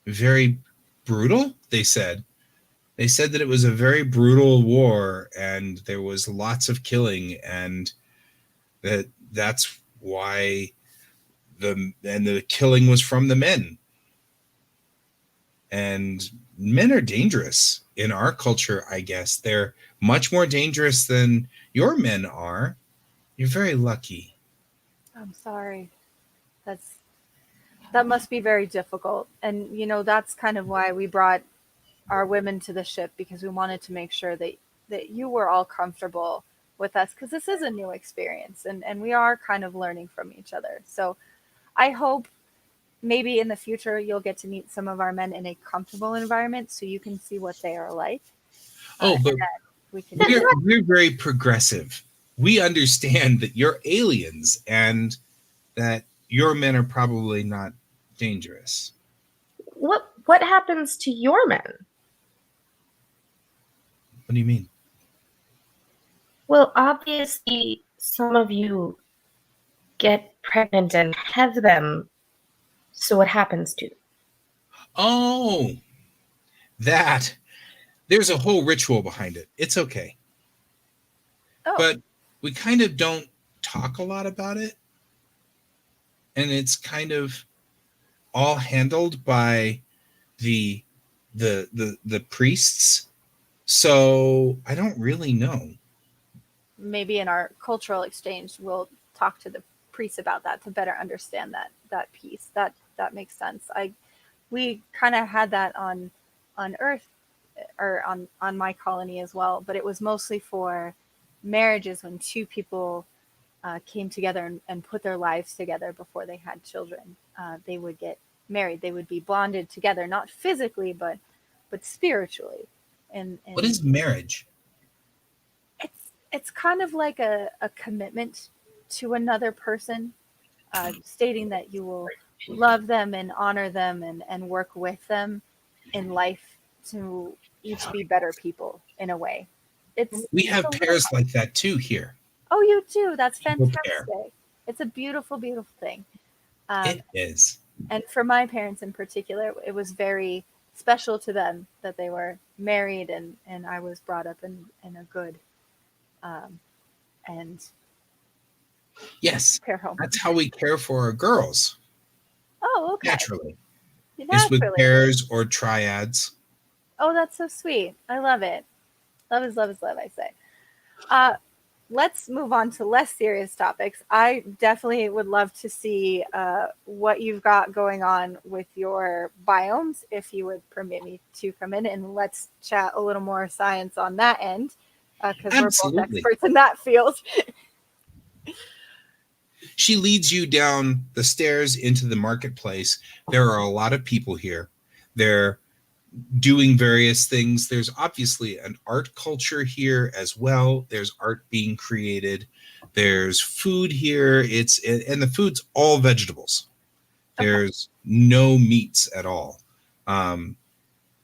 very brutal, they said. They said that it was a very brutal war, and there was lots of killing, and that's why the killing was from the men. And men are dangerous in our culture, I guess. They're much more dangerous than your men are. You're very lucky. I'm sorry. That must be very difficult. And you know, that's kind of why we brought our women to the ship, because we wanted to make sure that you were all comfortable with us, because this is a new experience, and we are kind of learning from each other. So I hope maybe in the future you'll get to meet some of our men in a comfortable environment so you can see what they are like. But we're very progressive. We understand that you're aliens and that your men are probably not dangerous. What happens to your men? What do you mean? Well, obviously, some of you get pregnant and have them. So what happens to them? Oh, that. There's a whole ritual behind it. It's okay. Oh. But we kind of don't talk a lot about it. And it's kind of all handled by the priests. So I don't really know. Maybe in our cultural exchange we'll talk to the priests about that to better understand that piece. That makes sense. We kind of had that on Earth, or on my colony as well, but it was mostly for marriages when two people came together and put their lives together before they had children. They would get married. They would be bonded together, not physically, but spiritually. And what is marriage? It's kind of like a commitment to another person, stating that you will love them and honor them and work with them in life to each be better people in a way. We have pairs like that too here. Oh, you do? That's fantastic. It's a beautiful, beautiful thing. It is. And for my parents in particular, it was very special to them that they were married, and I was brought up in a good and Yes, Care home. that's how we care for our girls. Oh, okay. Naturally. It's with pairs or triads. Oh, that's so sweet. I love it. Love is love is love, I say. Let's move on to less serious topics. I definitely would love to see what you've got going on with your biomes, if you would permit me to come in, and let's chat a little more science on that end, because we're both experts in that field. She leads you down the stairs into the marketplace. There are a lot of people here. They're doing various things. There's obviously an art culture here as well. There's art being created. There's food here. And the food's all vegetables. There's no meats at all.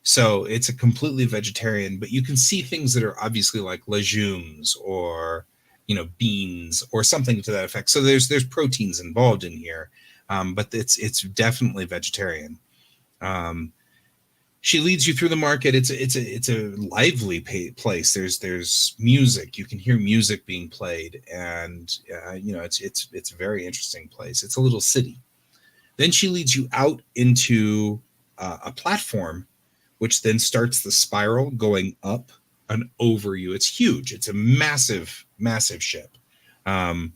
So it's a completely vegetarian, but you can see things that are obviously like legumes or beans or something to that effect. So there's proteins involved in here, but it's definitely vegetarian. She leads you through the market. It's a lively place. There's music. You can hear music being played, and it's a very interesting place. It's a little city. Then she leads you out into a platform, which then starts the spiral going up and over you. It's huge. It's a massive ship. And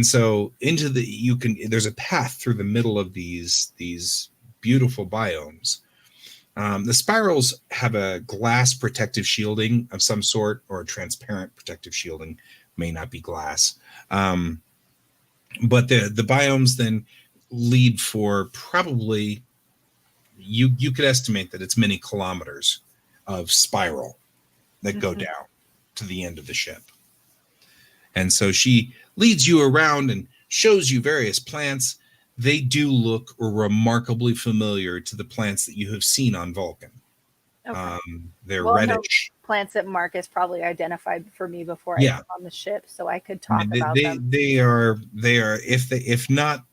so there's a path through the middle of these beautiful biomes. The spirals have a glass protective shielding of some sort, or a transparent protective shielding, may not be glass. But the biomes then lead for probably, you could estimate that it's many kilometers of spiral that go down to the end of the ship. And so she leads you around and shows you various plants. They do look remarkably familiar to the plants that you have seen on Vulcan. Okay. They're reddish. No, plants that Marcus probably identified for me before I got on the ship, so I could talk about them. They are if not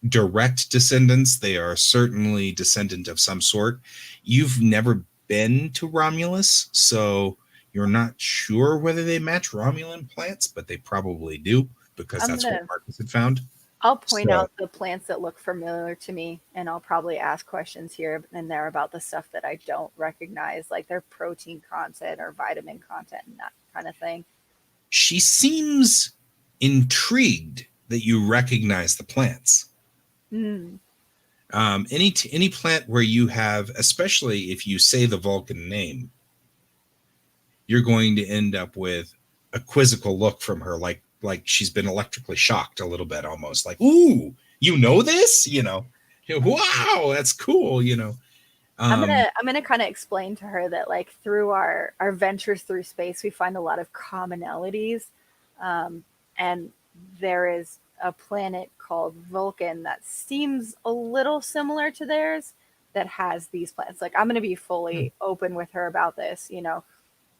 direct descendants, they are certainly descendant of some sort. You've never been to Romulus, so you're not sure whether they match Romulan plants, but they probably do, because that's what Marcus had found. I'll point out the plants that look familiar to me, and I'll probably ask questions here and there about the stuff that I don't recognize, like their protein content or vitamin content and that kind of thing. She seems intrigued that you recognize the plants. Any plant where you have, especially if you say the Vulcan name, you're going to end up with a quizzical look from her, like she's been electrically shocked a little bit, almost like, ooh, you know this? Wow, that's cool, I'm gonna kind of explain to her that, like, through our ventures through space, we find a lot of commonalities, and there is a planet called Vulcan that seems a little similar to theirs that has these plants. Like, I'm gonna be fully open with her about this.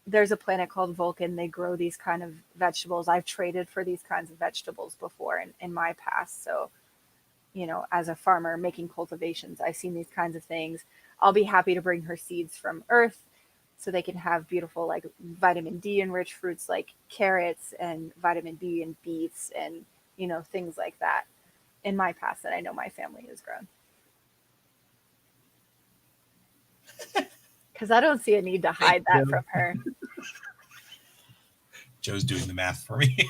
There's a planet called Vulcan. They grow these kind of vegetables. I've traded for these kinds of vegetables before in my past. So, as a farmer making cultivations, I've seen these kinds of things. I'll be happy to bring her seeds from Earth so they can have beautiful, like, vitamin D enriched fruits like carrots and vitamin B and beets and, things like that in my past that I know my family has grown. Because I don't see a need to hide that from her. Joe's doing the math for me.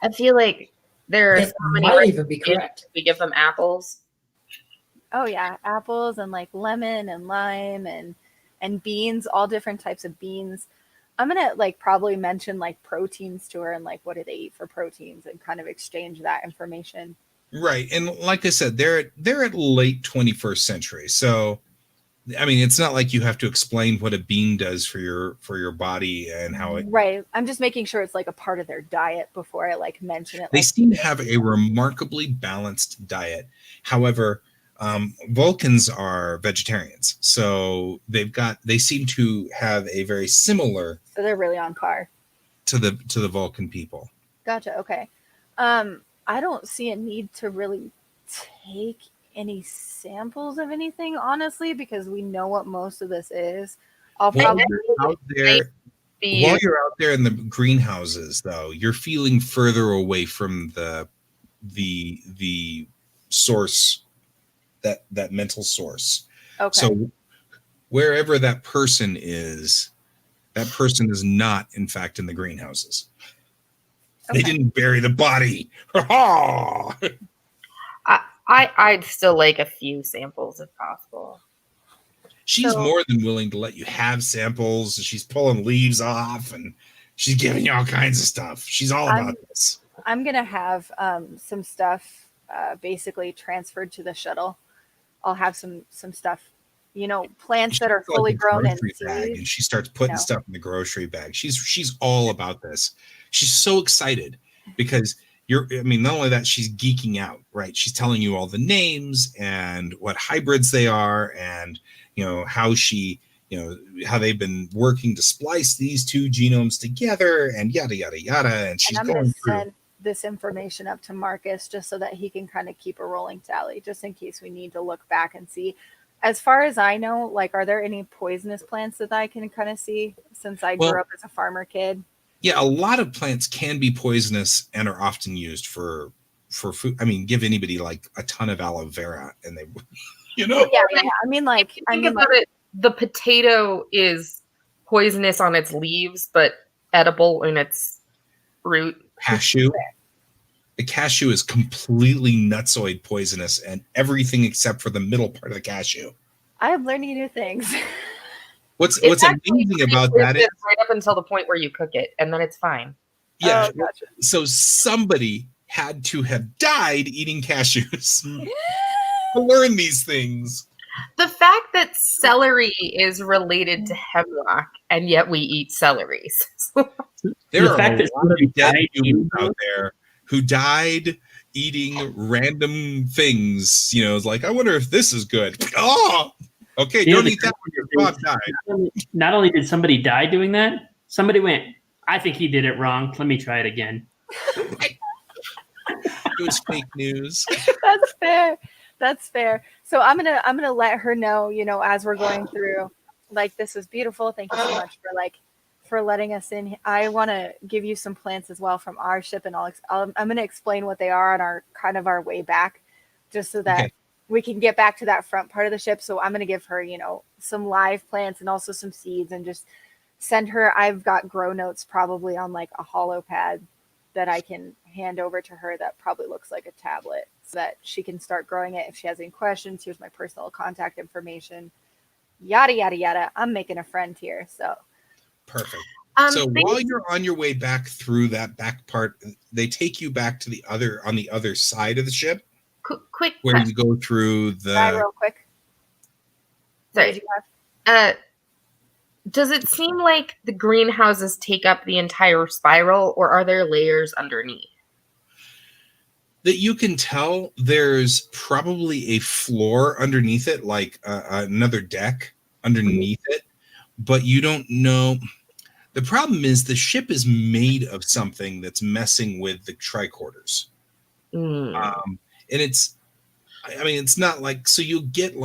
I feel like there are so many. Might even be correct. We give them apples. Oh yeah, apples and like lemon and lime and beans, all different types of beans. I'm gonna probably mention proteins to her and what do they eat for proteins and kind of exchange that information. Right. And like I said, they're at late 21st century. So, I mean, it's not like you have to explain what a bean does for your body and how it. Right. I'm just making sure it's a part of their diet before I mention it. They seem to have a remarkably balanced diet. However, Vulcans are vegetarians. So they seem to have a very similar. So they're really on par. To the Vulcan people. Gotcha. Okay. I don't see a need to really take any samples of anything, honestly, because we know what most of this is. While you're out there in the greenhouses, though, you're feeling further away from the source, that mental source. Okay. So wherever that person is not, in fact, in the greenhouses. Okay. They didn't bury the body. I'd still like a few samples if possible. She's more than willing to let you have samples. She's pulling leaves off and she's giving you all kinds of stuff. She's all about this. I'm gonna have some stuff basically transferred to the shuttle. I'll have some stuff, plants that are fully grown in bag, seeds. and she starts putting stuff in the grocery bag. She's all about this. She's so excited because not only that, she's geeking out, right? She's telling you all the names and what hybrids they are, and how how they've been working to splice these two genomes together, and yada yada yada. And she's going through. Send this information up to Marcus just so that he can kind of keep a rolling tally, just in case we need to look back and see. As far as I know, are there any poisonous plants that I can kind of see, since I grew up as a farmer kid? Yeah, a lot of plants can be poisonous and are often used for food. I mean, give anybody a ton of aloe vera and they, Yeah. The potato is poisonous on its leaves, but edible in its root. Cashew. The cashew is completely nutsoid poisonous, and everything except for the middle part of the cashew. I'm learning new things. What's amazing about that is right up until the point where you cook it, and then it's fine. Yeah. Oh, gotcha. So somebody had to have died eating cashews to learn these things. The fact that celery is related to hemlock, and yet we eat celeries. There are a lot of dead humans out there who died eating random things. It's I wonder if this is good. Oh, okay, don't eat that when your dog died. Not only did somebody die doing that, somebody went, I think he did it wrong. Let me try it again. It was fake news. That's fair. So I'm gonna let her know, as we're going through, this is beautiful. Thank you so much for letting us in. I want to give you some plants as well from our ship, and I'm gonna explain what they are on our way back, just so that we can get back to that front part of the ship. So I'm gonna give her, some live plants and also some seeds, and just send her. I've got grow notes probably on a hollow pad that I can hand over to her that probably looks like a tablet, so that she can start growing it. If she has any questions, here's my personal contact information, yada yada yada. I'm making a friend here. So perfect. So while you're on your way back through that back part, they take you back to on the other side of the ship. Quick where question. You go through the real quick. Sorry. Does it seem like the greenhouses take up the entire spiral, or are there layers underneath? That you can tell there's probably a floor underneath it, another deck underneath it, but you don't know. The problem is the ship is made of something that's messing with the tricorders. And it's not so you'll get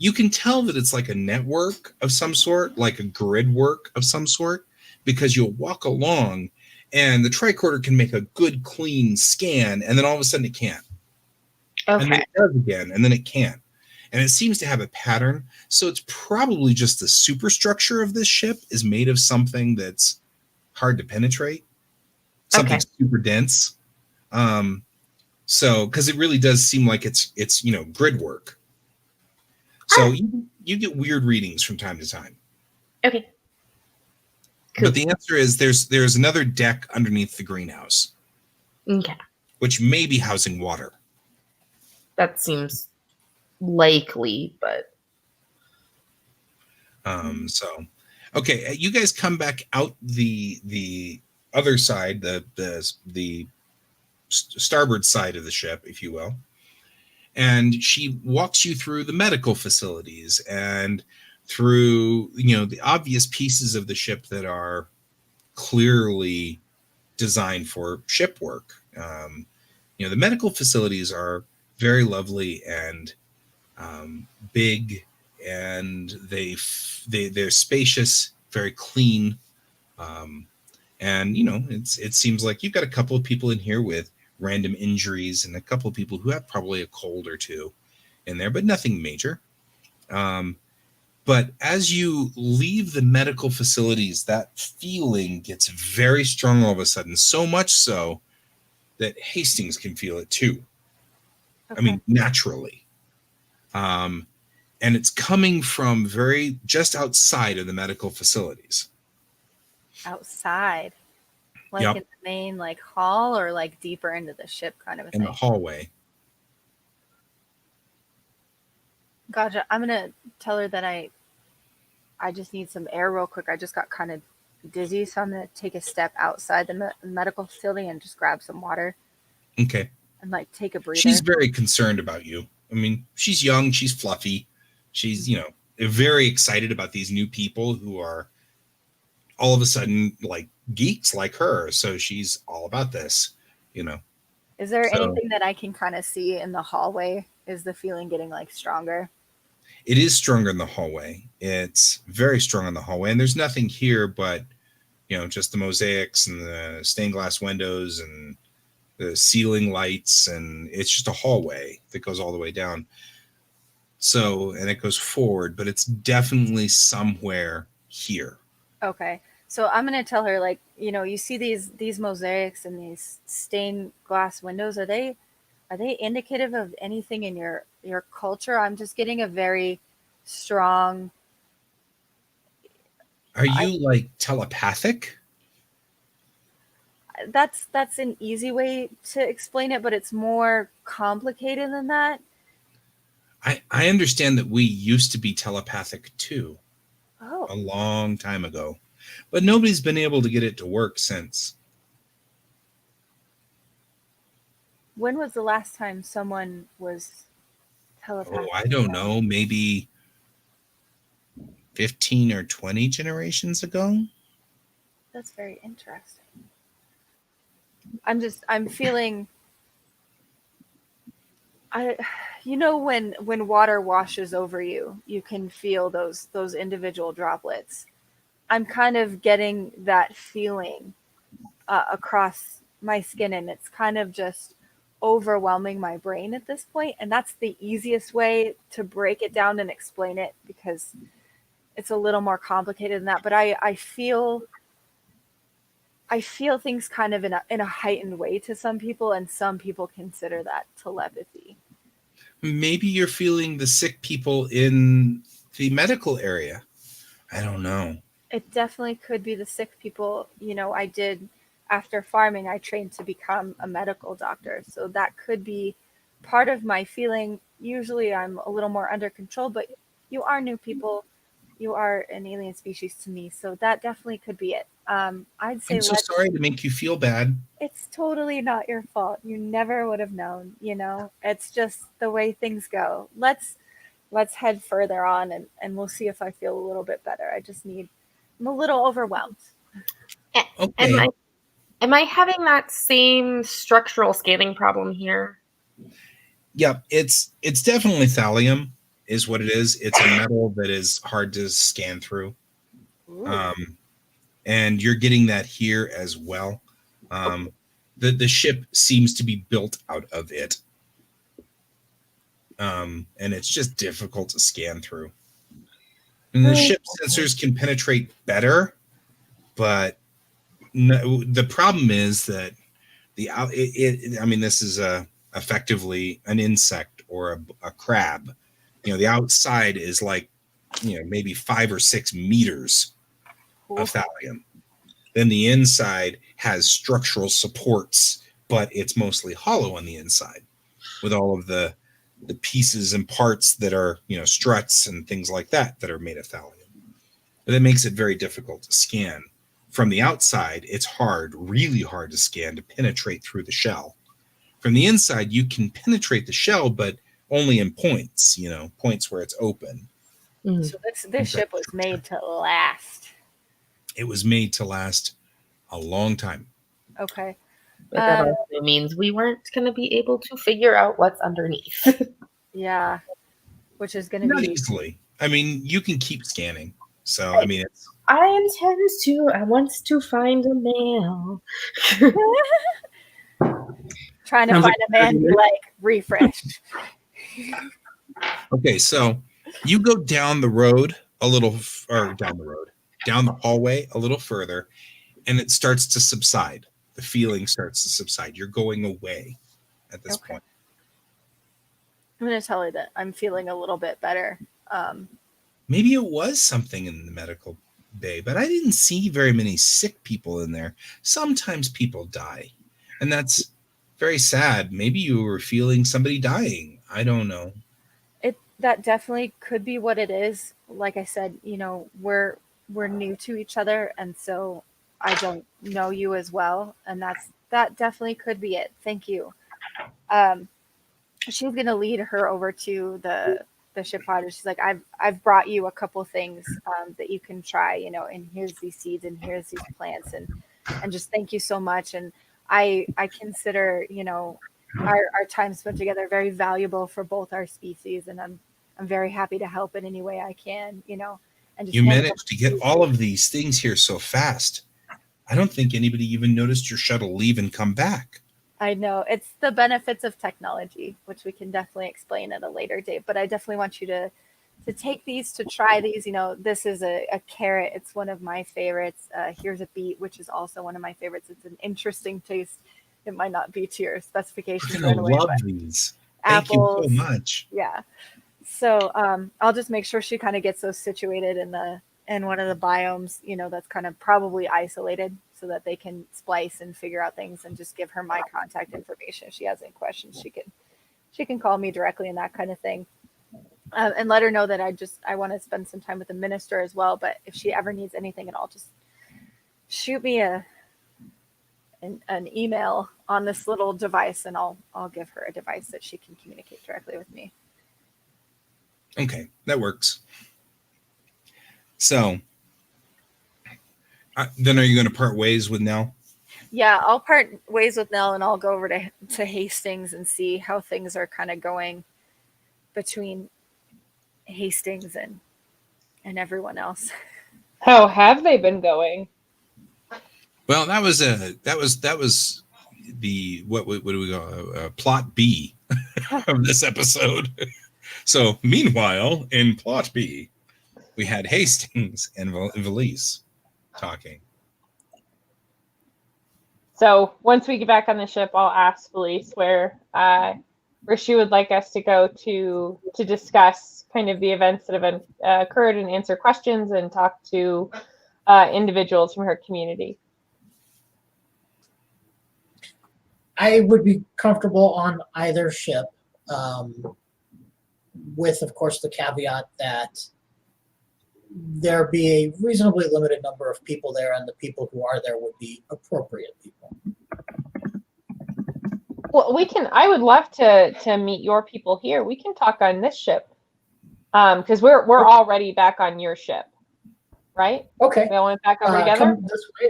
you can tell that it's a network of some sort, like a grid work of some sort, because you'll walk along and the tricorder can make a good clean scan, and then all of a sudden it can't. Okay. And then it does again, and then it can't. And it seems to have a pattern. So it's probably just the superstructure of this ship is made of something that's hard to penetrate, something super dense. Because it really does seem like it's grid work. So you get weird readings from time to time. Okay. Cool. But the answer is there's another deck underneath the greenhouse. Okay. Which may be housing water. That seems likely, but okay, you guys come back out the other side, the starboard side of the ship, if you will. And she walks you through the medical facilities and through, the obvious pieces of the ship that are clearly designed for ship work. The medical facilities are very lovely and big, and they're spacious very clean. And it seems like you've got a couple of people in here with random injuries and a couple of people who have probably a cold or two in there, but nothing major. But as you leave the medical facilities, that feeling gets very strong all of a sudden, so much so that Hastings can feel it too. Okay. I mean, naturally. And it's coming from just outside of the medical facilities. Outside, like Yep. in the main like hall, or like deeper into the ship kind of a In thing. the hallway. Gotcha. I'm gonna tell her that I just need some air real quick. I just got kind of dizzy, so I'm gonna take a step outside the medical facility and just grab some water Okay. and like take a breather. She's very concerned about you. I mean, she's young, she's fluffy. She's, very excited about these new people who are all of a sudden like geeks like her. So she's all about this, Is there anything that I can kind of see in the hallway? Is the feeling getting like stronger? It is stronger in the hallway. It's very strong in the hallway. And there's nothing here but, just the mosaics and the stained glass windows and the ceiling lights. And it's just a hallway that goes all the way down. So, and it goes forward, but it's definitely somewhere here. Okay. So I'm going to tell her, like, you see these mosaics and these stained glass windows. Are they indicative of anything in your culture? I'm just getting a very strong. Are you like telepathic? That's an easy way to explain it, but it's more complicated than that. I understand that we used to be telepathic too. Oh. A long time ago. But nobody's been able to get it to work since. When was the last time someone was telepathic? Oh, I don't know. Maybe 15 or 20 generations ago? That's very interesting. I'm feeling... when water washes over you, you can feel those individual droplets. I'm kind of getting that feeling across my skin, and it's kind of just overwhelming my brain at this point. And that's the easiest way to break it down and explain it, because it's a little more complicated than that. But I feel things kind of in a heightened way to some people, and some people consider that telepathy. Maybe you're feeling the sick people in the medical area. I don't know. It definitely could be the sick people. After farming, I trained to become a medical doctor. So that could be part of my feeling. Usually I'm a little more under control, but you are new people. You are an alien species to me. So that definitely could be it. I'd say I'm so sorry to make you feel bad. It's totally not your fault. You never would have known, It's just the way things go. Let's head further on, and we'll see if I feel a little bit better. I'm a little overwhelmed. Okay. Am I having that same structural scaling problem here? Yeah, it's definitely thallium is what it is. It's a metal that is hard to scan through. And you're getting that here as well. The ship seems to be built out of it. And it's just difficult to scan through. And the ship sensors can penetrate better, but the problem is that this is effectively an insect or a crab. The outside is like, maybe 5 or 6 meters of thallium. Then the inside has structural supports, but it's mostly hollow on the inside with all of the pieces and parts that are, struts and things like that are made of thallium. But that makes it very difficult to scan. From the outside, it's really hard to scan, to penetrate through the shell. From the inside, you can penetrate the shell, but only in points, points where it's open. So this ship was made to last. It was made to last a long time. Okay. But that also means we weren't going to be able to figure out what's underneath. Yeah. Which is going to Not be... easily. You can keep scanning. So, I want to find a male. Trying to Sounds find like a man who like refreshed. Okay, so you go down the road down the hallway a little further, and it starts to subside. The feeling starts to subside. You're going away at this point. I'm going to tell her that I'm feeling a little bit better. Maybe it was something in the medical bay, but I didn't see very many sick people in there. Sometimes people die, and that's very sad. Maybe you were feeling somebody dying. I don't know. That definitely could be what it is. Like I said, we're new to each other, and so I don't know you as well, and that definitely could be it. Thank you. She's gonna lead her over to the ship pod. She's like, I've brought you a couple things that you can try, and here's these seeds and here's these plants, and just thank you so much. And I consider our time spent together very valuable for both our species, and I'm very happy to help in any way I can, and just You managed to get all of these things here so fast. I don't think anybody even noticed your shuttle leave and come back. I know it's the benefits of technology, which we can definitely explain at a later date, but I definitely want you to take these, to try these. This is a carrot. It's one of my favorites. Here's a beet, which is also one of my favorites. It's an interesting taste. It might not be to your specifications. I'm gonna love these. Apples. Thank you so much. Yeah. So I'll just make sure she kind of gets those situated in one of the biomes, that's kind of probably isolated, so that they can splice and figure out things, and just give her my contact information. If she has any questions, she can call me directly and that kind of thing. And let her know that I want to spend some time with the minister as well. But if she ever needs anything at all, just shoot me an email on this little device, and I'll give her a device that she can communicate directly with me. Okay, that works. So, then are you going to part ways with Nell? Yeah, I'll part ways with Nell, and I'll go over to Hastings and see how things are kind of going between Hastings and everyone else. How have they been going? Well, that was the what do we go plot B of this episode. So, meanwhile, in plot B, we had Hastings and Valise talking. So once we get back on the ship, I'll ask Valise where she would like us to go to discuss kind of the events that have occurred, and answer questions, and talk to individuals from her community. I would be comfortable on either ship, with, of course, the caveat that there be a reasonably limited number of people there, and the people who are there would be appropriate people. Well, I would love to meet your people here. We can talk on this ship, because we're already back on your ship, right? Okay. We all went back over together. Come this way.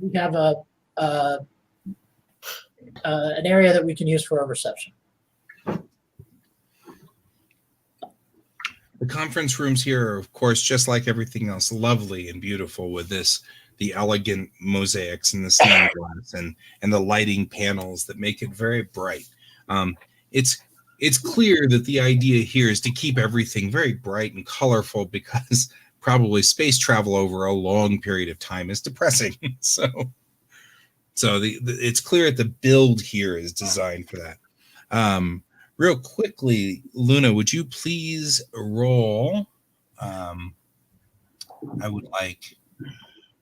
We have an area that we can use for a reception. The conference rooms here are, of course, just like everything else, lovely and beautiful, with the elegant mosaics and the stained glass and the lighting panels that make it very bright. It's clear that the idea here is to keep everything very bright and colorful, because probably space travel over a long period of time is depressing. So it's clear that the build here is designed for that. Real quickly, Luna, would you please roll? I would like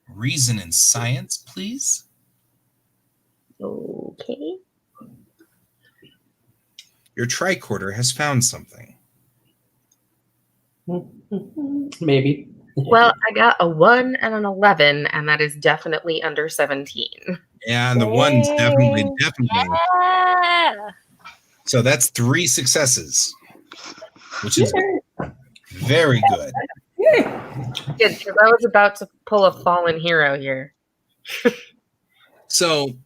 reason and science, please. Okay. Your tricorder has found something. Maybe. Well, I got a 1 and an 11, and that is definitely under 17. Yeah, and the one's definitely. Yeah. So that's 3 successes, which is very good. Good, because I was about to pull a fallen hero here. So,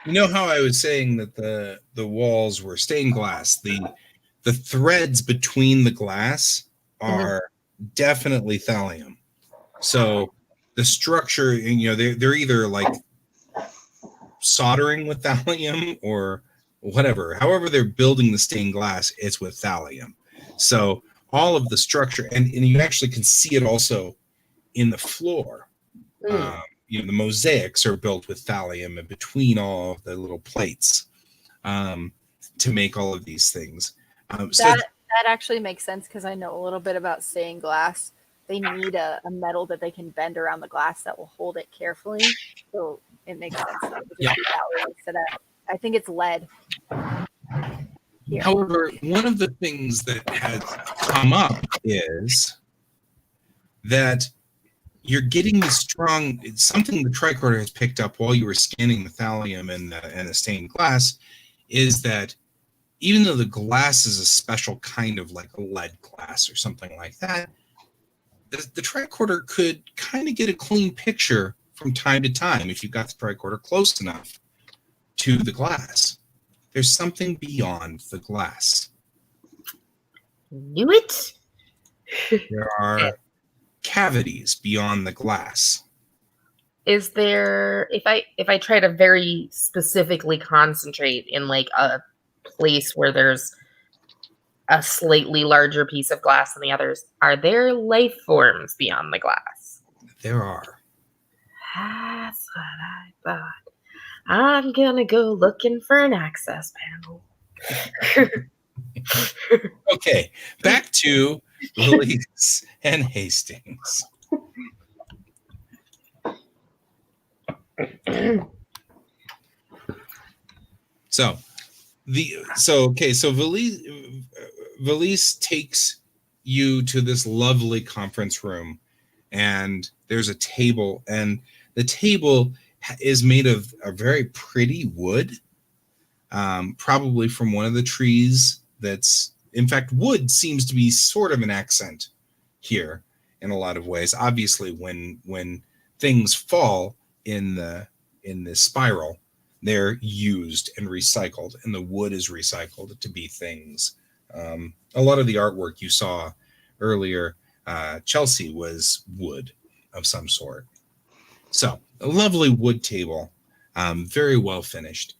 you know how I was saying that the walls were stained glass? The threads between the glass are definitely thallium. So the structure, and they're either like soldering with thallium or whatever. However they're building the stained glass, it's with thallium. So all of the structure, and you actually can see it also in the floor. The mosaics are built with thallium in between all of the little plates to make all of these things. That actually makes sense because I know a little bit about stained glass. They need a metal that they can bend around the glass that will hold it carefully. So it makes sense. That it would just be thallium instead of, I think it's lead. Here. However, one of the things that has come up is that you're getting the strong, something the tricorder has picked up while you were scanning the thallium and the stained glass, is that even though the glass is a special kind of like a lead glass or something like that, the tricorder could kind of get a clean picture from time to time if you got the tricorder close enough to the glass. There's something beyond the glass. Knew it. There are cavities beyond the glass. Is there, if I try to very specifically concentrate in like a place where there's a slightly larger piece of glass than the others, are there life forms beyond the glass? There are. That's what I thought. I'm gonna go looking for an access panel. Okay, back to Elise and Hastings. So Valise takes you to this lovely conference room, and there's a table, and the table is made of a very pretty wood, probably from one of the trees that's, in fact, wood seems to be sort of an accent here in a lot of ways. Obviously, when things fall in the spiral, they're used and recycled, and the wood is recycled to be things. A lot of the artwork you saw earlier, Chelsea, was wood of some sort. So a lovely wood table, very well finished.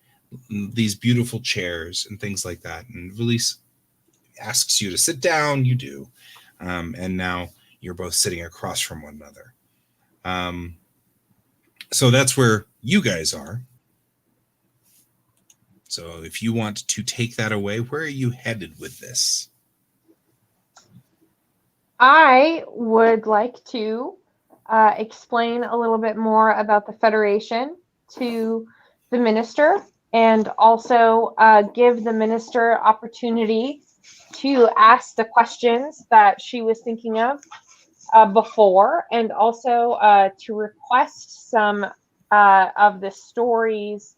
These beautiful chairs and things like that. And Valise asks you to sit down. You do. And now you're both sitting across from one another. So that's where you guys are. So if you want to take that away, where are you headed with this? I would like to explain a little bit more about the Federation to the minister, and also give the minister opportunity to ask the questions that she was thinking of before, and also to request some of the stories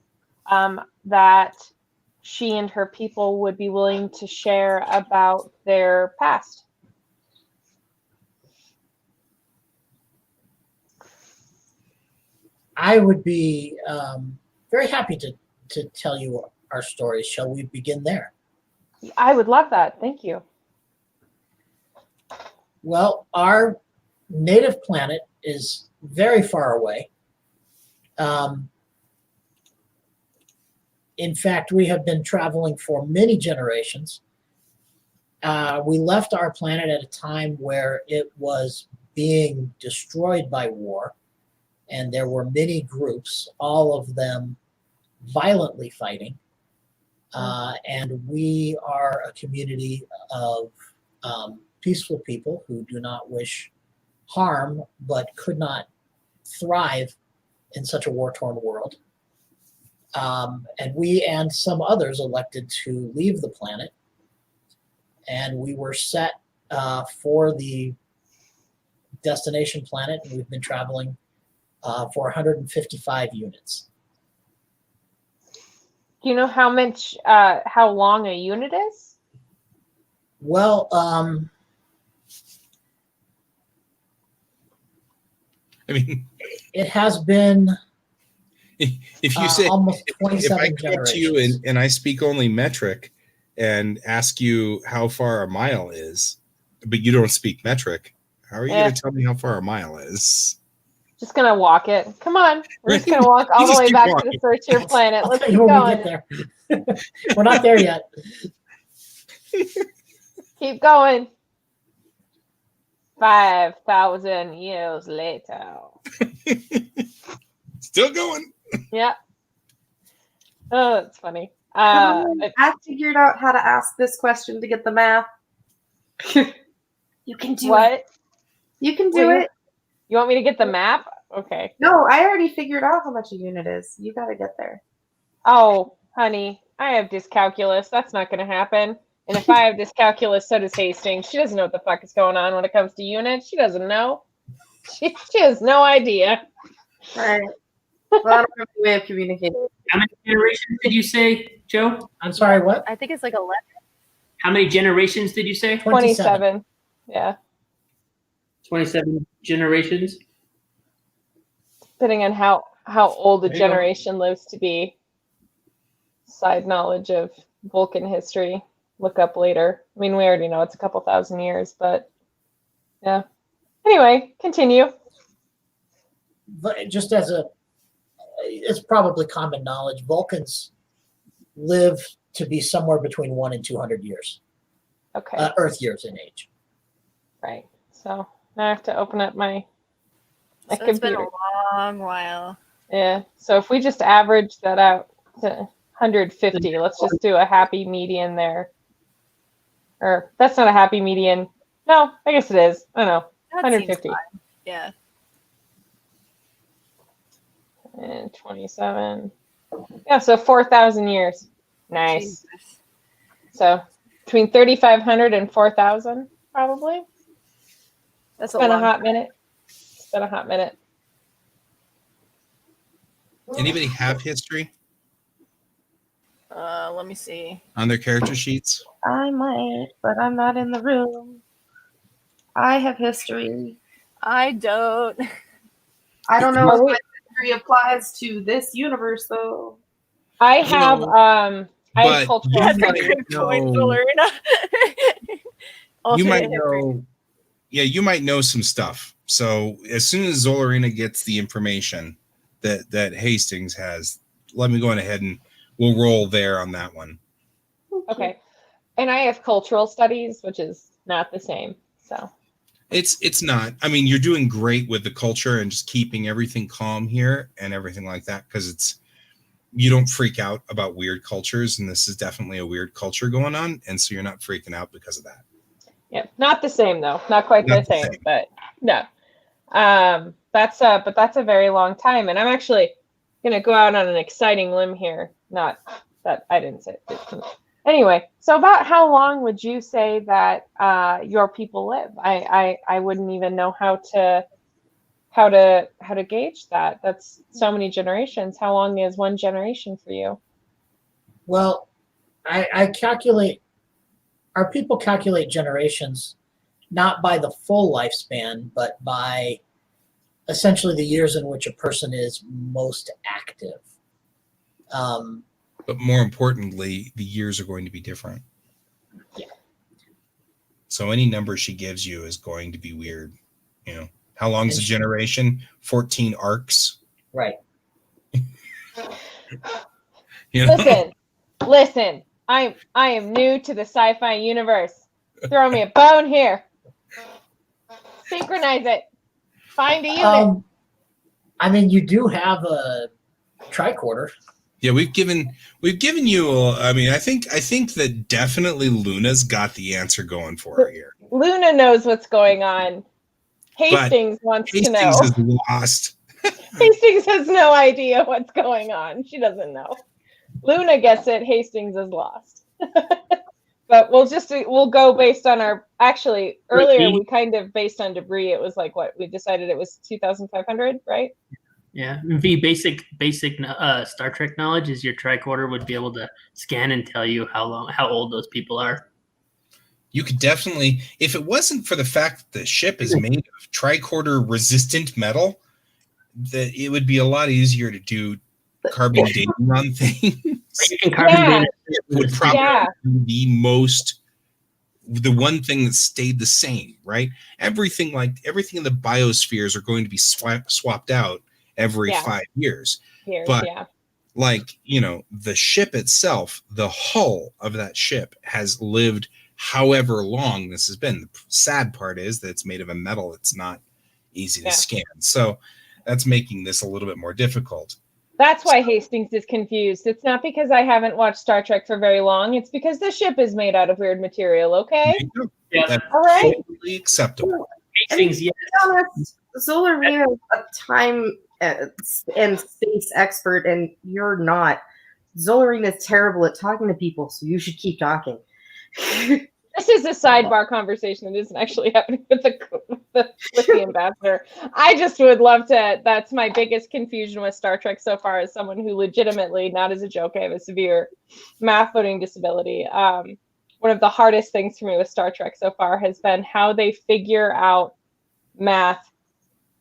that she and her people would be willing to share about their past. I would be very happy to tell you our stories. Shall we begin there? I would love that. Thank you. Well, our native planet is very far away. In fact, we have been traveling for many generations. We left our planet at a time where it was being destroyed by war, and there were many groups, all of them violently fighting. And we are a community of peaceful people who do not wish harm, but could not thrive in such a war-torn world. And we and some others elected to leave the planet, and we were set for the destination planet, and we've been traveling for 155 units. Do you know how much, how long a unit is? Well, I mean, it has been if you say almost 27 if I come up to you and I speak only metric and ask you how far a mile is, but you don't speak metric, how are you going to tell me how far a mile is? Just gonna walk it. Come on. We're just gonna walk all the just way keep back to walking. the search your planet. I'll Let's tell keep you when we going. get there. We're not there yet. Keep going. 5,000 years later. Still going. Yeah. Oh, that's funny. I figured out how to ask this question to get the math. You can do it. What? You can do it. You want me to get the map? Okay. No, I already figured out how much a unit is. You got to get there. Oh, honey, I have dyscalculus. That's not going to happen. And if I have dyscalculus, so does Hastings. She doesn't know what the fuck is going on when it comes to units. She doesn't know. She has no idea. Right. Well, I don't have a way of communicating. How many generations did you say, Joe? I'm sorry, what? I think it's like 11. How many generations did you say? 27. Yeah. 27 generations. Depending on how old a There you go. generation lives to be. Side knowledge of Vulcan history. Look up later. I mean, we already know it's a couple thousand years, but yeah. Anyway, continue. But just as it's probably common knowledge, Vulcans live to be somewhere between 1 and 200 years. Okay. Earth years in age. Right. So now I have to open up my So it's been a long while. Yeah. So if we just average that out to 150, let's just do a happy median there. Or that's not a happy median. No, I guess it is. I don't know. That 150. seems fine. Yeah. And 27. Yeah, so 4,000 years. Nice. Jesus. So between 3,500 and 4,000, probably. That's It's been a long hot minute. It's been a hot minute. Anybody have history Let me see. on their character sheets? I might, but I'm not in the room. I have history. I don't. I don't know Are if we- my history applies to this universe, though. I have I but have cultural That's a studies. good point, No. Valerina. You might Alternate history. know. Yeah, you might know some stuff. So as soon as Zolarina gets the information that Hastings has, let me go on ahead and we'll roll there on that one. Okay. And I have cultural studies, which is not the same. So It's not. I mean, you're doing great with the culture and just keeping everything calm here and everything like that, because you don't freak out about weird cultures, and this is definitely a weird culture going on, and so you're not freaking out because of that. yeah, not the same though. Not quite Not the the same, same. but no. That's a very long time, and I'm actually gonna go out on an exciting limb here. Not that I didn't say it. Anyway, so about how long would you say that your people live? I wouldn't even know how to gauge that. That's so many generations. How long is one generation for you? Well, I calculate, our people calculate generations not by the full lifespan, but by essentially the years in which a person is most active. But more importantly, the years are going to be different. Yeah. So any number she gives you is going to be weird. You know, how long is a And generation? 14 arcs. Right. You know? Listen. I am new to the sci-fi universe. Throw me a bone here. Synchronize it. Find a unit. I mean, you do have a tricorder. Yeah, we've given you. I mean, I think that definitely Luna's got the answer going for her here. Luna knows what's going on. Hastings wants to know. Hastings is lost. Hastings has no idea what's going on. She doesn't know. Luna gets it. Hastings is lost. But we'll go based on our, actually earlier we kind of based on debris. It was like what we decided it was 2,500, right? Yeah, V basic Star Trek knowledge is your tricorder would be able to scan and tell you how old those people are. You could definitely, if it wasn't for the fact that the ship is made of tricorder resistant metal, that it would be a lot easier to do carbon dating on things. You can carbon date It would probably be the most the one thing that stayed the same, right? Everything in the biospheres are going to be swapped out every 5 years. But like, you know, the ship itself, the hull of that ship has lived however long this has been. The sad part is that it's made of a metal that's not easy to scan. So that's making this a little bit more difficult. That's why Hastings is confused. It's not because I haven't watched Star Trek for very long. It's because the ship is made out of weird material, okay? Yeah. That's all right. totally acceptable. Hastings, yes. To be honest, Zolarina is a time and space expert, and you're not. Zolarina is terrible at talking to people, so you should keep talking. This is a sidebar conversation that isn't actually happening with the ambassador. I just would love to. That's my biggest confusion with Star Trek so far, as someone who legitimately, not as a joke, I have a severe math learning disability. One of the hardest things for me with Star Trek so far has been how they figure out math,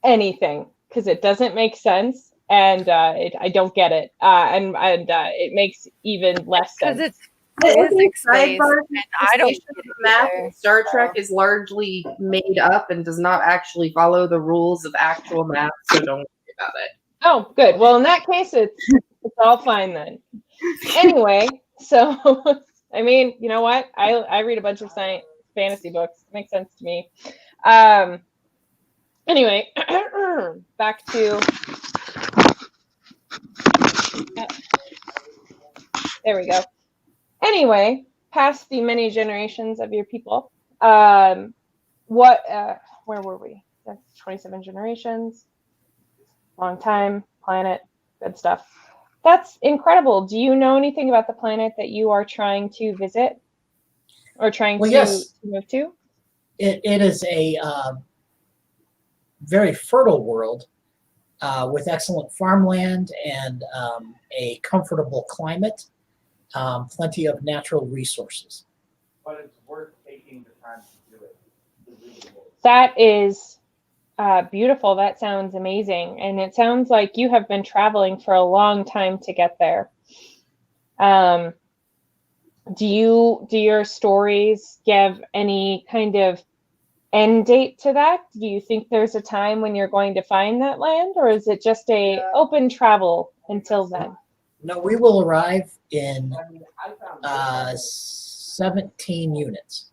anything, because it doesn't make sense, and I don't get it, and it makes even less sense. Because it's physics-based, and I don't get The math in Star Trek is largely made up and does not actually follow the rules of actual math, so don't worry about it. Oh, good. Well, in that case, it's all fine then. Anyway, so I mean, you know what? I read a bunch of science fantasy books. It makes sense to me. Anyway, back to there we go. Anyway, past the many generations of your people, where were we? That's 27 generations. Long time, planet, good stuff. That's incredible. Do you know anything about the planet that you are trying to visit or trying to move to? It is a very fertile world with excellent farmland and a comfortable climate, plenty of natural resources. But it's worth taking the time to do it. That is beautiful. That sounds amazing. And it sounds like you have been traveling for a long time to get there. Do your stories give any kind of end date to that? Do you think there's a time when you're going to find that land, or is it just a open travel until then? No, we will arrive in 17 units.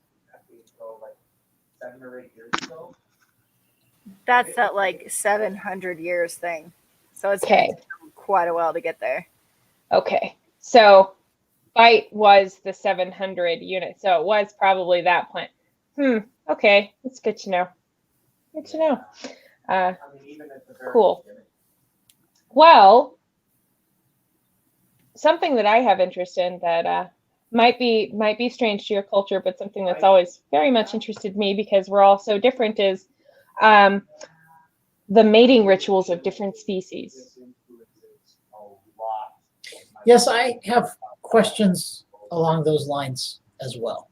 That's that like 700 years thing. So it's okay. Quite a while to get there. Okay. So Fight was the 700 units. So it was probably that plant. Okay. That's good to know. Good to know. Cool. Well, something that I have interest in that might be strange to your culture, but something that's always very much interested me because we're all so different is the mating rituals of different species. Yes, I have questions along those lines as well.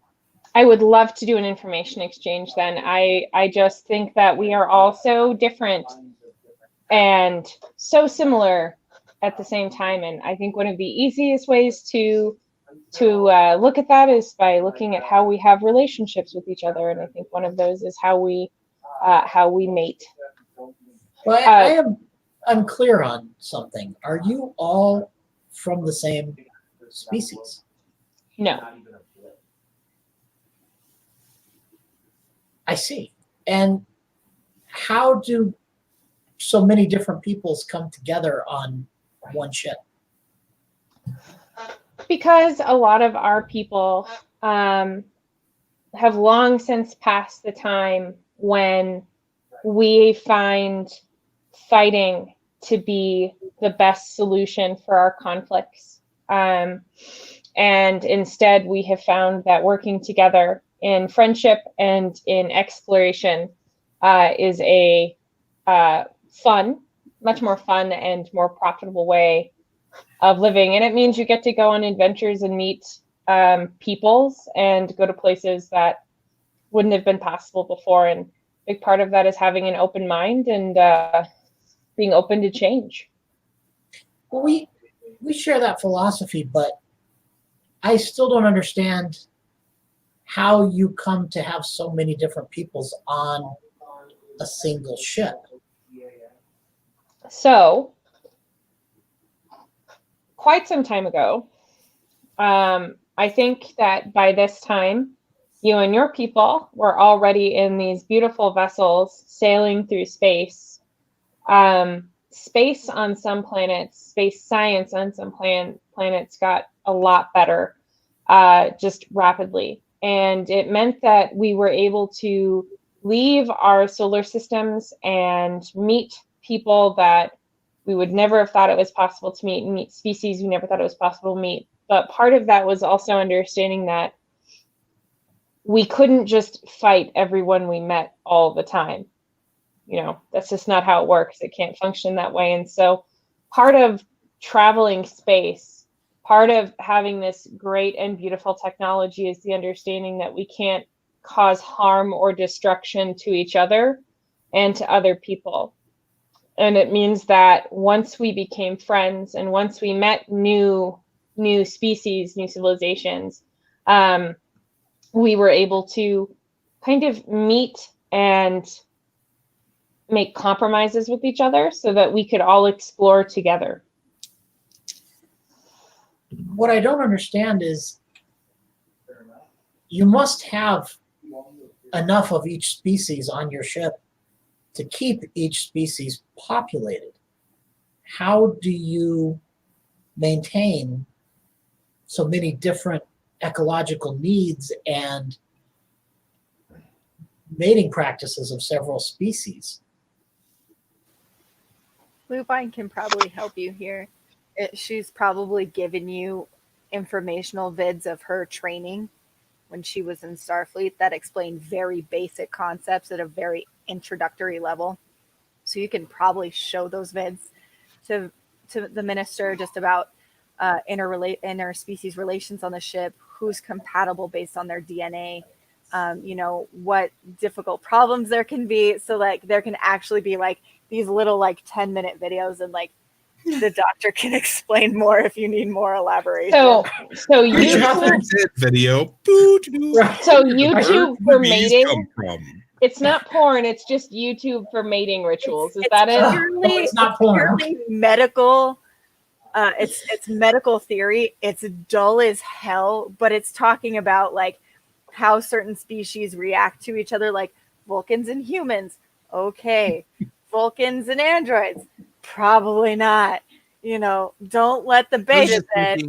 I would love to do an information exchange then. I just think that we are all so different and so similar at the same time. And I think one of the easiest ways to look at that is by looking at how we have relationships with each other. And I think one of those is how we mate. Well, I am unclear on something. Are you all from the same species? No. I see. And how do so many different peoples come together on one ship? Because a lot of our people have long since passed the time when we find fighting to be the best solution for our conflicts. And instead, we have found that working together in friendship and in exploration is a much more fun and more profitable way of living. And it means you get to go on adventures and meet peoples and go to places that wouldn't have been possible before. And a big part of that is having an open mind and being open to change. Well, we share that philosophy, but I still don't understand how you come to have so many different peoples on a single ship. So, quite some time ago, I think that by this time, you and your people were already in these beautiful vessels sailing through space. Space on some planets, space science on some planets got a lot better just rapidly. And it meant that we were able to leave our solar systems and meet people that we would never have thought it was possible to meet, and meet species we never thought it was possible to meet. But part of that was also understanding that we couldn't just fight everyone we met all the time. You know, that's just not how it works. It can't function that way. And so part of traveling space, part of having this great and beautiful technology is the understanding that we can't cause harm or destruction to each other and to other people. And it means that once we became friends and once we met new species, new civilizations, we were able to kind of meet and make compromises with each other so that we could all explore together. What I don't understand is you must have enough of each species on your ship to keep each species populated. How do you maintain so many different ecological needs and mating practices of several species? Lupine can probably help you here. She's probably given you informational vids of her training when she was in Starfleet that explained very basic concepts at a very introductory level. So you can probably show those vids to the minister just about interspecies relations on the ship, who's compatible based on their DNA, you know, what difficult problems there can be. So like there can actually be like these little like 10-minute videos, and like the doctor can explain more if you need more elaboration. So YouTube video. So YouTube for mating. Come from? It's not porn. It's just YouTube for mating rituals. Is that it? It's not porn. Purely medical. It's medical theory. It's dull as hell, but it's talking about like how certain species react to each other, like Vulcans and humans. Okay. Vulcans and androids. Probably not. You know, don't let the beta set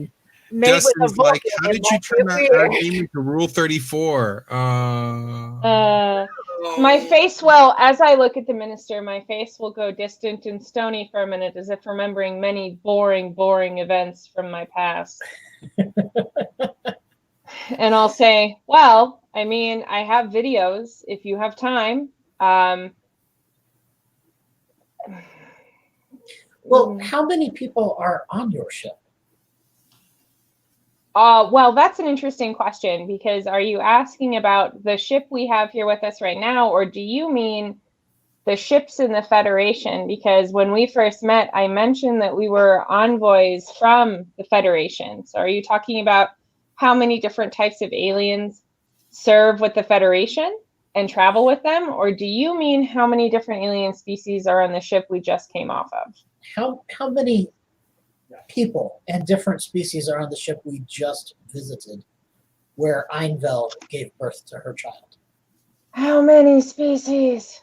mate with a Dustin's Vulcan. like, how did you turn our game into Rule 34? My face will, as I look at the minister, my face will go distant and stony for a minute, as if remembering many boring events from my past. And I'll say, well, I mean, I have videos if you have time. Well, how many people are on your ship? Well, that's an interesting question, because are you asking about the ship we have here with us right now, or do you mean the ships in the Federation? Because when we first met, I mentioned that we were envoys from the Federation. So are you talking about how many different types of aliens serve with the Federation and travel with them? Or do you mean how many different alien species are on the ship we just came off of? How many people and different species are on the ship we just visited, where Einvel gave birth to her child? How many species?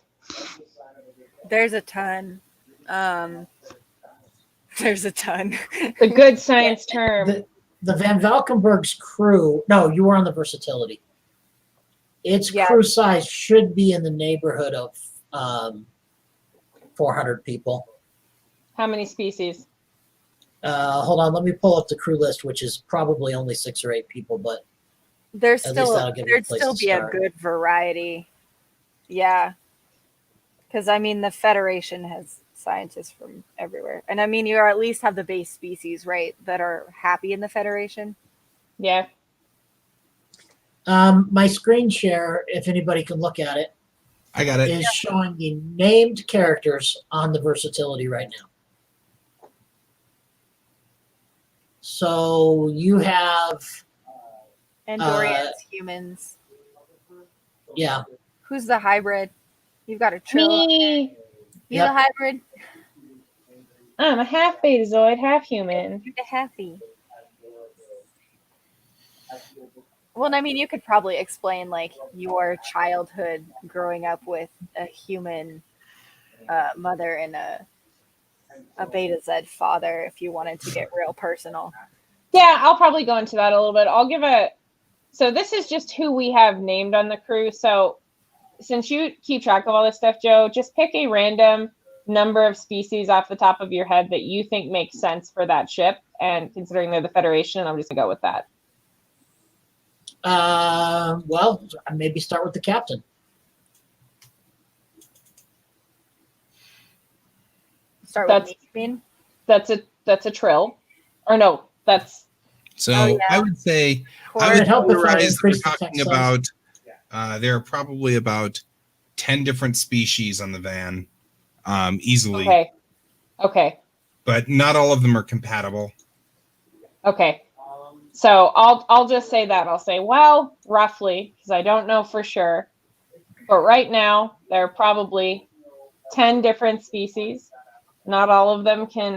There's a ton. There's a ton. The good science term. The Van Valkenburg's crew. No, you were on the Versatility. Its crew size should be in the neighborhood of 400 people. How many species? Hold on, let me pull up the crew list, which is probably only 6 or 8 people, but there'd at still least that'll give you a place to be start. a good variety. Yeah. Because I mean the Federation has scientists from everywhere. And I mean you at least have the base species, right, that are happy in the Federation. Yeah. My screen share, if anybody can look at it, I got it. Is showing the named characters on the Versatility right now. So you have Andorians, humans. Yeah. Who's the hybrid? You've got a trill. Me. You the hybrid? I'm a half betazoid, half human. You're the happy. Well, I mean, you could probably explain like your childhood growing up with a human mother and a Beta Z father if you wanted to get real personal. Yeah, I'll probably go into that a little bit. I'll give a. So this is just who we have named on the crew. So since you keep track of all this stuff, Joe, just pick a random number of species off the top of your head that you think makes sense for that ship. And considering they're the Federation, I'm just gonna go with that. Well, maybe start with the captain. Start with me, you mean? That's a trill, or no? That's so. I would say I would categorize that we're talking about. There are probably about 10 different species on the van, easily. Okay. But not all of them are compatible. Okay. So I'll just say that. I'll say, well, roughly, because I don't know for sure. But right now, there are probably 10 different species. Not all of them can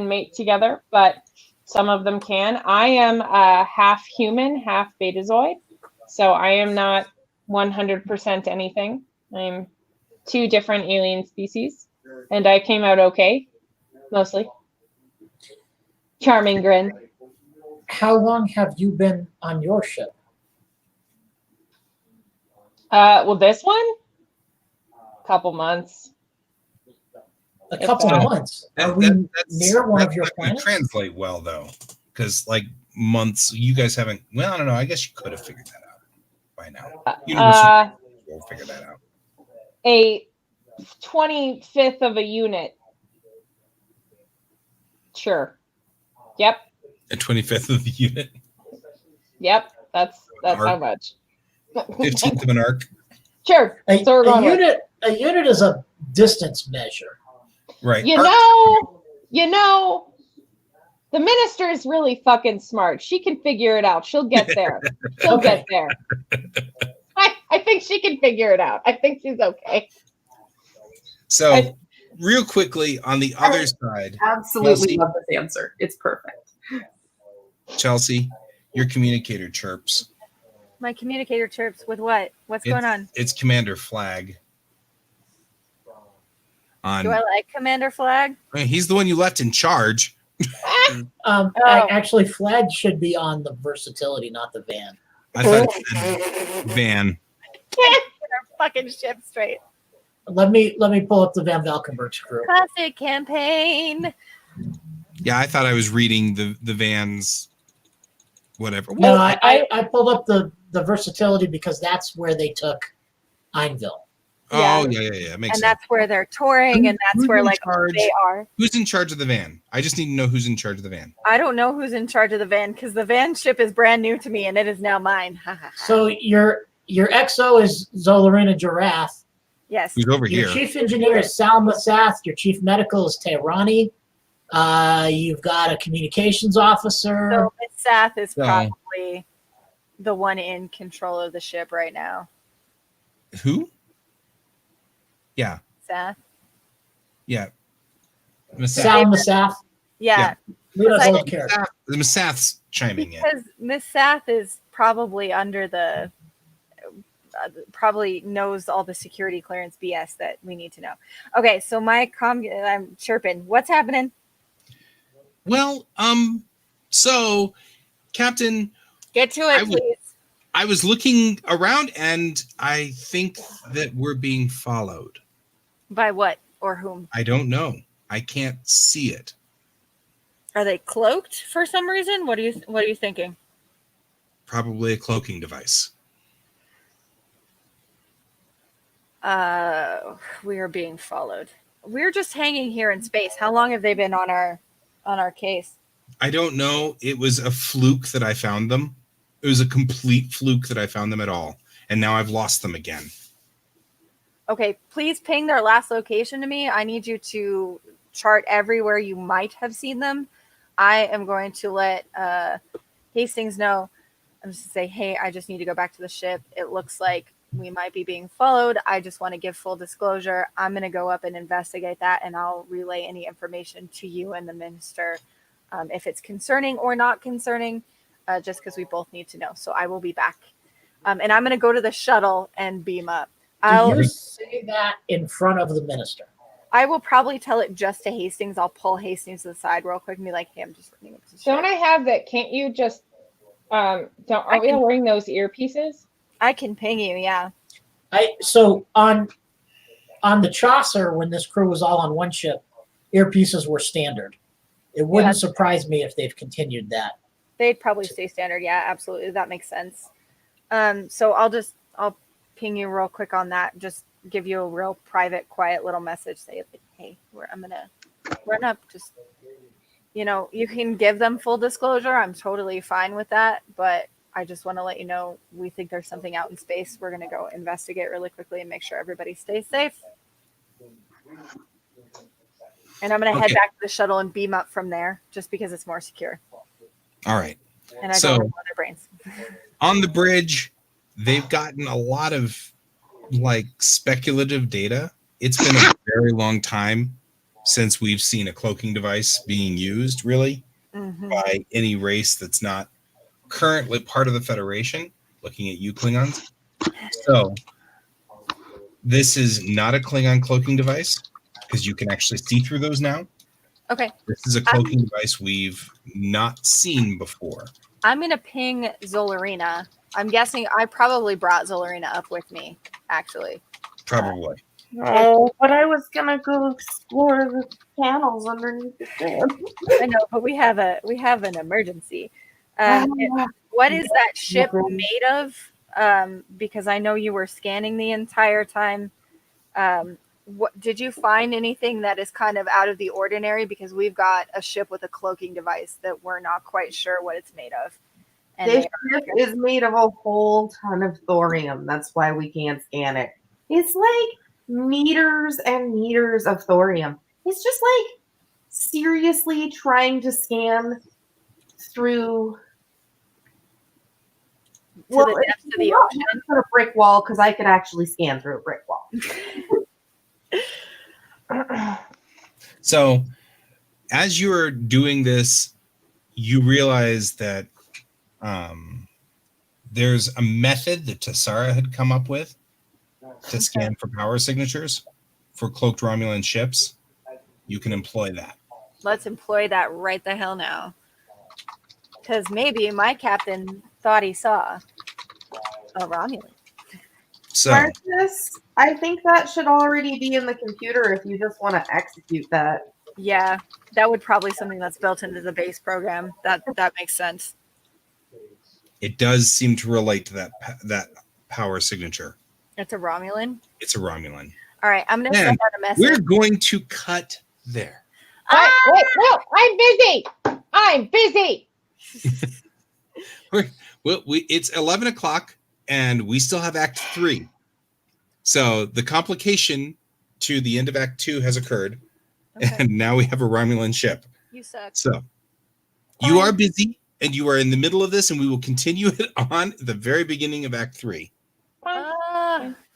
mate together, but some of them can. I am half human, half betazoid. So I am not 100% anything. I'm 2 different alien species. And I came out okay, mostly. Charming grin. How long have you been on your ship? Well, this one? Couple months. A couple months? Are we near one of your planets? Translate well, though. Because, like, months, you guys haven't... Well, I don't know. I guess you could have figured that out by now. Universal will figure that out. A 25th of a unit. Sure. Yep. A 25th of the unit? Yep. That's how much. 15th of an arc? Sure. A unit is a distance measure. Right. You know, the minister is really fucking smart. She can figure it out. She'll get there. She'll get there. I think she can figure it out. I think she's okay. So, real quickly, on the other side. Absolutely love this answer. It's perfect. Chelsea, your communicator chirps. My communicator chirps with what? What's going on? It's Commander Flag. Do I like Commander Flag? I mean, he's the one you left in charge. Actually, Flag should be on the versatility, not the van. I thought it said van. Get our fucking ship straight. Let me pull up the Van Valkenburg's crew. Classic campaign. Yeah, I thought I was reading the van's whatever. No, I pulled up the versatility because that's where they took Einville. Oh, yeah. Makes sense. And that's where they're touring, and that's where like they are. Who's in charge of the van? I just need to know who's in charge of the van. I don't know who's in charge of the van because the van ship is brand new to me, and it is now mine. So your XO is Zolarina Giraffe. Yes. Who's over Your here? chief engineer is Salma Sath. Your chief medical is Tehrani. You've got a communications officer. So Miss Sath is probably the one in control of the ship right now. Who? Yeah. Sath? Yeah. Salma Sath? Yeah. The Miss Sath's chiming in. Because Miss Sath is probably under the... probably knows all the security clearance BS that we need to know. Okay, so I'm chirping. What's happening? Well, so Captain, get to it, please. I was looking around and I think that we're being followed. By what or whom? I don't know. I can't see it. Are they cloaked for some reason? What are you thinking? Probably a cloaking device. We are being followed. We're just hanging here in space. How long have they been on our case? I don't know. It was a fluke that I found them. It was a complete fluke that I found them at all. And now I've lost them again. Okay, please ping their last location to me. I need you to chart everywhere you might have seen them. I am going to let Hastings know I'm just to say, hey, I just need to go back to the ship. It looks like we might be being followed. I just want to give full disclosure. I'm going to go up and investigate that, and I'll relay any information to you and the minister, if it's concerning or not concerning, just because we both need to know. So I will be back. And I'm going to go to the shuttle and beam up. Do you say that in front of the minister? I will probably tell it just to Hastings. I'll pull Hastings to the side real quick and be like, hey, I'm just running up to the ship. Don't I have that? Can't you just, aren't we all wearing those earpieces? I can ping you, yeah. So on the Chaucer, when this crew was all on one ship, earpieces were standard. It wouldn't surprise me if they've continued that. They'd probably stay standard. Yeah, absolutely. That makes sense. So I'll ping you real quick on that. Just give you a real private, quiet little message. Say, hey, I'm going to run up. Just, you can give them full disclosure. I'm totally fine with that. But I just want to let you know, we think there's something out in space. We're going to go investigate really quickly and make sure everybody stays safe. And I'm going to head back to the shuttle and beam up from there just because it's more secure. All right. And I don't have their brains. On the bridge, they've gotten a lot of speculative data. It's been a very long time since we've seen a cloaking device being used, really, by any race that's not currently part of the Federation. Looking at you, Klingons. So this is not a Klingon cloaking device because you can actually see through those now. Okay. This is a cloaking device we've not seen before. I'm going to ping Zolarina. I'm guessing I probably brought Zolarina up with me, actually. Probably. Oh, but I was going to go explore the channels underneath the ship. I know, but we have an emergency. What is that ship made of? Because I know you were scanning the entire time. What did you find anything that is kind of out of the ordinary? Because we've got a ship with a cloaking device that we're not quite sure what it's made of. And this ship is made of a whole ton of thorium. That's why we can't scan it. It's like meters and meters of thorium. It's just like seriously trying to scan through the depths of the ocean. A brick wall, because I could actually scan through a brick wall. So as you're doing this, you realize that there's a method that Tassara had come up with to scan for power signatures for cloaked Romulan ships. You can employ that. Let's employ that right the hell now. Because maybe my captain thought he saw a Romulan. So, Marcus, I think that should already be in the computer if you just want to execute that. Yeah, that would probably something that's built into the base program. That makes sense. It does seem to relate to that power signature. It's a Romulan? It's a Romulan. All right, I'm going to send out a message. We're going to cut there. Wait, no, I'm busy. It's 11 o'clock, and we still have Act 3. So the complication to the end of Act 2 has occurred, and now we have a Romulan ship. You suck. So you are busy, and you are in the middle of this, and we will continue it on the very beginning of Act 3.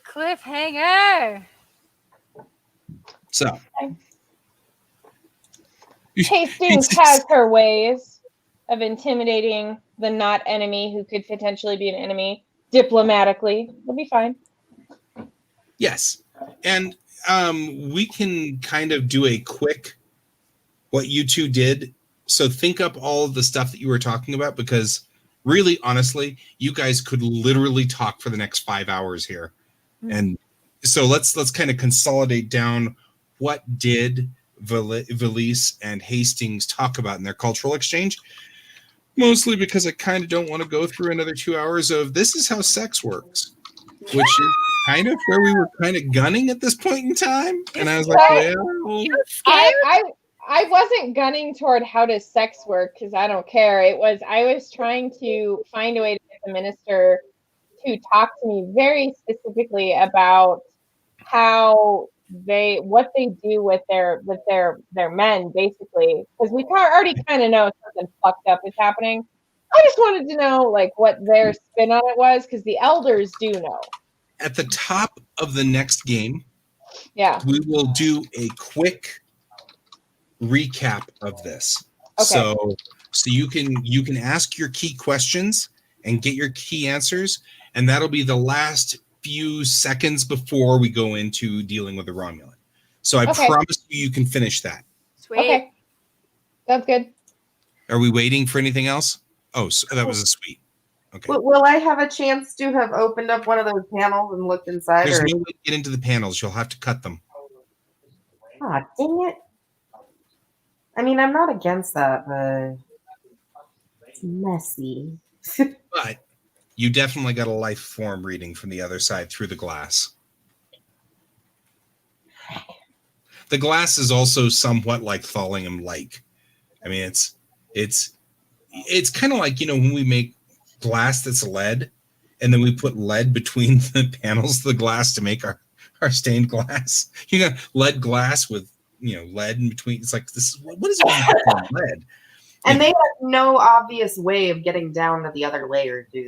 Cliffhanger. So Hastings has her ways of intimidating the not enemy who could potentially be an enemy diplomatically. We'll be fine. yes, and we can kind of do a quick what you two did. So think up all of the stuff that you were talking about, because really, honestly, you guys could literally talk for the next 5 hours here. And so let's kind of consolidate down what did Valise and Hastings talk about in their cultural exchange. Mostly because I kind of don't want to go through another 2 hours of this is how sex works, which is kind of where we were kind of gunning at this point in time. And I was like, well, I wasn't gunning toward how does sex work because I don't care. I was trying to find a way to get the minister to talk to me very specifically about what they do with their men, basically, because we already kind of know something fucked up is happening. I just wanted to know like what their spin on it was because the elders do know. At the top of the next game, Yeah. we will do a quick recap of this. Okay. So you can ask your key questions and get your key answers, and that'll be the last few seconds before we go into dealing with the Romulan. So I promise you can finish that. Sweet. Okay. Sounds good. Are we waiting for anything else? Oh, so that was a sweet. Okay. Will I have a chance to have opened up one of those panels and looked inside? There's no way to get into the panels. You'll have to cut them. Ah, dang it. I mean, I'm not against that, but it's messy. But you definitely got a life form reading from the other side through the glass. The glass is also somewhat like Tholium Lake. I mean, it's kind of like, when we make glass that's lead, and then we put lead between the panels of the glass to make our stained glass. You got lead glass with lead in between. It's like, this is what is it with lead? And they have no obvious way of getting down to the other layer, do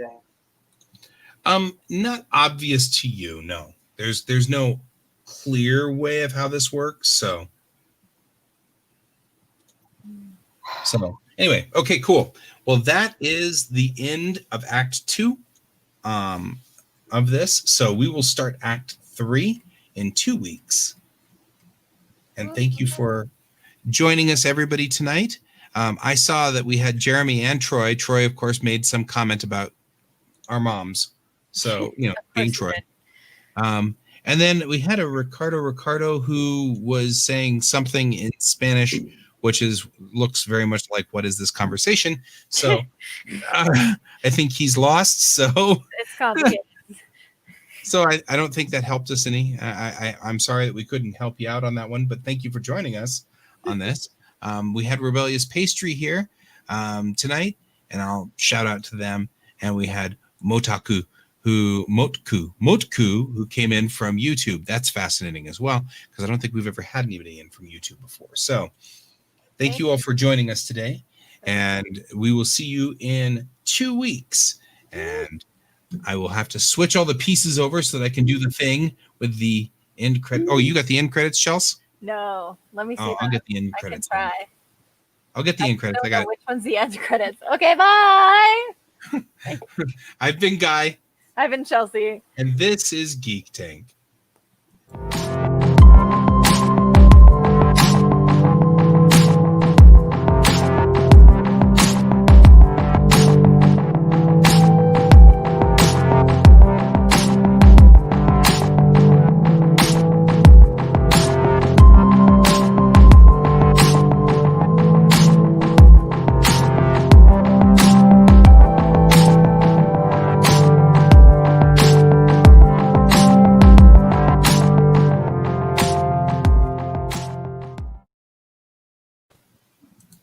they? Not obvious to you, no. There's no clear way of how this works. So anyway, okay, cool. Well, that is the end of Act 2 of this. So we will start Act 3 in 2 weeks. And thank you for joining us, everybody, tonight. I saw that we had Jeremy and Troy. Troy, of course, made some comment about our moms. So, being Troy. And then we had a Ricardo who was saying something in Spanish, which looks very much like, what is this conversation? So I think he's lost. So it's complicated. So I don't think that helped us any. I'm sorry that we couldn't help you out on that one, but thank you for joining us on this. We had Rebellious Pastry here tonight, and I'll shout out to them. And we had Motku, who came in from YouTube. That's fascinating as well, because I don't think we've ever had anybody in from YouTube before. So thank you all for joining us today, and we will see you in 2 weeks. And I will have to switch all the pieces over so that I can do the thing with the end credit. Oh, you got the end credits, Chels? No, let me see. Oh, I'll get the end credits. I can try. I'll get the end credits. I got it. Which one's the end credits? Okay, bye. I've been Guy. I've been Chelsea. And this is Geek Tank.